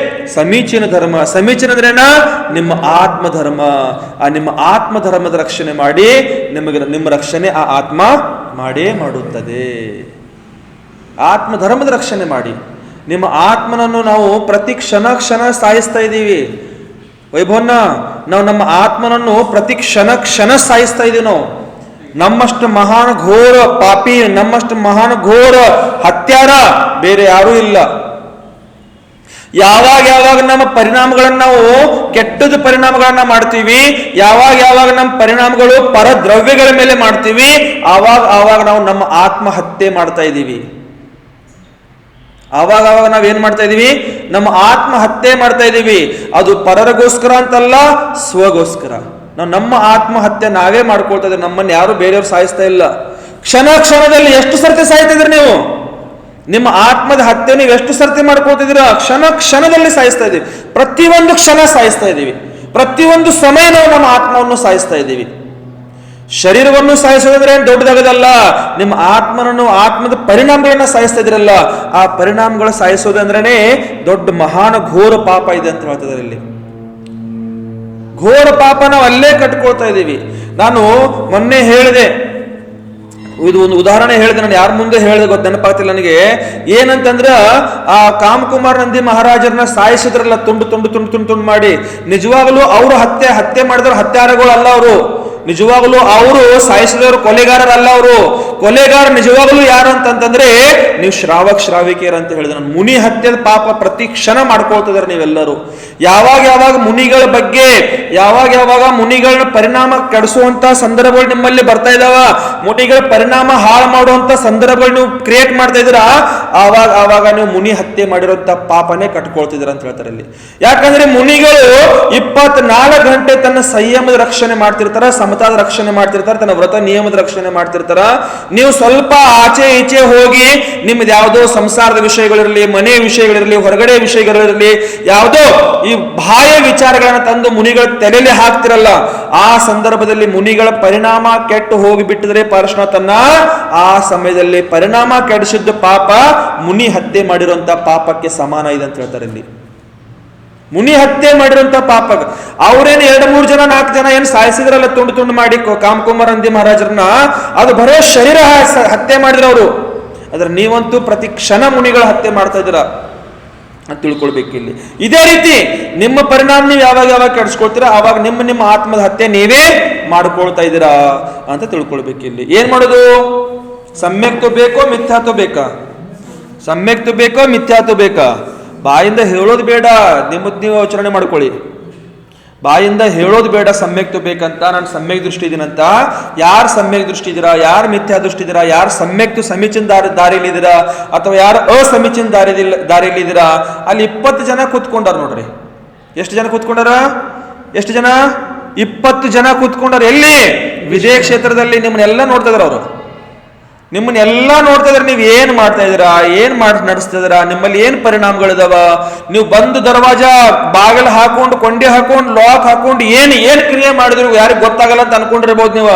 ಸಮೀಚೀನ ಧರ್ಮ. ಸಮೀಚೀನ ಅಂದ್ರೇನ? ನಿಮ್ಮ ಆತ್ಮ ಧರ್ಮ. ಆ ನಿಮ್ಮ ಆತ್ಮ ಧರ್ಮದ ರಕ್ಷಣೆ ಮಾಡಿ ನಿಮ್ಮ ರಕ್ಷಣೆ ಆ ಆತ್ಮ ಮಾಡೇ ಮಾಡುತ್ತದೆ. ಆತ್ಮ ಧರ್ಮದ ರಕ್ಷಣೆ ಮಾಡಿ. ನಿಮ್ಮ ಆತ್ಮನನ್ನು ನಾವು ಪ್ರತಿ ಕ್ಷಣ ಸಾಯಿಸ್ತಾ ಇದ್ದೀವಿ. ವೈಭವನ್ನ ನಾವು ನಮ್ಮ ಆತ್ಮನನ್ನು ಪ್ರತಿ ಕ್ಷಣ ಸಾಯಿಸ್ತಾ ಇದ್ದೀವಿ. ನಾವು ನಮ್ಮಷ್ಟು ಮಹಾನ್ ಘೋರ ಪಾಪಿ, ನಮ್ಮಷ್ಟು ಮಹಾನ್ ಘೋರ ಹತ್ಯಾರ ಬೇರೆ ಯಾರೂ ಇಲ್ಲ. ಯಾವಾಗ ನಮ್ಮ ಪರಿಣಾಮಗಳನ್ನ ನಾವು ಕೆಟ್ಟದ ಪರಿಣಾಮಗಳನ್ನ ಮಾಡ್ತೀವಿ, ಯಾವಾಗ ನಮ್ಮ ಪರಿಣಾಮಗಳು ಪರದ್ರವ್ಯಗಳ ಮೇಲೆ ಮಾಡ್ತೀವಿ, ಆವಾಗ ನಾವು ನಮ್ಮ ಆತ್ಮ ಹತ್ಯೆ ಮಾಡ್ತಾ ಇದ್ದೀವಿ. ಆವಾಗ ನಾವೇನ್ ಮಾಡ್ತಾ ಇದೀವಿ? ನಮ್ಮ ಆತ್ಮ ಹತ್ಯೆ ಮಾಡ್ತಾ ಇದೀವಿ. ಅದು ಪರರಿಗೋಸ್ಕರ ಅಂತಲ್ಲ, ಸ್ವಗೋಸ್ಕರ. ನಾವು ನಮ್ಮ ಆತ್ಮ ಹತ್ಯೆ ನಾವೇ ಮಾಡ್ಕೊಳ್ತಾ ಇದ್ದೀವಿ. ನಮ್ಮನ್ನು ಯಾರು ಬೇರೆಯವ್ರು ಸಾಯಿಸ್ತಾ ಇಲ್ಲ. ಕ್ಷಣದಲ್ಲಿ ಎಷ್ಟು ಸರ್ತಿ ಸಾಯ್ತಿದ್ರಿ ನೀವು? ನಿಮ್ಮ ಆತ್ಮದ ಹತ್ಯೆ ನೀವು ಎಷ್ಟು ಸರ್ತಿ ಮಾಡ್ಕೊಳ್ತಿದ್ದೀರಾ? ಕ್ಷಣದಲ್ಲಿ ಸಾಯಿಸ್ತಾ ಇದ್ದೀವಿ. ಪ್ರತಿಯೊಂದು ಕ್ಷಣ ಸಾಯಿಸ್ತಾ ಇದ್ದೀವಿ. ಪ್ರತಿಯೊಂದು ಸಮಯ ನಾವು ನಮ್ಮ ಆತ್ಮವನ್ನು ಸಾಯಿಸ್ತಾ ಇದ್ದೀವಿ. ಶರೀರವನ್ನು ಸಾಯಿಸೋದಂದ್ರೆ ದೊಡ್ಡದಾಗದಲ್ಲ. ನಿಮ್ಮ ಆತ್ಮದ ಪರಿಣಾಮಗಳನ್ನ ಸಾಯಿಸ್ತಾ ಇದ್ರಲ್ಲ, ಆ ಪರಿಣಾಮಗಳು ಸಾಯಿಸೋದಂದ್ರೇನೆ ದೊಡ್ಡ ಮಹಾನ್ ಘೋರ ಪಾಪ ಇದೆ ಅಂತ ಹೇಳ್ತಿದ್ದಾರೆ ಇಲ್ಲಿ. ಘೋರ ಪಾಪ ನಾವು ಅಲ್ಲೇ ಕಟ್ಕೊಳ್ತಾ ಇದ್ದೀವಿ. ನಾನು ಮೊನ್ನೆ ಹೇಳಿದೆ, ಇದು ಒಂದು ಉದಾಹರಣೆ ಹೇಳಿದೆ. ನಾನು ಯಾರ ಮುಂದೆ ಹೇಳಿದೆ ಗೊತ್ತ, ನೆನಪಾಗ್ತಿಲ್ಲ ನನಗೆ. ಏನಂತಂದ್ರ ಆ ಕಾಮಕುಮಾರ್ ನಂದಿ ಮಹಾರಾಜರನ್ನ ಸಾಯಿಸಿದ್ರಲ್ಲ, ತುಂಡು ಮಾಡಿ. ನಿಜವಾಗಲೂ ಅವರು ಹತ್ಯೆ ಮಾಡಿದ್ರು ಹತ್ಯಾರಗಳು ಅಲ್ಲ. ಅವರು ನಿಜವಾಗಲೂ ಅವರು ಸಾಯಿಸಿದವರು ಕೊಲೆಗಾರರಲ್ಲ. ಅವರು ಕೊಲೆಗಾರ ನಿಜವಾಗಲೂ ಯಾರು ಅಂತಂತಂದ್ರೆ ನೀವು ಶ್ರಾವಿಕೆಯರು ಅಂತ ಹೇಳಿದ್ರೆ, ನಾನು ಮುನಿ ಹತ್ಯೆದ ಪಾಪ ಪ್ರತಿ ಕ್ಷಣ ಮಾಡ್ಕೊಳ್ತಿದಾರೆ ನೀವೆಲ್ಲರೂ. ಯಾವಾಗ ಮುನಿಗಳ ಬಗ್ಗೆ ಯಾವಾಗ ಮುನಿಗಳ ಪರಿಣಾಮ ಕೆಡಿಸುವಂತ ಸಂದರ್ಭಗಳು ನಿಮ್ಮಲ್ಲಿ ಬರ್ತಾ ಇದಾವ, ಮುನಿಗಳ ಪರಿಣಾಮ ಹಾಳು ಮಾಡುವಂತ ಸಂದರ್ಭಗಳು ನೀವು ಕ್ರಿಯೇಟ್ ಮಾಡ್ತಾ ಇದ್ದೀರಾ, ಆವಾಗ ನೀವು ಮುನಿ ಹತ್ಯೆ ಮಾಡಿರುವಂತ ಪಾಪನೇ ಕಟ್ಕೊಳ್ತಿದ್ದೀರ ಅಂತ ಹೇಳ್ತಾರೆ ಇಲ್ಲಿ. ಯಾಕಂದ್ರೆ ಮುನಿಗಳು 24 ಗಂಟೆ ತನ್ನ ಸಂಯಮದ ರಕ್ಷಣೆ ಮಾಡ್ತಿರ್ತಾರ, ಸಮತಾದ ರಕ್ಷಣೆ ಮಾಡ್ತಿರ್ತಾರ, ತನ್ನ ವ್ರತ ನಿಯಮದ ರಕ್ಷಣೆ ಮಾಡ್ತಿರ್ತಾರ. ನೀವು ಸ್ವಲ್ಪ ಆಚೆ ಈಚೆ ಹೋಗಿ ನಿಮ್ದು ಯಾವುದೋ ಸಂಸಾರದ ವಿಷಯಗಳಿರಲಿ, ಮನೆ ವಿಷಯಗಳಿರಲಿ, ಹೊರಗಡೆ ವಿಷಯಗಳಿರಲಿ, ಯಾವುದೋ ಈ ಬಾಹ್ಯ ವಿಚಾರಗಳನ್ನ ತಂದು ಮುನಿಗಳ ತಲೆಯಲ್ಲಿ ಹಾಕ್ತಿರಲ್ಲ, ಆ ಸಂದರ್ಭದಲ್ಲಿ ಮುನಿಗಳ ಪರಿಣಾಮ ಕೆಟ್ಟು ಹೋಗಿ ಬಿಟ್ಟಿದ್ರೆ ಪಾರ್ಶ್ವನಾಥನ್ನ, ಆ ಸಮಯದಲ್ಲಿ ಪರಿಣಾಮ ಕೆಡಿಸಿದ್ದು ಪಾಪ ಮುನಿ ಹತ್ಯೆ ಮಾಡಿರುವಂತ ಪಾಪಕ್ಕೆ ಸಮಾನ ಇದೆ ಅಂತ ಹೇಳ್ತಾರೆ ಇಲ್ಲಿ. ಮುನಿ ಹತ್ಯೆ ಮಾಡಿರುವಂತ ಪಾಪ ಅವ್ರೇನು 2-3 ಜನ 4 ಜನ ಏನ್ ಸಾಯಿಸಿದ್ರಲ್ಲ ತುಂಡು ಮಾಡಿ ಕಾಮಕುಮಾರ್ ಅಂದಿ ಮಹಾರಾಜರನ್ನ, ಅದು ಬರೇ ಶರೀರ ಹತ್ಯೆ ಮಾಡಿದ್ರು ಅವರು. ಆದ್ರೆ ನೀವಂತೂ ಪ್ರತಿ ಕ್ಷಣ ಮುನಿಗಳ ಹತ್ಯೆ ಮಾಡ್ತಾ ಇದ್ದೀರಾ ಅಂತ ತಿಳ್ಕೊಳ್ಬೇಕಿಲ್ಲಿ. ಇದೇ ರೀತಿ ನಿಮ್ಮ ಪರಿಣಾಮ ನೀವು ಯಾವಾಗ ಕೆಡಿಸ್ಕೊಳ್ತೀರಾ, ಆವಾಗ ನಿಮ್ಮ ಆತ್ಮದ ಹತ್ಯೆ ನೀವೇ ಮಾಡ್ಕೊಳ್ತಾ ಇದ್ದೀರಾ ಅಂತ ತಿಳ್ಕೊಳ್ಬೇಕಿಲ್ಲಿ. ಏನ್ ಮಾಡೋದು? ಸಮ್ಯಕ್ತು ಬೇಕೋ ಮಿಥ್ಯಾತು ಬೇಕಾ? ಸಮ್ಯಕ್ತು ಬೇಕೋ ಮಿಥ್ಯಾತು ಬೇಕಾ? ಬಾಯಿಂದ ಹೇಳೋದು ಬೇಡ, ನಿಮ್ಮದು ನೀವು ಯೋಚನೆ ಮಾಡ್ಕೊಳ್ಳಿ. ಬಾಯಿಂದ ಹೇಳೋದು ಬೇಡ ಸಮ್ಯಕ್ತು ಬೇಕಂತ, ನಾನು ಸಮ್ಯಕ್ ದೃಷ್ಟಿ ಇದೀನಂತ. ಯಾರು ಸಮ್ಯಕ್ ದೃಷ್ಟಿ ಇದ್ದೀರಾ, ಯಾರು ಮಿಥ್ಯಾ ದೃಷ್ಟಿ ಇದ್ದೀರಾ, ಯಾರು ಸಮ್ಯಕ್ತು ಸಮೀಚೀನ ದಾರಿಯಲ್ಲಿ ಇದ್ದೀರಾ ಅಥವಾ ಯಾರು ಅಸಮೀಚೀನ ದಾರಿಯಲ್ಲಿ ಇದ್ದೀರಾ, ಅಲ್ಲಿ 20 ಜನ ಕೂತ್ಕೊಂಡಾರ ನೋಡ್ರಿ. ಎಷ್ಟು ಜನ ಕೂತ್ಕೊಂಡಾರ? ಎಷ್ಟು ಜನ? 20 ಜನ ಕೂತ್ಕೊಂಡಾರ. ಎಲ್ಲಿ? ವಿಜಯ ಕ್ಷೇತ್ರದಲ್ಲಿ. ನಿಮ್ಮನ್ನೆಲ್ಲ ನೋಡ್ತಾ ಇದಾರೆ ಅವರು, ನಿಮ್ಮನ್ನೆಲ್ಲ ನೋಡ್ತಾ ಇದ್ರೆ ನೀವು ಏನ್ ಮಾಡ್ತಾ ಇದೀರಾ, ಏನ್ ನಡೆಸ್ತಾ ಇದೀರಾ, ನಿಮ್ಮಲ್ಲಿ ಏನ್ ಪರಿಣಾಮಗಳಿದಾವ, ನೀವು ಬಂದು ದರ್ವಾಜಾ ಬಾಗಿಲು ಹಾಕೊಂಡು ಕೊಂಡಿ ಹಾಕೊಂಡು ಲಾಕ್ ಹಾಕೊಂಡು ಏನ್ ಕ್ರಿಯೆ ಮಾಡಿದ್ರು ಯಾರಿಗೆ ಗೊತ್ತಾಗಲ್ಲ ಅಂತ ಅನ್ಕೊಂಡಿರ್ಬೋದು ನೀವು.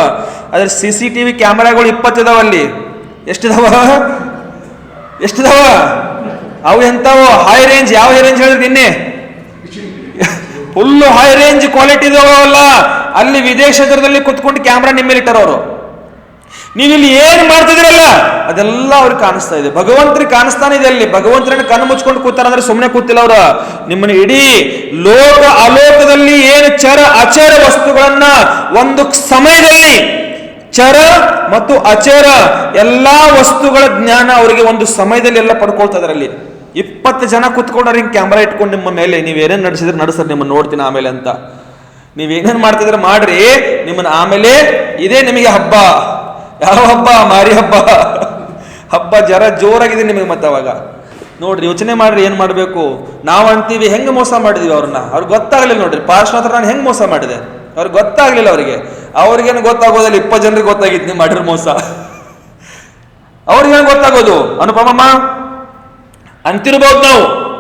ಅದ್ರ CCTV ಕ್ಯಾಮೆರಾಗಳು 20 ಇದಾವ ಅಲ್ಲಿ. ಎಷ್ಟಿದಾವ? ಅವು ಎಂತಾವ? High range. ಯಾವ ಹೈ ರೇಂಜ್ ಹೇಳಿದ್ರೆ ನಿನ್ನೆ ಫುಲ್ ಹೈ ರೇಂಜ್ ಕ್ವಾಲಿಟಿ ಇದಾವಲ್ಲ, ಅಲ್ಲಿ ವಿದೇಶದಲ್ಲಿ ಕುತ್ಕೊಂಡು ಕ್ಯಾಮ್ರಾ ನಿಮ್ಮ ಮೇಲೆ ಇಟ್ಟಾರ ಅವರು. ನೀವಿಲ್ಲಿ ಏನ್ ಮಾಡ್ತಿದ್ರಲ್ಲ ಅದೆಲ್ಲ ಅವ್ರಿಗೆ ಕಾಣಿಸ್ತಾ ಇದೆ, ಭಗವಂತರಿಗೆ ಕಾಣಿಸ್ತಾನೆ ಇದೆ. ಅಲ್ಲಿ ಭಗವಂತರನ್ನ ಕಣ್ಣು ಮುಚ್ಕೊಂಡು ಕೂತಾರ ಅಂದ್ರೆ ಸುಮ್ಮನೆ ಕೂತಿಲ್ಲ ಅವ್ರ. ನಿಮ್ಮನ್ನ ಇಡೀ ಲೋಕ ಅಲೋಕದಲ್ಲಿ ಏನು ಚರ ಅಚರ ವಸ್ತುಗಳನ್ನ ಒಂದು ಸಮಯದಲ್ಲಿ ಚರ ಮತ್ತು ಅಚರ ಎಲ್ಲಾ ವಸ್ತುಗಳ ಜ್ಞಾನ ಅವರಿಗೆ ಒಂದು ಸಮಯದಲ್ಲಿ ಎಲ್ಲ ಪಡ್ಕೊಳ್ತಾ ಇದಾರೆ. ಅಲ್ಲಿ 20 ಜನ ಕೂತ್ಕೊಂಡ್ರೆ ಹಿಂಗೆ ಕ್ಯಾಮ್ರಾ ಇಟ್ಕೊಂಡು ನಿಮ್ಮ ಮೇಲೆ ನೀವೇನೇನು ನಡೆಸಿದ್ರೆ ನಡೆಸ್ತಾರೆ, ನಿಮ್ಮನ್ನ ನೋಡ್ತೀನಿ ಆಮೇಲೆ ಅಂತ. ನೀವೇನೇನು ಮಾಡ್ತಿದ್ರೆ ಮಾಡ್ರಿ, ನಿಮ್ಮನ್ನ ಆಮೇಲೆ ಇದೇ ನಿಮಗೆ ಹಬ್ಬ. ಯಾವ ಹಬ್ಬ? ಮಾರಿ ಹಬ್ಬ ಜರ ಜೋರಾಗಿದೆ ನಿಮಗೆ. ಮತ್ತೆ ಅವಾಗ ನೋಡ್ರಿ, ಯೋಚನೆ ಮಾಡ್ರಿ ಏನ್ ಮಾಡ್ಬೇಕು. ನಾವು ಅಂತೀವಿ ಹೆಂಗ್ ಮೋಸ ಮಾಡಿದೀವಿ ಅವ್ರನ್ನ, ಅವ್ರಿಗೆ ಗೊತ್ತಾಗ್ಲಿಲ್ಲ. ನೋಡ್ರಿ ಪಾರ್ಶ್ವನಾಥ ನಾನು ಹೆಂಗ್ ಮೋಸ ಮಾಡಿದೆ ಅವ್ರಿಗೆ ಗೊತ್ತಾಗ್ಲಿಲ್ಲ. ಅವ್ರಿಗೇನು ಗೊತ್ತಾಗೋದಿಲ್ಲ, 20 ಜನರಿಗೆ ಗೊತ್ತಾಗಿತ್ತು ನೀವು ಮಾಡಿರೋ ಮೋಸ. ಅವ್ರಿಗೇನು ಗೊತ್ತಾಗೋದು? ಅನುಪಮಮ್ಮ ಅಂತಿರ್ಬೋದು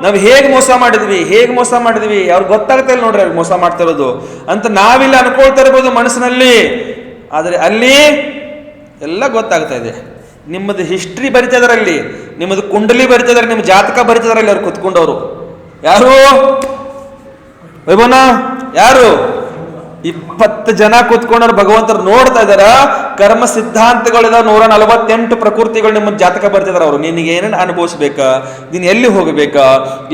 ನಾವು ಹೇಗೆ ಮೋಸ ಮಾಡಿದ್ವಿ ಅವ್ರಿಗೆ ಗೊತ್ತಾಗ್ತಾ ಇಲ್ಲ ನೋಡ್ರಿ ಅವ್ರಿಗೆ ಮೋಸ ಮಾಡ್ತಾ ಇರೋದು ಅಂತ ನಾವಿಲ್ಲ ಅನ್ಕೊಳ್ತಾ ಇರ್ಬೋದು ಮನಸ್ಸಿನಲ್ಲಿ. ಆದ್ರೆ ಅಲ್ಲಿ ಎಲ್ಲ ಗೊತ್ತಾಗ್ತಾ ಇದೆ. ನಿಮ್ಮದು ಹಿಸ್ಟ್ರಿ ಬರಿತಾ ಇದಾರಲ್ಲಿ, ನಿಮ್ಮದು ಕುಂಡಲಿ ಬರಿತಾ ಇದಾರೆ, ನಿಮ್ಮ ಜಾತಕ ಬರಿತಾ ಇದಾರಲ್ಲಿ ಅವ್ರು ಕುತ್ಕೊಂಡವ್ರು. ಯಾರು? ವೈಭವನ ಯಾರು? 20 ಜನ ಕೂತ್ಕೊಂಡವ್ರು ಭಗವಂತರು ನೋಡ್ತಾ ಇದಾರ. ಕರ್ಮ ಸಿದ್ಧಾಂತಗಳಿದಾವ 148 ಪ್ರಕೃತಿಗಳು ನಿಮ್ಮ ಜಾತಕ ಬರ್ತಿದಾರ. ಅವರು ನಿನಗೆ ಏನೇನು ಅನುಭವಿಸ್ಬೇಕಾ, ನೀನು ಎಲ್ಲಿ ಹೋಗಬೇಕಾ,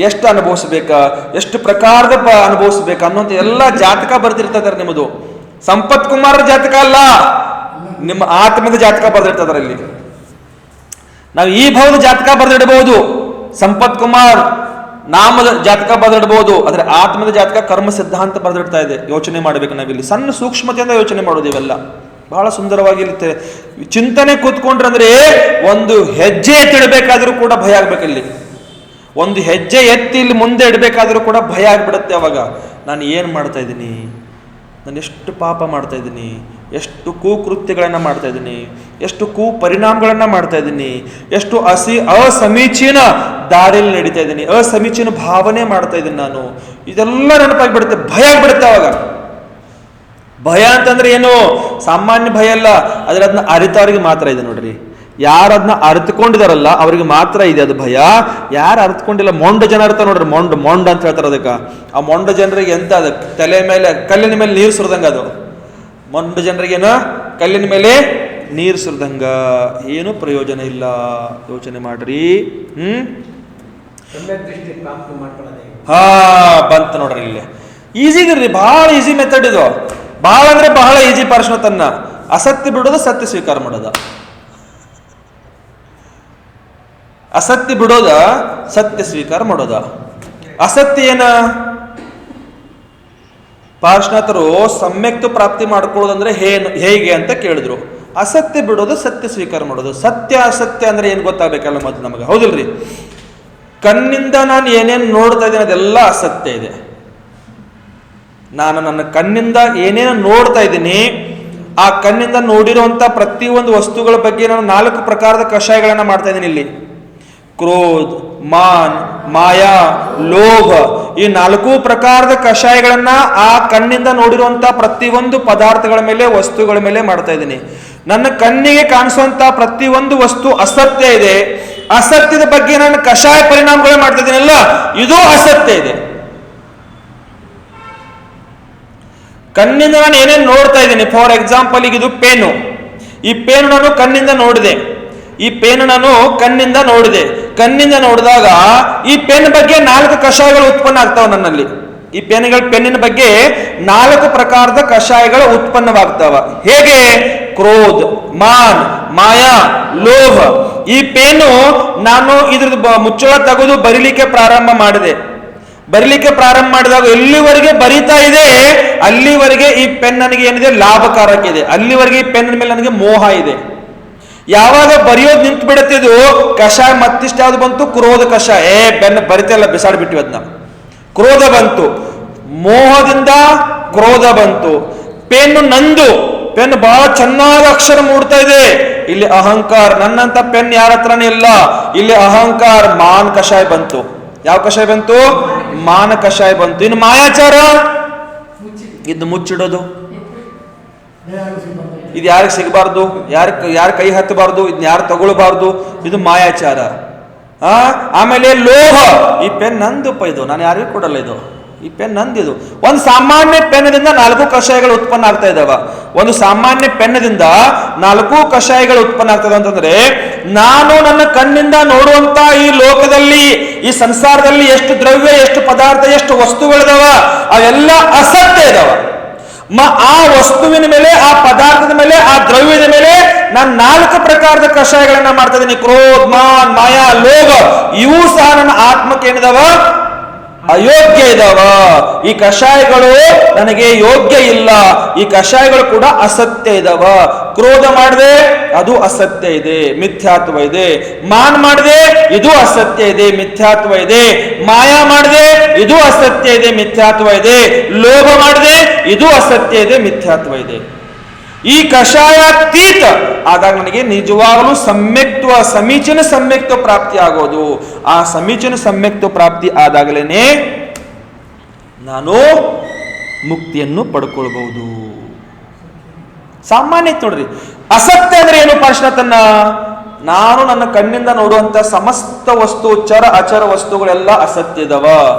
ಎಷ್ಟು ಅನುಭವಿಸ್ಬೇಕಾ, ಎಷ್ಟು ಪ್ರಕಾರದ ಅನುಭವಿಸ್ಬೇಕಾ ಅನ್ನೋಂಥ ಎಲ್ಲ ಜಾತಕ ಬರ್ತಿರ್ತಾ ಇದಾರೆ. ನಿಮ್ಮದು ಸಂಪತ್ ಕುಮಾರ್ ಜಾತಕ ಅಲ್ಲ, ನಿಮ್ಮ ಆತ್ಮದ ಜಾತಕ ಬರೆದಿಡ್ತದ್ರ. ಇಲ್ಲಿ ನಾವು ಈ ಭಾವದ ಜಾತಕ ಬರೆದಿಡಬಹುದು, ಸಂಪತ್ ಕುಮಾರ್ ನಾಮದ ಜಾತಕ ಬರೆದಿಡಬಹುದು, ಆದ್ರೆ ಆತ್ಮದ ಜಾತಕ ಕರ್ಮ ಸಿದ್ಧಾಂತ ಬರೆದಿಡ್ತಾ ಇದೆ. ಯೋಚನೆ ಮಾಡ್ಬೇಕು ನಾವಿಲ್ಲಿ, ಸಣ್ಣ ಸೂಕ್ಷ್ಮತೆಯಿಂದ ಯೋಚನೆ ಮಾಡೋದು. ಇವೆಲ್ಲ ಬಹಳ ಸುಂದರವಾಗಿ ಚಿಂತನೆ ಕೂತ್ಕೊಂಡ್ರೆ ಅಂದ್ರೆ ಒಂದು ಹೆಜ್ಜೆ ಎತ್ತಿಡಬೇಕಾದ್ರೂ ಕೂಡ ಭಯ ಆಗ್ಬೇಕಲ್ಲಿ. ಒಂದು ಹೆಜ್ಜೆ ಎತ್ತಿ ಇಲ್ಲಿ ಮುಂದೆ ಇಡಬೇಕಾದ್ರೂ ಕೂಡ ಭಯ ಆಗ್ಬಿಡುತ್ತೆ. ಅವಾಗ ನಾನು ಏನ್ ಮಾಡ್ತಾ ಇದ್ದೀನಿ, ನಾನು ಎಷ್ಟು ಪಾಪ ಮಾಡ್ತಾ ಇದ್ದೀನಿ, ಎಷ್ಟು ಕುಕೃತ್ಯಗಳನ್ನ ಮಾಡ್ತಾ ಇದ್ದೀನಿ, ಎಷ್ಟು ಪರಿಣಾಮಗಳನ್ನ ಮಾಡ್ತಾ ಇದ್ದೀನಿ, ಎಷ್ಟು ಅಸಮೀಚೀನ ದಾರಿಯಲ್ಲಿ ನಡೀತಾ ಇದ್ದೀನಿ, ಅಸಮೀಚೀನ ಭಾವನೆ ಮಾಡ್ತಾ ಇದ್ದೀನಿ ನಾನು. ಇದೆಲ್ಲ ನೆನಪಾಗ್ಬಿಡುತ್ತೆ, ಭಯ ಆಗ್ಬಿಡುತ್ತೆ. ಅವಾಗ ಭಯ ಅಂತಂದ್ರೆ ಏನು ಸಾಮಾನ್ಯ ಭಯ ಅಲ್ಲ, ಆದ್ರೆ ಅದನ್ನ ಅರಿತವ್ರಿಗೆ ಮಾತ್ರ ಇದೆ ನೋಡ್ರಿ. ಯಾರು ಅದನ್ನ ಅರಿತುಕೊಂಡಿದಾರಲ್ಲ ಅವ್ರಿಗೆ ಮಾತ್ರ ಇದೆ ಅದು ಭಯ. ಯಾರು ಅರಿತುಕೊಂಡಿಲ್ಲ, ಮೊಂಡ ಜನ ಇರ್ತಾರೆ ನೋಡ್ರಿ, ಮೊಂಡ ಅಂತ ಹೇಳ್ತಾರೆ ಅದಕ್ಕೆ. ಆ ಮೊಂಡ ಜನರಿಗೆ ಎಂತ ಅದ, ತಲೆ ಮೇಲೆ ಕಲ್ಲಿನ ಮೇಲೆ ನೀರು ಸುರಿದಂಗ. ಅದು ಮೊಂಡ ಜನರಿಗೇನು ಕಲ್ಲಿನ ಮೇಲೆ ನೀರು ಸುರಿದಂಗ, ಏನು ಪ್ರಯೋಜನ ಇಲ್ಲ. ಯೋಚನೆ ಮಾಡ್ರಿ. ಬಂತ ನೋಡ್ರಿ ಇಲ್ಲಿ. ಈಸಿ ಇದ್ರಿ, ಬಹಳ ಈಸಿ ಮೆಥಡ್ ಇದು. ಬಹಳ ಅಂದ್ರೆ ಬಹಳ ಈಜಿ ಪಾರ್ಶ್ವತನ್ನ. ಅಸತ್ಯ ಬಿಡೋದು, ಸತ್ಯ ಸ್ವೀಕಾರ ಮಾಡೋದ. ಅಸತ್ಯ ಬಿಡೋದ, ಸತ್ಯ ಸ್ವೀಕಾರ ಮಾಡೋದ. ಅಸತ್ಯ ಏನ? ಪಾರ್ಶ್ವನಾಥರು ಸಮ್ಯಕ್ತು ಪ್ರಾಪ್ತಿ ಮಾಡ್ಕೊಳ್ಳೋದಂದ್ರೆ ಹೇಗೆ ಅಂತ ಕೇಳಿದ್ರು. ಅಸತ್ಯ ಬಿಡೋದು, ಸತ್ಯ ಸ್ವೀಕಾರ ಮಾಡೋದು. ಸತ್ಯ ಅಸತ್ಯ ಅಂದ್ರೆ ಏನ್ ಗೊತ್ತಾಗಬೇಕಲ್ಲ ಮತ್ತೆ ನಮಗೆ, ಹೌದಿಲ್ರಿ? ಕಣ್ಣಿಂದ ನಾನು ಏನೇನು ನೋಡ್ತಾ ಇದ್ದೀನಿ ಅದೆಲ್ಲ ಅಸತ್ಯ ಇದೆ. ನಾನು ನನ್ನ ಕಣ್ಣಿಂದ ಏನೇನು ನೋಡ್ತಾ ಇದ್ದೀನಿ, ಆ ಕಣ್ಣಿಂದ ನೋಡಿರುವಂತ ಪ್ರತಿಯೊಂದು ವಸ್ತುಗಳ ಬಗ್ಗೆ ನಾನು 4 ಪ್ರಕಾರದ ಕಷಾಯಗಳನ್ನ ಮಾಡ್ತಾ ಇದ್ದೀನಿ ಇಲ್ಲಿ. ಕ್ರೋಧ, ಮಾನ್, ಮಾಯಾ, ಲೋಭ, ಈ 4 ಪ್ರಕಾರದ ಕಷಾಯಗಳನ್ನ ಆ ಕಣ್ಣಿಂದ ನೋಡಿರುವಂತ ಪ್ರತಿಯೊಂದು ಪದಾರ್ಥಗಳ ಮೇಲೆ, ವಸ್ತುಗಳ ಮೇಲೆ ಮಾಡ್ತಾ ಇದ್ದೀನಿ. ನನ್ನ ಕಣ್ಣಿಗೆ ಕಾಣಿಸುವಂತ ಪ್ರತಿಯೊಂದು ವಸ್ತು ಅಸತ್ಯ ಇದೆ. ಅಸತ್ಯದ ಬಗ್ಗೆ ನಾನು ಕಷಾಯ ಪರಿಣಾಮಗಳು ಮಾಡ್ತಾ ಇದ್ದೀನಲ್ಲ, ಇದು ಅಸತ್ಯ ಇದೆ. ಕಣ್ಣಿಂದ ನಾನು ಏನೇನು ನೋಡ್ತಾ ಇದ್ದೀನಿ, ಫಾರ್ ಎಕ್ಸಾಂಪಲ್ ಈಗ ಇದು ಪೇನು. ಈ ಪೇನು ನಾನು ಕಣ್ಣಿಂದ ನೋಡಿದೆ. ಈ ಪೇನ್ ನಾನು ಕಣ್ಣಿಂದ ನೋಡಿದೆ. ಕಣ್ಣಿಂದ ನೋಡಿದಾಗ ಈ ಪೆನ್ ಬಗ್ಗೆ 4 ಕಷಾಯಗಳು ಉತ್ಪನ್ನ ಆಗ್ತಾವ ನನ್ನಲ್ಲಿ. ಈ ಪೆನ್ನಿನ ಬಗ್ಗೆ 4 ಪ್ರಕಾರದ ಕಷಾಯಗಳು ಉತ್ಪನ್ನವಾಗ್ತಾವ. ಹೇಗೆ? ಕ್ರೋಧ, ಮಾನ್, ಮಾಯಾ, ಲೋಭ. ಈ ಪೇನು ನಾನು ಇದ್ರದ್ದು ಮುಚ್ಚಳ ತೆಗೆದು ಬರಿಲಿಕ್ಕೆ ಪ್ರಾರಂಭ ಮಾಡಿದೆ. ಬರಿಲಿಕ್ಕೆ ಪ್ರಾರಂಭ ಮಾಡಿದಾಗ ಎಲ್ಲಿವರೆಗೆ ಬರಿತಾ ಇದೆ ಅಲ್ಲಿವರೆಗೆ ಈ ಪೆನ್ ನನಗೆ ಏನಿದೆ, ಲಾಭಕಾರಕ ಇದೆ. ಅಲ್ಲಿವರೆಗೆ ಈ ಪೆನ್ ಮೇಲೆ ನನಗೆ ಮೋಹ ಇದೆ. ಯಾವಾಗ ಬರೆಯೋದು ನಿಂತು ಬಿಡುತ್ತಿದ್ದು, ಕಷಾಯ ಮತ್ತಿಷ್ಟ ಯಾವ್ದು ಬಂತು? ಕ್ರೋಧ ಕಷಾಯ. ಬೆನ್ನ ಬರಿತಲ್ಲ, ಬಿಸಾಡ್ಬಿಟ್ಟಿವಿ ಅದನ್ನ. ಕ್ರೋಧ ಬಂತು, ಮೋಹದಿಂದ ಕ್ರೋಧ ಬಂತು. ಪೆನ್ನು ನಂದು, ಪೆನ್ ಬಹಳ ಚೆನ್ನಾಗಿ ಅಕ್ಷರ ಮೂಡ್ತಾ ಇದೆ. ಇಲ್ಲಿ ಅಹಂಕಾರ, ನನ್ನಂತ ಪೆನ್ ಯಾರ ಹತ್ರನೇ ಇಲ್ಲ. ಇಲ್ಲಿ ಅಹಂಕಾರ, ಮಾನ್ ಕಷಾಯ ಬಂತು. ಯಾವ ಕಷಾಯ ಬಂತು? ಮಾನ ಕಷಾಯ ಬಂತು. ಇನ್ನು ಮಾಯಾಚಾರ, ಇದು ಮುಚ್ಚಿಡೋದು. ಇದು ಯಾರಿಗೆ ಸಿಗಬಾರ್ದು, ಯಾರ ಕೈ ಹತ್ತಬಾರ್ದು, ಇದನ್ನ ಯಾರು ತಗೊಳ್ಬಾರ್ದು, ಇದು ಮಾಯಾಚಾರ. ಆಮೇಲೆ ಲೋಹ, ಈ ಪೆನ್ ನಂದುಪ್ಪ, ಇದು ನಾನು ಯಾರಿಗೂ ಕೊಡಲ್ಲ, ಇದು ಈ ಪೆನ್ ನಂದಿದು. ಒಂದು ಸಾಮಾನ್ಯ ಪೆನ್ನದಿಂದ 4 ಕಷಾಯಗಳು ಉತ್ಪನ್ನ ಆಗ್ತಾ ಇದಾವ. ಒಂದು ಸಾಮಾನ್ಯ ಪೆನ್ನದಿಂದ 4 ಕಷಾಯಗಳು ಉತ್ಪನ್ನ ಆಗ್ತದೆ ಅಂತಂದ್ರೆ, ನಾನು ನನ್ನ ಕಣ್ಣಿಂದ ನೋಡುವಂತ ಈ ಲೋಕದಲ್ಲಿ, ಈ ಸಂಸಾರದಲ್ಲಿ ಎಷ್ಟು ದ್ರವ್ಯ, ಎಷ್ಟು ಪದಾರ್ಥ, ಎಷ್ಟು ವಸ್ತುಗಳಿದಾವ, ಅವೆಲ್ಲ ಅಸತ್ಯ ಇದಾವ. ಆ ವಸ್ತುವಿನ ಮೇಲೆ, ಆ ಪದಾರ್ಥದ ಮೇಲೆ, ಆ ದ್ರವ್ಯದ ಮೇಲೆ ನಾನು 4 ಪ್ರಕಾರದ ಕಷಾಯಗಳನ್ನ ಮಾಡ್ತಾ ಇದ್ದೀನಿ. ಕ್ರೋಧ, ಮಾನ್, ಮಾಯಾ, ಲೋಭ. ಇವು ಸಹ ನನ್ನ ಆತ್ಮಕ್ಕೆ ಏನಿದಾವ? ಅಯೋಗ್ಯ ಇದಾವ. ಈ ಕಷಾಯಗಳು ನನಗೆ ಯೋಗ್ಯ ಇಲ್ಲ. ಈ ಕಷಾಯಗಳು ಕೂಡ ಅಸತ್ಯ ಇದಾವ. ಕ್ರೋಧ ಮಾಡಿದೆ, ಅದು ಅಸತ್ಯ ಇದೆ, ಮಿಥ್ಯಾತ್ವ ಇದೆ. ಮಾನ್ ಮಾಡಿದೆ, ಇದು ಅಸತ್ಯ ಇದೆ, ಮಿಥ್ಯಾತ್ವ ಇದೆ. ಮಾಯಾ ಮಾಡಿದೆ, ಇದು ಅಸತ್ಯ ಇದೆ, ಮಿಥ್ಯಾತ್ವ ಇದೆ. ಲೋಭ ಮಾಡಿದೆ, ಇದು ಅಸತ್ಯ ಇದೆ, ಮಿಥ್ಯಾತ್ವ ಇದೆ. ಈ ಕಷಾಯಾತೀತ ಆದಾಗ ನನಗೆ ನಿಜವಾಗಲೂ ಸಮ್ಯಕ್ತ್ವ, ಸಮೀಚೀನ ಸಮ್ಯಕ್ತ್ವ ಪ್ರಾಪ್ತಿ ಆಗೋದು. ಆ ಸಮೀಚೀನ ಸಮ್ಯಕ್ತ್ವ ಪ್ರಾಪ್ತಿ ಆದಾಗಲೇನೆ ನಾನು ಮುಕ್ತಿಯನ್ನು ಪಡ್ಕೊಳ್ಬಹುದು. ಸಾಮಾನ್ಯ ನೋಡ್ರಿ, ಅಸತ್ಯ ಅಂದ್ರೆ ಏನು? ಪಾರ್ಶ್ವನಾಥನ್ನ, ನಾನು ನನ್ನ ಕಣ್ಣಿಂದ ನೋಡುವಂತ ಸಮಸ್ತ ವಸ್ತು, ಚರ ಅಚರ ವಸ್ತುಗಳೆಲ್ಲ ಅಸತ್ಯ ಇದಾವ.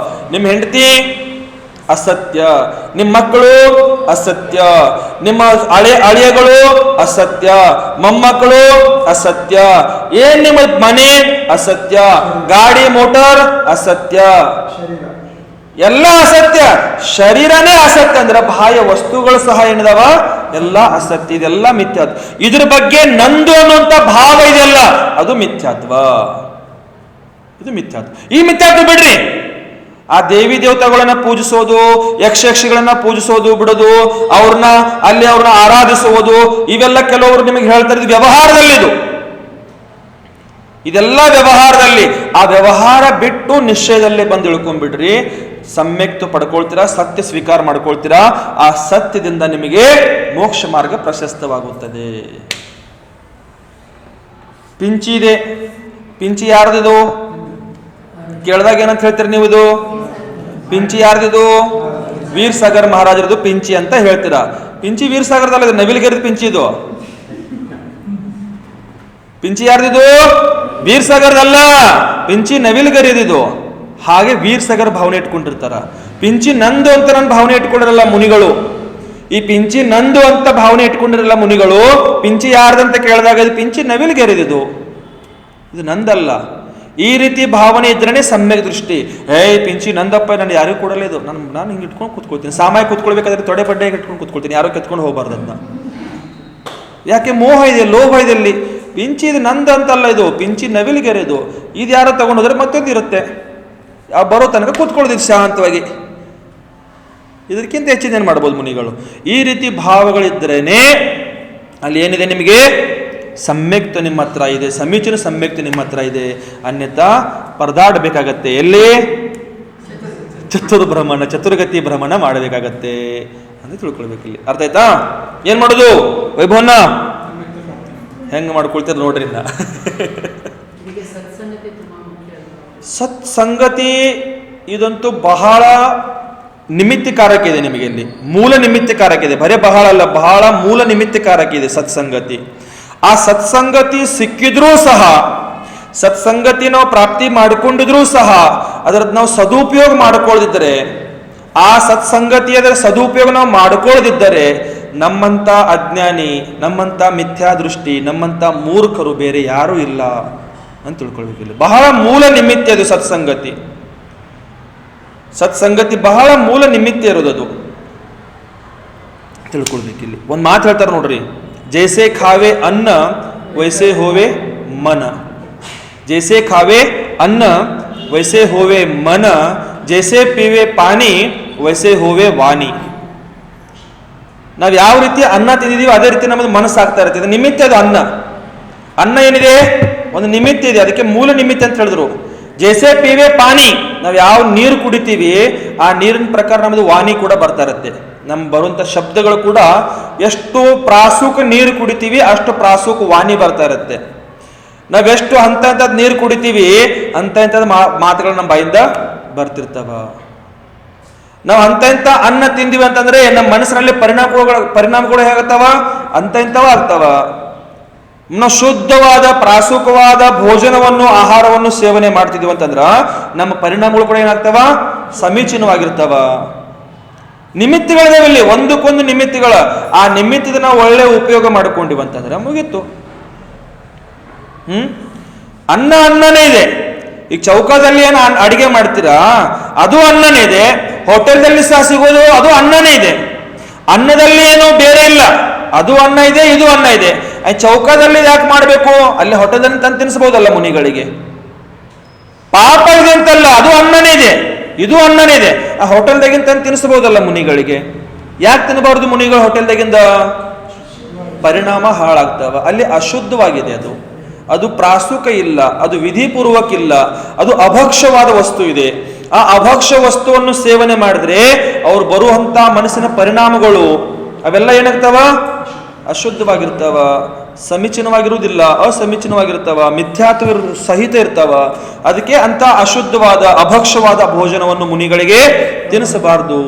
ನಿಮ್ಮ ಹೆಂಡತಿ ಅಸತ್ಯ, ನಿಮ್ಮ ಮಕ್ಕಳು ಅಸತ್ಯ, ನಿಮ್ಮ ಅಳಿಯಗಳು ಅಸತ್ಯ, ಮೊಮ್ಮಕ್ಕಳು ಅಸತ್ಯ, ನಿಮ್ಮ ಮನೆ ಅಸತ್ಯ, ಗಾಡಿ ಮೋಟಾರ್ ಅಸತ್ಯ, ಎಲ್ಲ ಅಸತ್ಯ. ಶರೀರನೇ ಅಸತ್ಯ ಅಂದ್ರೆ ಬಾಹ್ಯ ವಸ್ತುಗಳು ಸಹ ಏನಿದಾವ ಎಲ್ಲ ಅಸತ್ಯ. ಇದೆಲ್ಲ ಮಿಥ್ಯಾತ್ವ. ಇದ್ರ ಬಗ್ಗೆ ನಂದು ಅನ್ನುವಂತ ಭಾವ ಇದೆಯಲ್ಲ, ಅದು ಮಿಥ್ಯಾತ್ವ. ಇದು ಮಿಥ್ಯಾತ್ವ. ಈ ಮಿಥ್ಯಾತ್ವ ಬಿಡ್ರಿ. ಆ ದೇವಿ ದೇವತೆಗಳನ್ನ ಪೂಜಿಸೋದು, ಯಕ್ಷಗಳನ್ನ ಪೂಜಿಸೋದು ಬಿಡೋದು, ಅವ್ರನ್ನ ಆರಾಧಿಸುವುದು, ಇವೆಲ್ಲ ಕೆಲವರು ನಿಮಗೆ ಹೇಳ್ತಾ ಇರೋದು ವ್ಯವಹಾರದಲ್ಲಿ. ಇದೆಲ್ಲ ವ್ಯವಹಾರದಲ್ಲಿ. ಆ ವ್ಯವಹಾರ ಬಿಟ್ಟು ನಿಶ್ಚಯದಲ್ಲಿ ಬಂದು ಇಳ್ಕೊಂಡ್ಬಿಡ್ರಿ. ಸಮ್ಯಕ್ತು ಪಡ್ಕೊಳ್ತೀರಾ, ಸತ್ಯ ಸ್ವೀಕಾರ ಮಾಡ್ಕೊಳ್ತೀರಾ. ಆ ಸತ್ಯದಿಂದ ನಿಮಗೆ ಮೋಕ್ಷ ಮಾರ್ಗ ಪ್ರಶಸ್ತವಾಗುತ್ತದೆ. ಪಿಂಚಿ ಇದೆ. ಪಿಂಚಿ ಯಾರ್ದಿದು ಕೇಳಿದಾಗ ಏನಂತ ಹೇಳ್ತೀರಿ ನೀವು? ಇದು ಪಿಂಚಿ ಯಾರ್ದಿದು? ವೀರ್ ಸಾಗರ್ ಮಹಾರಾಜರದು ಪಿಂಚಿ ಅಂತ ಹೇಳ್ತೀರಾ. ಪಿಂಚಿ ವೀರ್ ಸಾಗರದಲ್ಲ, ಇದು ನವಿಲುಗರಿದ ಪಿಂಚಿ. ಇದು ಪಿಂಚಿ ಯಾರ್ದಿದು? ವೀರ್ ಸಾಗರದಲ್ಲ, ಪಿಂಚಿ ನವಿಲುಗರಿದಿದು. ಹಾಗೆ ವೀರ್ ಸಾಗರ್ ಭಾವನೆ ಇಟ್ಕೊಂಡಿರ್ತಾರ. ಪಿಂಚಿ ನಂದು ಅಂತ ನನ್ನ ಭಾವನೆ ಇಟ್ಕೊಂಡಿರಲ್ಲ ಮುನಿಗಳು. ಈ ಪಿಂಚಿ ನಂದು ಅಂತ ಭಾವನೆ ಇಟ್ಕೊಂಡಿರಲ್ಲ ಮುನಿಗಳು. ಪಿಂಚಿ ಯಾರ್ದಂತ ಕೇಳಿದಾಗ ಇದು ಪಿಂಚಿ ನವಿಲುಗರಿದಿದು, ಇದು ನಂದಲ್ಲ. ಈ ರೀತಿ ಭಾವನೆ ಇದ್ರೇ ಸಮ್ಯಕ್ ದೃಷ್ಟಿ. ಪಿಂಚಿ ನಂದಪ್ಪ, ನಾನು ಯಾರಿಗೂ ಕೊಡಲ್ಲ ಇದು, ನಾನು ಹಿಂಗೆ ಇಟ್ಕೊಂಡು ಕೂತ್ಕೊಳ್ತೀನಿ. ಸಾಮಾನ್ಯ ಕೂತ್ಕೊಳ್ಬೇಕಾದ್ರೆ ತೊಡೆ ಬಡ್ಡೆ ಇಟ್ಕೊಂಡು ಕೂತ್ಕೊಳ್ತೀನಿ, ಯಾರೋ ಕೆತ್ಕೊಂಡು ಹೋಗಬಾರ್ದು ಅದನ್ನ. ಯಾಕೆ? ಮೋಹ ಇದೆ, ಲೋಭ ಇದೆ ಇಲ್ಲಿ. ಪಿಂಚಿ ಇದು ನಂದ ಅಂತಲ್ಲ, ಇದು ಪಿಂಚಿ ನವಿಲಿಗೆರೆ, ಇದು ಯಾರೋ ತಗೊಂಡೋದ್ರೆ ಮತ್ತೊಂದು ಇರುತ್ತೆ. ಬರೋ ತನಕ ಕೂತ್ಕೊಳ್ಳೋದಿದ್ದು ಶಾಂತವಾಗಿ. ಇದಕ್ಕಿಂತ ಹೆಚ್ಚಿನೇನು ಮಾಡ್ಬೋದು ಮುನಿಗಳು? ಈ ರೀತಿ ಭಾವಗಳಿದ್ರೇನೆ ಅಲ್ಲಿ ಏನಿದೆ ನಿಮಗೆ? ಸಮ್ಯಕ್ತ ನಿಮ್ಮ ಹತ್ರ ಇದೆ, ಸಮೀಚೀನ ಸಮ್ಯಕ್ತ ನಿಮ್ಮ ಹತ್ರ ಇದೆ. ಅನ್ಯಥಾ ಪರದಾಡಬೇಕಾಗತ್ತೆ. ಎಲ್ಲಿ? ಚತುರ್ಗತಿ ಭ್ರಮಣ ಮಾಡಬೇಕಾಗತ್ತೆ ಅಂತ ತಿಳ್ಕೊಳ್ಬೇಕು ಇಲ್ಲಿ. ಅರ್ಥ ಆಯ್ತಾ? ಏನ್ ಮಾಡೋದು ವೈಭವನ್ನ? ಹೆಂಗ್ ಮಾಡ್ಕೊಳ್ತೀರ ನೋಡ್ರಿ. ಸತ್ಸಂಗತಿ ಇದಂತೂ ಬಹಳ ನಿಮಿತ್ತಕಾರಕ ಇದೆ ನಿಮಗೆ. ಇಲ್ಲಿ ಮೂಲ ನಿಮಿತ್ತಕಾರಕ ಇದೆ, ಬರೇ ಬಹಳ ಅಲ್ಲ, ಬಹಳ ಮೂಲ ನಿಮಿತ್ತಕಾರಕ ಇದೆ ಸತ್ಸಂಗತಿ. ಆ ಸತ್ಸಂಗತಿ ಸಿಕ್ಕಿದ್ರೂ ಸಹ, ಸತ್ಸಂಗತಿ ನಾವು ಪ್ರಾಪ್ತಿ ಮಾಡಿಕೊಂಡಿದ್ರೂ ಸಹ ಅದರದ್ದು ನಾವು ಸದುಪಯೋಗ ಮಾಡಿಕೊಳ್ಳದಿದ್ದರೆ, ಆ ಸತ್ಸಂಗತಿ ಅದರ ಸದುಪಯೋಗ ನಾವು ಮಾಡಿಕೊಳ್ಳದಿದ್ದರೆ, ನಮ್ಮಂತ ಅಜ್ಞಾನಿ, ನಮ್ಮಂತ ಮಿಥ್ಯಾದೃಷ್ಟಿ, ನಮ್ಮಂತ ಮೂರ್ಖರು ಬೇರೆ ಯಾರೂ ಇಲ್ಲ ಅಂತ ತಿಳ್ಕೊಳ್ಬೇಕಿಲ್ಲ. ಬಹಳ ಮೂಲ ನಿಮಿತ್ತ ಅದು ಸತ್ಸಂಗತಿ. ಸತ್ಸಂಗತಿ ಬಹಳ ಮೂಲ ನಿಮಿತ್ತ ಇರೋದದು, ತಿಳ್ಕೊಳ್ಬೇಕಿಲ್ಲಿ. ಒಂದು ಮಾತು ಹೇಳ್ತಾರೆ ನೋಡ್ರಿ, ಜೈಸೆ ಖಾವೆ ಅನ್ನ ವೈಸೆ ಹೋವೆ ಮನ. ಜೈಸೆ ಖಾವೆ ಅನ್ನ ವೈಸೆ ಹೋವೆ ಮನ, ಜೈಸೆ ಪೀವೆ ಪಾನಿ ವೈಸೆ ಹೋವೆ ವಾಣಿ. ನಾವು ಯಾವ ರೀತಿ ಅನ್ನ ತಿಂದಿದೀವಿ ಅದೇ ರೀತಿ ನಮ್ಮದು ಮನಸ್ಸಾಗ್ತಾ ಇರುತ್ತೆ. ನಿಮಿತ್ತ ಅದು ಅನ್ನ. ಅನ್ನ ಏನಿದೆ? ಒಂದು ನಿಮಿತ್ತ ಇದೆ, ಅದಕ್ಕೆ ಮೂಲ ನಿಮಿತ್ತ ಅಂತ ಹೇಳಿದ್ರು. ಜೈಸೆ ಪೀವೆ ಪಾನಿ, ನಾವು ಯಾವ ನೀರು ಕುಡಿತೀವಿ ಆ ನೀರಿನ ಪ್ರಕಾರ ನಮ್ಮದು ವಾಣಿ ಕೂಡ ಬರ್ತಾ ಇರುತ್ತೆ. ನಮ್ ಬರುವಂತ ಶಬ್ದಗಳು ಕೂಡ ಎಷ್ಟು ಪ್ರಾಸುಕ ನೀರು ಕುಡಿತೀವಿ ಅಷ್ಟು ಪ್ರಾಸುಕ ವಾಣಿ ಬರ್ತಾ ಇರುತ್ತೆ. ನಾವೆಷ್ಟು ಅಂತ ನೀರು ಕುಡಿತೀವಿ ಅಂತ ಮಾತುಗಳು ನಮ್ಮ ಬಾಯಿಂದ ಬರ್ತಿರ್ತಾವ. ನಾವು ಅಂತ ಅನ್ನ ತಿಂದಿವಿ ಅಂತಂದ್ರೆ ನಮ್ಮ ಮನಸ್ಸಿನಲ್ಲಿ ಪರಿಣಾಮಗಳು ಹೇಗತ್ತವ? ಅಂತ ಆಗ್ತಾವ. ನಾವು ಶುದ್ಧವಾದ ಪ್ರಾಸುಕವಾದ ಭೋಜನವನ್ನು, ಆಹಾರವನ್ನು ಸೇವನೆ ಮಾಡ್ತಿದೀವಿ ಅಂತಂದ್ರ ನಮ್ಮ ಪರಿಣಾಮಗಳು ಕೂಡ ಏನಾಗ್ತಾವ? ಸಮೀಚೀನವಾಗಿರ್ತಾವ. ನಿಮಿತ್ತಗಳಿದಾವೆ ಇಲ್ಲಿ, ಒಂದಕ್ಕೊಂದು ನಿಮಿತ್ತಗಳ. ಆ ನಿಮಿತ್ತದ ನಾವು ಒಳ್ಳೆ ಉಪಯೋಗ ಮಾಡ್ಕೊಂಡಿವಿ ಅಂತಂದ್ರೆ ಮುಗೀತು. ಅನ್ನನೇ ಇದೆ. ಈಗ ಚೌಕದಲ್ಲಿ ಏನು ಅಡಿಗೆ ಮಾಡ್ತೀರಾ ಅದು ಅನ್ನನೇ ಇದೆ, ಹೋಟೆಲ್ದಲ್ಲಿ ಸಹ ಸಿಗೋದು ಅದು ಅನ್ನನೇ ಇದೆ. ಅನ್ನದಲ್ಲಿ ಏನು ಬೇರೆ ಇಲ್ಲ, ಅದು ಅನ್ನ ಇದೆ, ಇದು ಅನ್ನ ಇದೆ. ಚೌಕದಲ್ಲಿ ಯಾಕೆ ಮಾಡಬೇಕು? ಅಲ್ಲಿ ಹೋಟೆಲ್ದಲ್ಲಿ ತಂದು ತಿನ್ನಿಸಬಹುದಲ್ಲ ಮುನಿಗಳಿಗೆ. ಪಾಪ ಇದೆ ಅಂತಲ್ಲ, ಅದು ಅನ್ನನೇ ಇದೆ, ಇದು ಅನ್ನನೇ ಇದೆ. ಆ ಹೋಟೆಲ್ದಾಗಿಂದ ತಂದು ತಿನ್ನಿಸಬಹುದಲ್ಲ ಮುನಿಗಳಿಗೆ. ಯಾಕೆ ತಿನ್ನಬಾರ್ದು ಮುನಿಗಳು ಹೋಟೆಲ್ದಾಗಿಂದ? ಪರಿಣಾಮ ಹಾಳಾಗ್ತಾವ. ಅಲ್ಲಿ ಅಶುದ್ಧವಾಗಿದೆ ಅದು, ಅದು ಪ್ರಾಸುಕ ಇಲ್ಲ, ಅದು ವಿಧಿಪೂರ್ವಕ ಇಲ್ಲ, ಅದು ಅಭಕ್ಷ್ಯವಾದ ವಸ್ತು ಇದೆ. ಆ ಅಭಕ್ಷ್ಯ ವಸ್ತುವನ್ನು ಸೇವನೆ ಮಾಡಿದ್ರೆ ಅವ್ರು ಬರುವಂತ ಮನಸ್ಸಿನ ಪರಿಣಾಮಗಳು ಅವೆಲ್ಲ ಏನಾಗ್ತಾವ? ಅಶುದ್ಧವಾಗಿರ್ತಾವ, ಸಮೀಚೀನವಾಗಿರುವುದಿಲ್ಲ, ಅಸಮೀಚೀನವಾಗಿರ್ತಾವ, ಮಿಥ್ಯಾತ್ವ ಸಹಿತ ಇರ್ತಾವ. ಅದಕ್ಕೆ ಅಂತ ಅಶುದ್ಧವಾದ ಅಭಕ್ಷ್ಯವಾದ ಭೋಜನವನ್ನು ಮುನಿಗಳಿಗೆ ತಿನ್ನಿಸಬಾರ್ದು.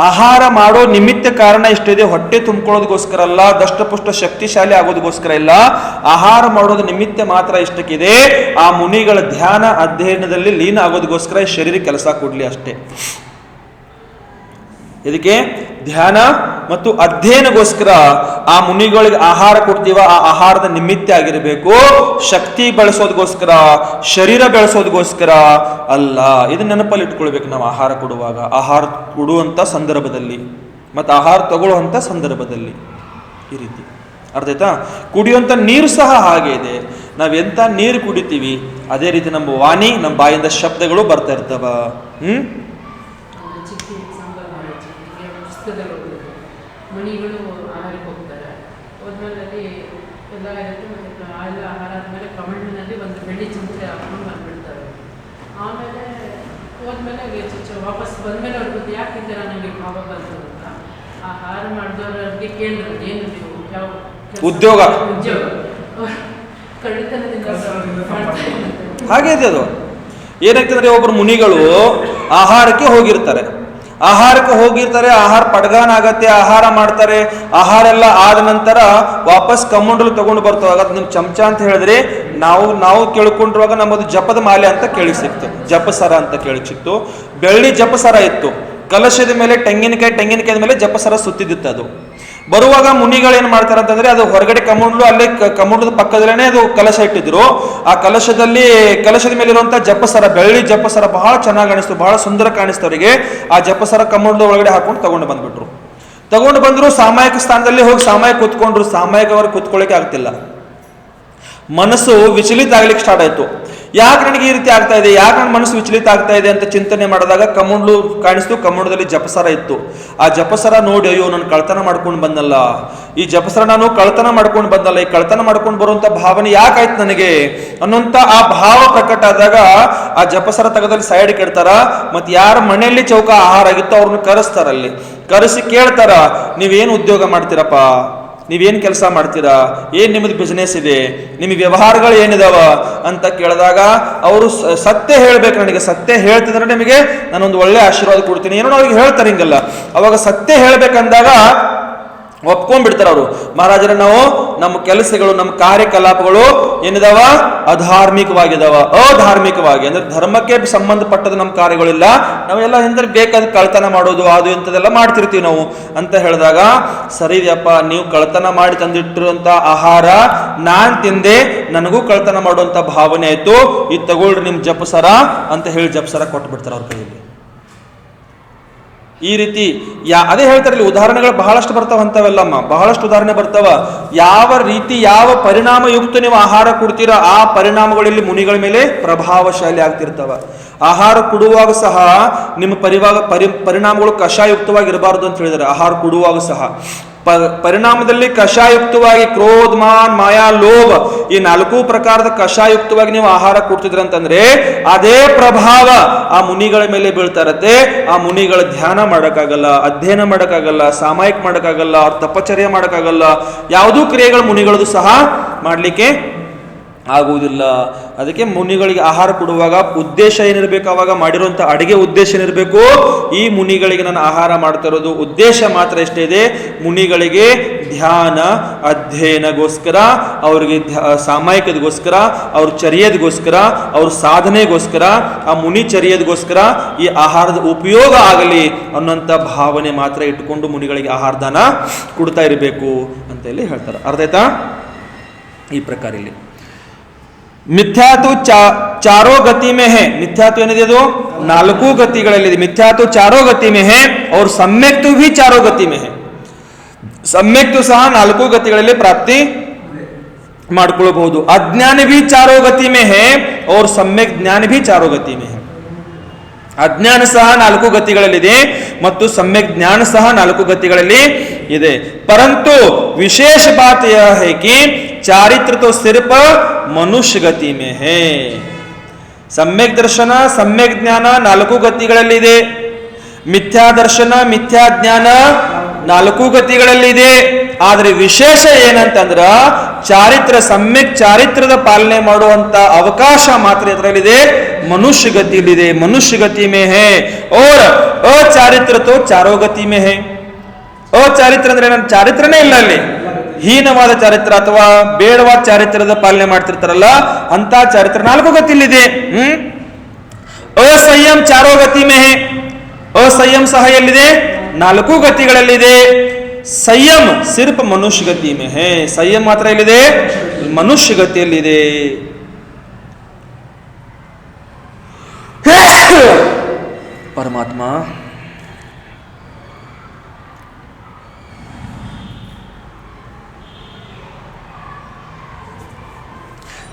ಆಹಾರ ಮಾಡೋ ನಿಮಿತ್ತ ಕಾರಣ ಇಷ್ಟಿದೆ, ಹೊಟ್ಟೆ ತುಂಬಿಕೊಳ್ಳೋದಕ್ಕೋಸ್ಕರ ಅಲ್ಲ, ದಷ್ಟಪುಷ್ಟ ಶಕ್ತಿಶಾಲಿ ಆಗೋದಕ್ಕೋಸ್ಕರ ಇಲ್ಲ. ಆಹಾರ ಮಾಡೋದು ನಿಮಿತ್ತ ಮಾತ್ರ ಇಷ್ಟಕ್ಕಿದೆ. ಆ ಮುನಿಗಳ ಧ್ಯಾನ ಅಧ್ಯಯನದಲ್ಲಿ ಲೀನ ಆಗೋದಕ್ಕೋಸ್ಕರ ಶರೀರ ಕೆಲಸ ಕೊಡ್ಲಿ ಅಷ್ಟೇ. ಇದಕ್ಕೆ ಧ್ಯಾನ ಮತ್ತು ಅಧ್ಯಯನಗೋಸ್ಕರ ಆ ಮುನಿಗಳಿಗೆ ಆಹಾರ ಕೊಡ್ತೀವ, ಆ ಆಹಾರದ ನಿಮಿತ್ತ ಆಗಿರಬೇಕು. ಶಕ್ತಿ ಬೆಳೆಸೋದಕ್ಕೋಸ್ಕರ, ಶರೀರ ಬೆಳೆಸೋದಕ್ಕೋಸ್ಕರ ಅಲ್ಲ. ಇದನ್ನ ನೆನಪಲ್ಲಿ ಇಟ್ಕೊಳ್ಬೇಕು ನಾವು ಆಹಾರ ಕೊಡುವಾಗ, ಆಹಾರ ಕೊಡುವಂತ ಸಂದರ್ಭದಲ್ಲಿ ಮತ್ತು ಆಹಾರ ತಗೊಳ್ಳುವಂತ ಸಂದರ್ಭದಲ್ಲಿ. ಈ ರೀತಿ ಅರ್ಥ ಆಯ್ತಾ? ಕುಡಿಯುವಂತ ನೀರು ಸಹ ಹಾಗೆ ಇದೆ. ನಾವೆಂತ ನೀರು ಕುಡಿತೀವಿ ಅದೇ ರೀತಿ ನಮ್ಮ ವಾಣಿ, ನಮ್ಮ ಬಾಯಿಂದ ಶಬ್ದಗಳು ಬರ್ತಾ ಇರ್ತವ.
ಮಣಿಗಳು ಆಹಾರಕ್ಕೆ ಹೋಗ್ತಾರೆ. ಹೋದ್ಮೇಲೆ ಅಲ್ಲಿ ಎಲ್ಲ ಇರುತ್ತೆ. ಮತ್ತು ಎಲ್ಲ ಆಹಾರ ಆದಮೇಲೆ ಕಮಂಡಿನಲ್ಲಿ ಒಂದು ಬೆಳ್ಳಿ ಚಮಚ ಹಾಕೊಂಡು ಬಂದ್ಬಿಡ್ತಾರೆ. ಆಮೇಲೆ ಹೋದ್ಮೇಲೆ ವಾಪಸ್ ಬಂದಮೇಲೆ ಅವ್ರ ಗೊತ್ತು ಯಾಕೆ ಈ ಥರ ನನಗೆ ಭಾವ ಬಂತು ಅಂತ. ಆಹಾರ ಮಾಡಿದವ್ರಿಗೆ ಕೇಳಿದ್ರು, ಏನು ನೀವು ಯಾವ
ಉದ್ಯೋಗ
ಕಳ್ಳತನದಿಂದ
ಹಾಗೆ ಇದೆ ಅದು. ಏನಾಗ್ತದೆ, ಒಬ್ಬರು ಮುನಿಗಳು ಆಹಾರಕ್ಕೆ ಹೋಗಿರ್ತಾರೆ, ಆಹಾರ ಪಡ್ಗಾನ ಆಗತ್ತೆ, ಆಹಾರ ಮಾಡ್ತಾರೆ. ಆಹಾರ ಎಲ್ಲ ಆದ ನಂತರ ವಾಪಸ್ ಕಮಂಡಲು ತಗೊಂಡು ಬರ್ತಾವಾಗ ನಿಮ್ ಚಮಚ ಅಂತ ಹೇಳಿದ್ರೆ ನಾವು ಕೇಳ್ಕೊಂಡಿರುವಾಗ ನಮ್ಮದು ಜಪದ ಮಾಲೆ ಅಂತ ಕೇಳಿ ಸಿಕ್ತು, ಜಪಸರ ಅಂತ ಕೇಳಿ ಸಿಕ್ತು. ಬೆಳ್ಳಿ ಜಪಸರ ಇತ್ತು. ಕಲಶದ ಮೇಲೆ ತೆಂಗಿನಕಾಯಿ ಮೇಲೆ ಜಪಸರ ಸುತ್ತಿದಿತ್ತು ಅದು. ಬರುವಾಗ ಮುನಿಗಳು ಏನ್ ಮಾಡ್ತಾರೆ ಅಂತಂದ್ರೆ, ಅದು ಹೊರಗಡೆ ಕಮಂಡ್ಲು, ಅಲ್ಲಿ ಕಮಂಡದ ಪಕ್ಕದಲ್ಲೇ ಅದು ಕಲಶ ಇಟ್ಟಿದ್ರು. ಆ ಕಲಶದ ಮೇಲೆ ಇರುವಂತಹ ಜಪಸರ, ಬೆಳ್ಳಿ ಜಪಸರ ಬಹಳ ಚೆನ್ನಾಗಿ ಕಾಣಿಸ್ತು, ಬಹಳ ಸುಂದರ ಕಾಣಿಸ್ತು ಅವರಿಗೆ. ಆ ಜಪಸರ ಕಮಂಡದ ಒಳಗಡೆ ಹಾಕೊಂಡು ತಗೊಂಡು ಬಂದ್ಬಿಟ್ರು. ತಗೊಂಡು ಬಂದ್ರು, ಸಾಮಾಯಿಕ ಸ್ಥಾನದಲ್ಲಿ ಹೋಗಿ ಸಾಮಾಯಿಕ ಕೂತ್ಕೊಂಡ್ರು. ಸಾಮಾಯಿಕ ಅವ್ರು ಕೂತ್ಕೊಳ್ಳಿಕ್ಕೆ ಆಗ್ತಿಲ್ಲ. ಮನಸ್ಸು ವಿಚಲಿತ ಆಗ್ಲಿಕ್ಕೆ ಸ್ಟಾರ್ಟ್ ಆಯ್ತು. ಯಾಕೆ ನನಗೆ ಈ ರೀತಿ ಆಗ್ತಾ ಇದೆ, ಯಾಕೆ ನನ್ನ ಮನಸ್ಸು ವಿಚಲಿತ ಆಗ್ತಾ ಇದೆ ಅಂತ ಚಿಂತನೆ ಮಾಡಿದಾಗ ಕಮಂಡ್ಲು ಕಾಣಿಸ್ತು. ಕಮಂಡದಲ್ಲಿ ಜಪಸರ ಇತ್ತು. ಆ ಜಪಸರ ನೋಡಿ, ಅಯ್ಯೋ ನಾನು ಕಳ್ತನ ಮಾಡ್ಕೊಂಡು ಬಂದಲ್ಲ, ಈ ಜಪಸರ ನಾನು ಕಳ್ತನ ಮಾಡ್ಕೊಂಡು ಬಂದಲ್ಲ, ಈ ಕಳ್ತನ ಮಾಡ್ಕೊಂಡು ಬರುವಂತ ಭಾವನೆ ಯಾಕಾಯ್ತು ನನಗೆ ಅನ್ನುವಂತ ಆ ಭಾವ ಪ್ರಕಟ ಆದಾಗ ಆ ಜಪಸರ ತೆಗೆದಲ್ಲಿ ಸೈಡ್ ಕೆಡ್ತಾರ. ಮತ್ತೆ ಯಾರ ಮನೆಯಲ್ಲಿ ಚೌಕ ಆಹಾರ ಆಗಿತ್ತೋ ಅವ್ರನ್ನ ಕರೆಸ್ತಾರ. ಅಲ್ಲಿ ಕರೆಸಿ ಕೇಳ್ತಾರ, ನೀವೇನು ಉದ್ಯೋಗ ಮಾಡ್ತೀರಪ್ಪ, ನೀವೇನು ಕೆಲಸ ಮಾಡ್ತೀರಾ, ಏನ್ ನಿಮ್ಮದು ಬಿಸ್ನೆಸ್ ಇದೆ, ನಿಮಗೆ ವ್ಯವಹಾರಗಳು ಏನಿದಾವ ಅಂತ ಕೇಳಿದಾಗ ಅವರು ಸತ್ಯ ಹೇಳ್ಬೇಕು. ನನಗೆ ಸತ್ಯ ಹೇಳ್ತಿದ್ರೆ ನಿಮಗೆ ನಾನೊಂದು ಒಳ್ಳೆ ಆಶೀರ್ವಾದ ಕೊಡ್ತೀನಿ ಏನೋ ಅವ್ರಿಗೆ ಹೇಳ್ತಾರೆ. ಹಿಂಗಲ್ಲ, ಅವಾಗ ಸತ್ಯ ಹೇಳ್ಬೇಕಂದಾಗ ಒಪ್ಕೊಂಡ್ಬಿಡ್ತಾರ ಅವರು. ಮಹಾರಾಜರ, ನಾವು ನಮ್ಮ ಕೆಲಸಗಳು, ನಮ್ಮ ಕಾರ್ಯಕಲಾಪಗಳು ಏನಿದಾವ ಅಧಾರ್ಮಿಕವಾಗಿದಾವ, ಅಧಾರ್ಮಿಕವಾಗಿ ಅಂದ್ರೆ ಧರ್ಮಕ್ಕೆ ಸಂಬಂಧಪಟ್ಟದ ನಮ್ಮ ಕಾರ್ಯಗಳಿಲ್ಲ. ನಾವೆಲ್ಲ ಹಿಂದೆ ಬೇಕಾದ ಕಳ್ತನ ಮಾಡೋದು ಅದು ಇಂಥದೆಲ್ಲ ಮಾಡ್ತಿರ್ತೀವಿ ನಾವು ಅಂತ ಹೇಳಿದಾಗ, ಸರಿ ಇದೆಯಪ್ಪ, ನೀವು ಕಳ್ತನ ಮಾಡಿ ತಂದಿಟ್ಟಿರುವಂತ ಆಹಾರ ನಾನ್ ತಿಂದೆ, ನನಗೂ ಕಳ್ತನ ಮಾಡುವಂತ ಭಾವನೆ ಆಯ್ತು, ಇದು ತಗೊಳ್ರಿ ನಿಮ್ ಜಪಸರ ಅಂತ ಹೇಳಿ ಜಪಸರ ಕೊಟ್ಬಿಡ್ತಾರ ಅವ್ರ ಕೈಯಲ್ಲಿ. ಈ ರೀತಿ ಅದೇ ಹೇಳ್ತಾರಲ್ಲಿ, ಉದಾಹರಣೆಗಳು ಬಹಳಷ್ಟು ಬರ್ತಾವ ಅಂತವೆಲ್ಲಮ್ಮ, ಬಹಳಷ್ಟು ಉದಾಹರಣೆ ಬರ್ತಾವ. ಯಾವ ರೀತಿ ಯಾವ ಪರಿಣಾಮಯುಕ್ತ ನೀವು ಆಹಾರ ಕೊಡ್ತೀರಾ ಆ ಪರಿಣಾಮಗಳಲ್ಲಿ ಮುನಿಗಳ ಮೇಲೆ ಪ್ರಭಾವಶಾಲಿ ಆಗ್ತಿರ್ತಾವ. ಆಹಾರ ಕೊಡುವಾಗ ಸಹ ನಿಮ್ಮ ಪರಿಣಾಮಗಳು ಕಷಾಯುಕ್ತವಾಗಿರಬಾರದು ಅಂತ ಹೇಳಿದ್ದಾರೆ. ಆಹಾರ ಕೊಡುವಾಗ ಸಹ ಪರಿಣಾಮದಲ್ಲಿ ಕಷಾಯುಕ್ತವಾಗಿ ಕ್ರೋಧ, ಮಾನ್, ಮಾಯಾ, ಲೋಭ ಈ 4 ಪ್ರಕಾರದ ಕಷಾಯುಕ್ತವಾಗಿ ನೀವು ಆಹಾರ ಕೊಡ್ತಿದ್ರಂತಂದ್ರೆ ಅದೇ ಪ್ರಭಾವ ಆ ಮುನಿಗಳ ಮೇಲೆ ಬೀಳ್ತಾ ಇರತ್ತೆ. ಆ ಮುನಿಗಳ ಧ್ಯಾನ ಮಾಡೋಕ್ಕಾಗಲ್ಲ, ಅಧ್ಯಯನ ಮಾಡೋಕ್ಕಾಗಲ್ಲ, ಸಾಮಾಯಿಕ ಮಾಡೋಕ್ಕಾಗಲ್ಲ, ಅವ್ರ ತಪಚರ್ಯ ಮಾಡೋಕ್ಕಾಗಲ್ಲ, ಯಾವುದೂ ಕ್ರಿಯೆಗಳು ಮುನಿಗಳದು ಸಹ ಮಾಡಲಿಕ್ಕೆ ಆಗುವುದಿಲ್ಲ. ಅದಕ್ಕೆ ಮುನಿಗಳಿಗೆ ಆಹಾರ ಕೊಡುವಾಗ ಉದ್ದೇಶ ಏನಿರಬೇಕು, ಅವಾಗ ಮಾಡಿರುವಂಥ ಅಡಿಗೆ ಉದ್ದೇಶ ಏನಿರಬೇಕು, ಈ ಮುನಿಗಳಿಗೆ ನಾನು ಆಹಾರ ಮಾಡ್ತಾ ಇರೋದು ಉದ್ದೇಶ ಮಾತ್ರ ಎಷ್ಟೇ ಇದೆ, ಮುನಿಗಳಿಗೆ ಧ್ಯಾನ ಅಧ್ಯಯನಗೋಸ್ಕರ, ಅವರಿಗೆ ಸಾಮಾಯಿಕದಗೋಸ್ಕರ, ಅವ್ರ ಚರ್ಯದಗೋಸ್ಕರ, ಅವ್ರ ಸಾಧನೆಗೋಸ್ಕರ, ಆ ಮುನಿ ಚರ್ಯದಗೋಸ್ಕರ ಈ ಆಹಾರದ ಉಪಯೋಗ ಆಗಲಿ ಅನ್ನೋಂಥ ಭಾವನೆ ಮಾತ್ರ ಇಟ್ಟುಕೊಂಡು ಮುನಿಗಳಿಗೆ ಆಹಾರ ದಾನ ಕೊಡ್ತಾ ಇರಬೇಕು ಅಂತ ಹೇಳಿ ಹೇಳ್ತಾರೆ. ಅರ್ಥ ಆಯ್ತಾ? ಈ ಪ್ರಕಾರ ಇಲ್ಲಿ ಮಿಥ್ಯಾತು ಚಾರೋ ಗತಿ ಮೇ ಹೇ, ಮಿಥ್ಯಾತು ಏನಿದೆ ಅದು 4 ಗತಿಗಳಲ್ಲಿದೆ. ಮಿಥ್ಯಾತು ಚಾರೋ ಗತಿ ಮೇ ಹೇ और सम्यक्तु भी चारो गति में है. सम्यक्तु ಸಹ 4 ಗತಿಗಳಲ್ಲಿ ಪ್ರಾಪ್ತಿ ಮಾಡ್ಕೊಳ್ಳಬಹುದು. ಅಜ್ಞಾನ भी चारो गति में है और सम्यक ज्ञान भी चारो गति में है. ಅಜ್ಞಾನ ಸಹ 4 ಗತಿಗಳಲ್ಲಿದೆ ಮತ್ತು ಸಮ್ಯಕ್ ಜ್ಞಾನ ಸಹ 4 ಗತಿಗಳಲ್ಲಿ ಇದೆ. ಪರಂತು ವಿಶೇಷ ಬಾತ್ ಯಹ ಹೈ ಕಿ चारित्र तो सिर्फ मनुष्य गति में है. सम्यक दर्शन, सम्यक ज्ञाನ 4 ಗತಿಗಳಲ್ಲಿದೆ. ಮಿಥ್ಯಾ ದರ್ಶನ, ಮಿಥ್ಯಾ ಜ್ಞಾನ 4 ಗತಿಗಳಲ್ಲಿದೆ. ಆದ್ರೆ ವಿಶೇಷ ಏನಂತಂದ್ರ ಚಾರಿತ್ರ, ಸಮ್ಯಕ್ ಚಾರಿತ್ರದ ಪಾಲನೆ ಮಾಡುವಂತ ಅವಕಾಶ ಮಾತ್ರ ಇದರಲ್ಲಿದೆ, ಮನುಷ್ಯ ಗತಿಯಲ್ಲಿದೆ. ಮನುಷ್ಯ ಗತಿ ಮೇ ಹೇ और अचारित्र तो चारो गति में है. ಅಚಾರಿತ್ರ ಅಂದ್ರೆ ನನ್ನ ಚಾರಿತ್ರನೇ ಇಲ್ಲ ಅಲ್ಲಿ, ಹೀನವಾದ ಚಾರಿತ್ರ ಅಥವಾ ಬೇಡವಾದ ಚಾರಿತ್ರದ ಪಾಲನೆ ಮಾಡ್ತಿರ್ತಾರಲ್ಲ ಅಂತ ಚಾರಿತ್ರ 4 ಗತಿಯಲ್ಲಿದೆ. ಅಸಂಯಂ ಚಾರೋ ಗತಿ ಮೇ ಹೇ, ಅಸಂಯಂ ಸಹ ಎಲ್ಲಿದೆ 4 ಗತಿಗಳಲ್ಲಿದೆ. ಸಂಯಮ ಸಿರ್ಫ ಮನುಷ್ಯ ಗತಿ ಮೇ ಹೇ, ಸಂಯಮ ಮಾತ್ರ ಎಲ್ಲಿದೆ ಮನುಷ್ಯ ಗತಿಯಲ್ಲಿದೆ. ಪರಮಾತ್ಮ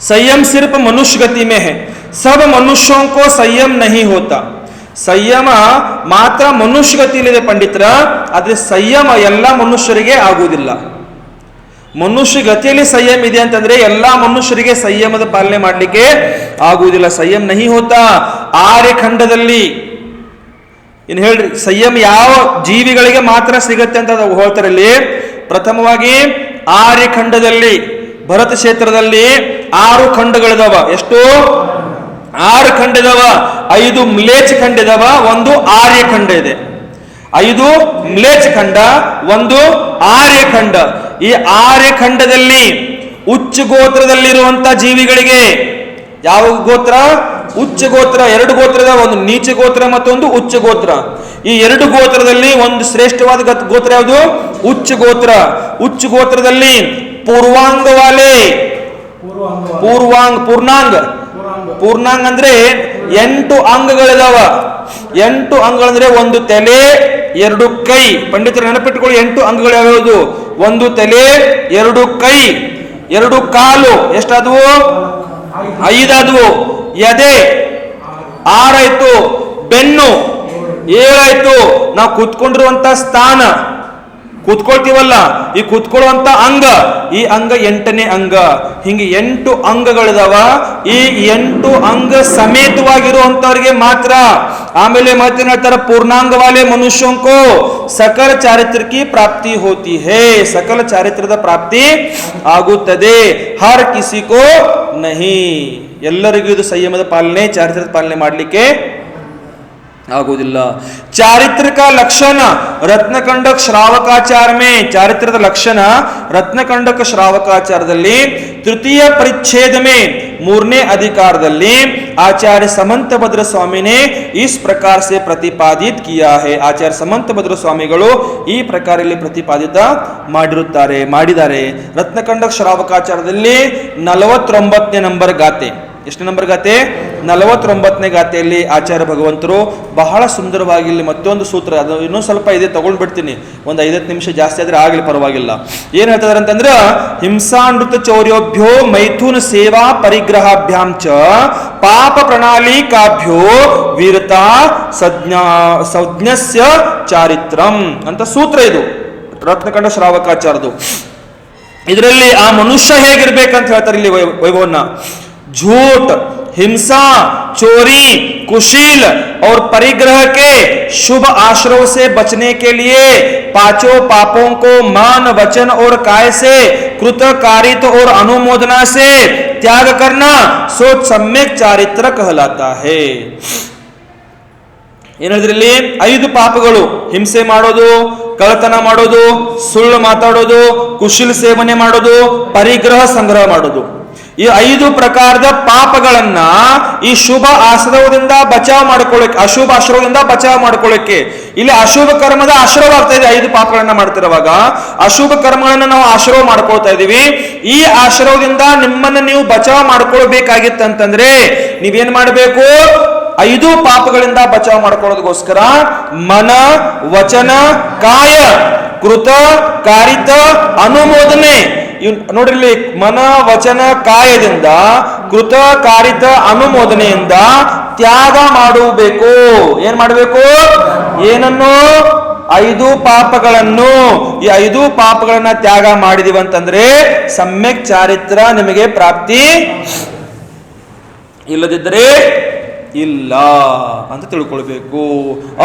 संयम सिर्फ मनुष्य गति में है. सब मनुष्यों को संयम नहीं होता. ಸಂಯಮ ಮಾತ್ರ ಮನುಷ್ಯ ಗತಿಯಲ್ಲಿದೆ ಪಂಡಿತರ, ಆದ್ರೆ ಸಂಯಮ ಎಲ್ಲ ಮನುಷ್ಯರಿಗೆ ಆಗುವುದಿಲ್ಲ. ಮನುಷ್ಯ ಗತಿಯಲ್ಲಿ ಸಂಯಮ ಇದೆ ಅಂತಂದ್ರೆ ಎಲ್ಲಾ ಮನುಷ್ಯರಿಗೆ ಸಂಯಮದ ಪಾಲನೆ ಮಾಡಲಿಕ್ಕೆ ಆಗುವುದಿಲ್ಲ. ಸಂಯಮ ನಹಿ ಹೋತಾ. ಆರ್ಯಖಂಡದಲ್ಲಿ ಇನ್ನು ಹೇಳ್ರಿ, ಸಂಯಮ ಯಾವ ಜೀವಿಗಳಿಗೆ ಮಾತ್ರ ಸಿಗತ್ತೆ ಅಂತ ಹೇಳ್ತಾರಲ್ಲಿ. ಪ್ರಥಮವಾಗಿ ಆರ್ಯಖಂಡದಲ್ಲಿ, ಭರತ ಕ್ಷೇತ್ರದಲ್ಲಿ 6 ಖಂಡಗಳಿದಾವ. ಎಷ್ಟು? 6 ಖಂಡ ಇದಾವ. 5 ಮ್ಲೇಚ್ಛ ಖಂಡ ಇದಾವ, 1 ಆರ್ಯ ಖಂಡ ಇದೆ. 5 ಮ್ಲೇಚ್ಛ ಖಂಡ, 1 ಆರ್ಯ ಖಂಡ. ಈ ಆರ್ಯ ಖಂಡದಲ್ಲಿ ಉಚ್ಚ ಗೋತ್ರದಲ್ಲಿರುವಂತ ಜೀವಿಗಳಿಗೆ, ಯಾವ ಗೋತ್ರ? ಉಚ್ಚ ಗೋತ್ರ. 2 ಗೋತ್ರ ಇದಾವ, ಒಂದು ನೀಚ ಗೋತ್ರ ಮತ್ತೊಂದು ಉಚ್ಚ ಗೋತ್ರ. ಈ 2 ಗೋತ್ರದಲ್ಲಿ ಒಂದು ಶ್ರೇಷ್ಠವಾದ ಗೋತ್ರ ಯಾವುದು? ಉಚ್ಚ ಗೋತ್ರ. ಉಚ್ಚ ಗೋತ್ರದಲ್ಲಿ ಪೂರ್ವಾಂಗವಾಲೆ, ಪೂರ್ಣಾಂಗ ಅಂದ್ರೆ 8 ಅಂಗಗಳಿದಾವ. 8 ಅಂಗಗಳಂದ್ರೆ 1 ತಲೆ 2 ಕೈ. ಪಂಡಿತರು ನೆನಪಿಟ್ಟುಕೊಳ್ಳಿ, 8 ಅಂಗಗಳು ಯಾವ್ಯಾವುದು? 1 ತಲೆ 2 ಕೈ 2 ಕಾಲು, ಎಷ್ಟಾದವು? 5 ಆದವು. ಎದೆ 6 ಆಯ್ತು, ಬೆನ್ನು 7 ಆಯ್ತು. ನಾವು ಕೂತ್ಕೊಂಡಿರುವಂತ ಸ್ಥಾನ, ಕೂತ್ಕೊಳ್ತೀವಲ್ಲ, ಈ ಕೂತ್ಕೊಳ್ಳುವಂತ ಅಂಗ, ಈ ಅಂಗ 8ನೇ ಅಂಗ. ಹಿಂಗೆ 8 ಅಂಗಗಳಿದಾವ. ಈ 8 ಅಂಗ ಸಮೇತವಾಗಿರುವಂತವ್ರಿಗೆ ಮಾತ್ರ. ಆಮೇಲೆ ಮತ್ತೆ ಹೇಳ್ತಾರ, ಪೂರ್ಣಾಂಗವಾಲೆ ಮನುಷ್ಯಂಕೋ ಸಕಲ ಚಾರಿತ್ರ ಕಿ ಪ್ರಾಪ್ತಿ ಹೋತಿ ಹೇ, ಸಕಲ ಚಾರಿತ್ರದ ಪ್ರಾಪ್ತಿ ಆಗುತ್ತದೆ. ಹರ್ ಕಿಸಿಕೋ ನಹಿ, ಎಲ್ಲರಿಗೂ ಇದು ಸಂಯಮದ ಪಾಲನೆ, ಚಾರಿತ್ರದ ಪಾಲನೆ ಮಾಡಲಿಕ್ಕೆ ಆಗುವುದಿಲ್ಲ. ಚಾರಿತ್ರಿಕ ಲಕ್ಷಣ ರತ್ನಕಂಡಕ ಶ್ರಾವಕಾಚಾರ ಮೇ, ಚಾರಿತ್ರದ ಲಕ್ಷಣ ರತ್ನಕಂಡಕ ಶ್ರಾವಕಾಚಾರದಲ್ಲಿ ತೃತೀಯ ಪರಿಚ್ಛೇದ ಮೇ 3ನೇ ಅಧಿಕಾರದಲ್ಲಿ आचार्य समंत भद्र स्वामी ने इस प्रकार से प्रतिपादित किया है. आचार्य समंत भद्र स्वामिಗಳು ಈ ಪ್ರಕಾರದಲ್ಲಿ ಪ್ರತಿಪಾದಿತ ಮಾಡಿದ್ದಾರೆ. ರತ್ನಕಂಡಕ ಶ್ರಾವಕಾಚಾರದಲ್ಲಿ 49ನೇ ನಂಬರ್ ಗಾತೆ. ಎಷ್ಟು ನಂಬರ್ ಗಾತೆ? 49ನೇ ಗಾತೆಯಲ್ಲಿ ಆಚಾರ್ಯ ಭಗವಂತರು ಬಹಳ ಸುಂದರವಾಗಿ ಇಲ್ಲಿ ಮತ್ತೊಂದು ಸೂತ್ರ, ಅದು ಇನ್ನೂ ಸ್ವಲ್ಪ ಇದೆ, ತಗೊಂಡ್ಬಿಡ್ತೀನಿ, ಒಂದು 5 ನಿಮಿಷ ಜಾಸ್ತಿ ಆದ್ರೆ ಆಗಲಿ ಪರವಾಗಿಲ್ಲ. ಏನ್ ಹೇಳ್ತಿದಾರೆ ಅಂತಂದ್ರೆ, ಹಿಂಸಾನೃತ ಚೌರ್ಯೋಭ್ಯೋ ಮೈಥುನ ಸೇವಾ ಪರಿಗ್ರಹಾಭ್ಯಾಂ ಚ ಪಾಪ ಪ್ರಣಾಳಿ ಕಾಭ್ಯೋ ವೀರತಾ ಸಂಜ್ಞಸ್ಯ ಚಾರಿತ್ರಂ ಅಂತ ಸೂತ್ರ ಇದು ರತ್ನಕಂಡ ಶ್ರಾವಕಾಚಾರದು. ಇದರಲ್ಲಿ ಆ ಮನುಷ್ಯ ಹೇಗಿರ್ಬೇಕಂತ ಹೇಳ್ತಾರೆ ಇಲ್ಲಿ ವೈಭವನ್ನ. झूठ, हिंसा, चोरी, कुशील और परिग्रह के शुभ आश्रव से बचने के लिए 5 पापों को मान, वचन और काय से कृतकारित और अनुमोदना से त्याग करना सोच सम्यक चारित्र कहलाता है. ಏನಿದ್ರಲ್ಲಿ 5 ಪಾಪಗಳು: ಹಿಂಸೆ ಮಾಡೋದು, ಕಳ್ಳತನ ಮಾಡೋದು, ಸುಳ್ಳು ಮಾತಾಡೋದು, ಕುಶಲ ಸೇವನೆ ಮಾಡೋದು, ಪರಿಗ್ರಹ ಸಂಗ್ರಹ ಮಾಡೋದು. ಈ 5 ಪ್ರಕಾರದ ಪಾಪಗಳನ್ನ ಈ ಶುಭ ಆಶ್ರವದಿಂದ ಬಚಾವ್ ಮಾಡ್ಕೊಳ್ಳಿಕ್ಕೆ, ಅಶುಭ ಆಶ್ರವದಿಂದ ಬಚಾವ್ ಮಾಡ್ಕೊಳ್ಳಿಕ್ಕೆ, ಇಲ್ಲಿ ಅಶುಭ ಕರ್ಮದ ಆಶ್ರವ ಆಗ್ತಾ ಇದೆ. 5 ಪಾಪಗಳನ್ನ ಮಾಡ್ತಿರುವಾಗ ಅಶುಭ ಕರ್ಮಗಳನ್ನ ನಾವು ಆಶ್ರವ ಮಾಡ್ಕೊಳ್ತಾ ಇದೀವಿ. ಈ ಆಶ್ರವದಿಂದ ನಿಮ್ಮನ್ನ ನೀವು ಬಚಾವ್ ಮಾಡ್ಕೊಳ್ಬೇಕಾಗಿತ್ತಂತಂದ್ರೆ ನೀವೇನ್ ಮಾಡಬೇಕು? 5 ಪಾಪಗಳಿಂದ ಬಚಾವ್ ಮಾಡ್ಕೊಳ್ಳೋದಕ್ಕೋಸ್ಕರ ಮನ, ವಚನ, ಕಾಯ, ಕೃತ, ಕಾರಿತ, ಅನುಮೋದನೆ, ನೋಡ್ರಿ, ಮನ, ವಚನ, ಕಾಯದಿಂದ, ಕೃತ, ಕಾರಿತ, ಅನುಮೋದನೆಯಿಂದ ತ್ಯಾಗ ಮಾಡಬೇಕು. ಏನ್ ಮಾಡಬೇಕು? ಏನನ್ನು? 5 ಪಾಪಗಳನ್ನು. ಈ 5 ಪಾಪಗಳನ್ನ ತ್ಯಾಗ ಮಾಡಿದೀವಿ ಅಂತಂದ್ರೆ ಸಮ್ಯಕ್ ಚಾರಿತ್ರ ನಿಮಗೆ ಪ್ರಾಪ್ತಿ, ಇಲ್ಲದಿದ್ದರೆ ಇಲ್ಲ ಅಂತ ತಿಳ್ಕೊಳ್ಬೇಕು.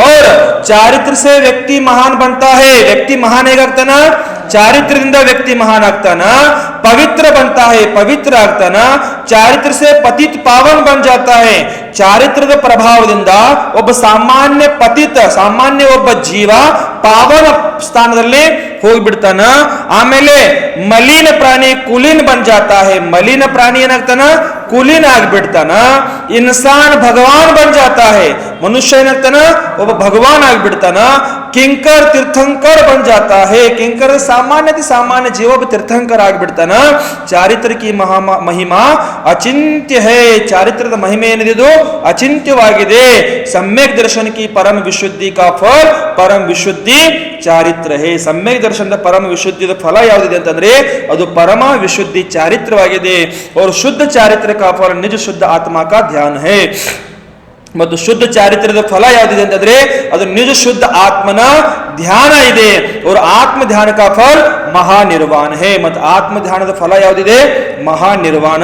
और चारित्र से व्यक्ति महान बनता है. व्यक्ति महान ಹೇಗಾಗ್ತಾನ? ಚಾರಿತ್ರದಿಂದ ವ್ಯಕ್ತಿ ಮಹಾನ್ ಆಗ್ತಾನ. पवित्र बनता है, पवित्र ಆಗ್ತಾನ. ಚಾರಿತ್ರ से पतित पावन बन जाता है. ಚಾರಿತ್ರದ ಪ್ರಭಾವದಿಂದ ಒಬ್ಬ ಸಾಮಾನ್ಯ ಪತಿತ, ಸಾಮಾನ್ಯ ಒಬ್ಬ ಜೀವ ಪಾವನ ಸ್ಥಾನದಲ್ಲಿ ಹೋಗ್ಬಿಡ್ತಾನ. ಆಮೇಲೆ ಮಲಿನ ಪ್ರಾಣಿ ಕುಲೀನ್ ಬನ್ ಜಾತಾ ಹೈ. ಮಲಿನ ಪ್ರಾಣಿ ಏನಾಗ್ತಾನ? ಕುಲೀನ್ ಆಗ್ಬಿಡ್ತಾನ. ಇನ್ಸಾನ್ ಭಗವಾನ್ ಬನ್ ಜಾತಾ ಹೈ. ಮನುಷ್ಯ ಏನಾಗ್ತಾನ? ಒಬ್ಬ ಭಗವಾನ್ ಆಗ್ಬಿಡ್ತಾನ. ಕಿಂಕರ್ ತೀರ್ಥಂಕರ್ ಬನ್ ಜಾತಾ ಹೈ. ಕಿಂಕರ್ ಸಾಮಾನ್ಯ ಜೀವ ಒಬ್ಬ ತೀರ್ಥಂಕರ್ ಆಗ್ಬಿಡ್ತಾನ. ಚಾರಿತ್ರ ಕಿ ಮಹಿಮಾ ಅಚಿಂತ್ಯ ಹೈ. ಚಾರಿತ್ರದ ಮಹಿಮೆ ಏನಿದು ಅಚಿಂತ್ಯವಾಗಿದೆ. ಸಮ್ಯಕ್ ದರ್ಶನ ಕಿ ಪರಮ ವಿಶುದ್ಧಿ ಕಾ ಫಲ ಪರಮ ವಿಶುದ್ಧಿ ಚಾರಿತ್ರ ಹೇ. ಸಮ್ಯಕ್ ದರ್ಶನದ ಪರಮ ವಿಶುದ್ಧಿಯ ಫಲ ಯಾವುದಿದೆ ಅಂತಂದ್ರೆ ಅದು ಪರಮ ವಿಶುದ್ಧಿ ಚಾರಿತ್ರವಾಗಿದೆ. और शुद्ध चारित्र का फल निज शुद्ध आत्मा का ध्यान है. ಮತ್ತು ಶುದ್ಧ ಚಾರಿತ್ರ್ಯದ ಫಲ ಯಾವುದಿದೆ ಅಂತಂದ್ರೆ ಅದು ನಿಜ ಶುದ್ಧ ಆತ್ಮನ ಧ್ಯಾನ ಇದೆ. और आत्म ध्यान का फल महानिर्वाण है. ಮತ್ತು ಆತ್ಮ ಧ್ಯಾನದ ಫಲ ಯಾವುದಿದೆ? महानिर्वाण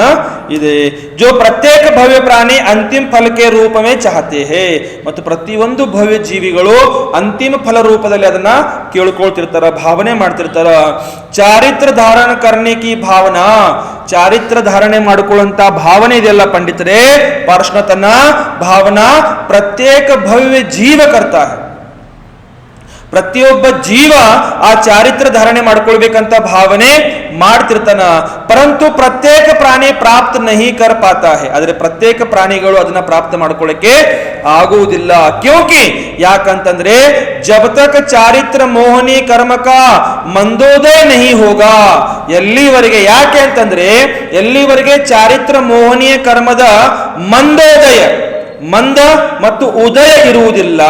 ಇದೆ. जो प्रत्येक भव्य प्राणी अंतिम फल के रूप में चाहते हैं. ಮತ್ತು ಪ್ರತಿಯೊಂದು ಭವ್ಯ ಜೀವಿಗಳು ಅಂತಿಮ ಫಲ ರೂಪದಲ್ಲಿ ಅದನ್ನ ಕೇಳ್ಕೊಳ್ತಿರ್ತಾರ, ಭಾವನೆ ಮಾಡ್ತಿರ್ತಾರ. ಚಾರಿತ್ರ ಧಾರಣ करने की ಭಾವನಾ, ಚಾರಿತ್ರ ಧಾರಣೆ ಮಾಡಿಕೊಳ್ಳುವಂತ ಭಾವನೆ ಇದೆಯಲ್ಲ ಪಂಡಿತರೇ, ಪಾರ್ಶ್ವತನ ಭಾವನಾ ಪ್ರತ್ಯೇಕ ಭವ್ಯ ಜೀವ करता है. ಪ್ರತಿಯೊಬ್ಬ ಜೀವ ಆ ಚಾರಿತ್ರ್ಯ ಧಾರಣೆ ಮಾಡ್ಕೊಳ್ಬೇಕಂತ ಭಾವನೆ ಮಾಡ್ತಿರ್ತಾನ. ಪರಂತು ಪ್ರತ್ಯೇಕ ಪ್ರಾಣಿ ಪ್ರಾಪ್ತ ನಹಿ ಕರ್ ಪಾತಾ ಹೈ, ಆದ್ರೆ ಪ್ರತ್ಯೇಕ ಪ್ರಾಣಿಗಳು ಅದನ್ನ ಪ್ರಾಪ್ತ ಮಾಡ್ಕೊಳ್ಳಕ್ಕೆ ಆಗುವುದಿಲ್ಲ. ಕ್ಯೋಂಕಿ ಯಾಕಂತಂದ್ರೆ ಜಬ್ ತಕ್ ಚಾರಿತ್ರ ಮೋಹನಿ ಕರ್ಮಕ ಮಂದೋದಯ ನಹಿ ಹೋಗಾ, ಎಲ್ಲಿವರೆಗೆ, ಯಾಕೆ ಅಂತಂದ್ರೆ ಎಲ್ಲಿವರೆಗೆ ಚಾರಿತ್ರ ಮೋಹನೀಯ ಕರ್ಮದ ಮಂದೋದಯ, ಮಂದ ಮತ್ತು ಉದಯ ಇರುವುದಿಲ್ಲ,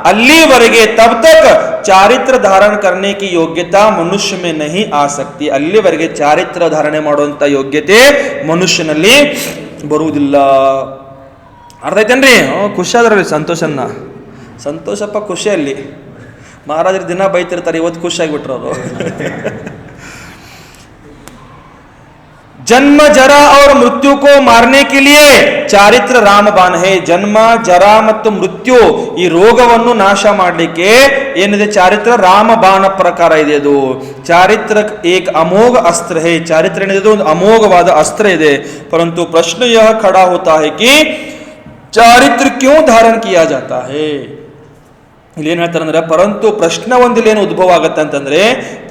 ಅಲ್ಲಿವರೆಗೆ ತಬ್ ತಕ್ ಚಾರಿತ್ರ ಧಾರಣ करने की ಯೋಗ್ಯತಾ ಮನುಷ್ಯ में नहीं आ सकती, ಅಲ್ಲಿವರೆಗೆ ಚಾರಿತ್ರ ಧಾರಣೆ ಮಾಡುವಂತ ಯೋಗ್ಯತೆ ಮನುಷ್ಯನಲ್ಲಿ ಬರುವುದಿಲ್ಲ. ಅರ್ಥ ಐತೇನ್ರಿ? ಖುಷಿ ಆದ್ರಲ್ಲಿ ಸಂತೋಷನ್ನ, ಸಂತೋಷಪ್ಪ ಖುಷಿಯಲ್ಲಿ. ಮಹಾರಾಜರು ದಿನ ಬೈತಿರ್ತಾರೆ, ಇವತ್ತು ಖುಷಿ ಆಗಿಬಿಟ್ರು ಅವರು. जन्म जरा और मृत्यु को मारने के लिए ಚಾರಿತ್ರ ರಾಮಬಾಣ ಹೇ. ಜನ್ಮ ಜರ ಮತ್ತು ಮೃತ್ಯು ಈ ರೋಗವನ್ನು ನಾಶ ಮಾಡಲಿಕ್ಕೆ ಏನಿದೆ ಚಾರಿತ್ರ ರಾಮಬಾಣ ಪ್ರಕಾರ ಇದೆ. ಅದು ಚಾರಿತ್ರ ಏಕ್ ಅಮೋಘ ಅಸ್ತ್ರ ಹೇ, ಚಾರಿತ್ರ ಏನಿದೆ ಒಂದು ಅಮೋಘವಾದ ಅಸ್ತ್ರ ಇದೆ. ಪರಂತು ಪ್ರಶ್ನೆ ಯಹ ಖಡಾ ಹೋತಾ ಹೈ ಕಿ ಚಾರಿತ್ರ ಕ್ಯೂ ಧಾರಣ ಕಿಯಾ ಜಾತಾ ಹೇ. ಇಲ್ಲಿ ಏನ್ ಹೇಳ್ತಾರೆ ಅಂದ್ರೆ, ಪರಂತು ಪ್ರಶ್ನೆ ಒಂದಿಲ್ಲೇನು ಉದ್ಭವ ಆಗತ್ತೆ ಅಂತಂದ್ರೆ,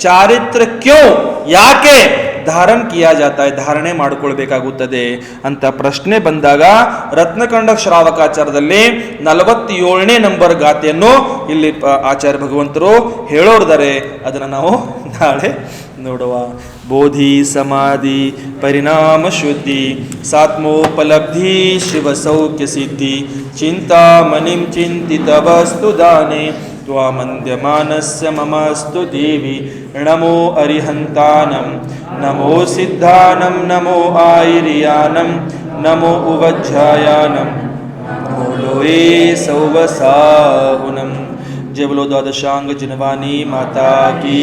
ಚಾರಿತ್ರ ಕ್ಯೂ ಯಾಕೆ ಧಾರಣ ಕಿಯಾ ಜಾತಾ ಹೈ, ಧಾರಣೆ ಮಾಡಿಕೊಳ್ಬೇಕಾಗುತ್ತದೆ ಅಂತ ಪ್ರಶ್ನೆ ಬಂದಾಗ ರತ್ನಕಂಡ ಶ್ರಾವಕಾಚಾರದಲ್ಲಿ 47ನೇ ನಂಬರ್ ಗಾಥೆಯನ್ನು ಇಲ್ಲಿ ಆಚಾರ್ಯ ಭಗವಂತರು ಹೇಳೋರಿದ್ದಾರೆ. ಅದನ್ನ ನಾವು ನಾಳೆ ನೋಡುವ. ಬೋಧಿ ಸಮಾಧಿ ಪರಿಣಾಮ ಶುದ್ಧಿ ಸಾತ್ಮೋಪಲಬ್ಧಿ ಶಿವ ಸೌಖ್ಯ ಸಿದ್ಧಿ ಚಿಂತಾಮಣಿಂ ಚಿಂತಿತ ವಸ್ತು ದಾನೆ ತ್ವಾಮಂದ್ಯಮಾನಸ್ಯ ಮಮಸ್ತು ದೇವಿ ನಮೋ ಅರಿಹಂತಾನಂ ನಮೋ ಸಿದ್ಧಾನಂ ನಮೋ ಆಯಿರಿಯಾನಂ ನಮೋ ಉವಜ್ಜಾಯಾನಂ ನಮೋ ಲೋಯೇ ಸೌವಸಾಹುನಂ. जय बोलो द्वादशांग जिनवानी माता की।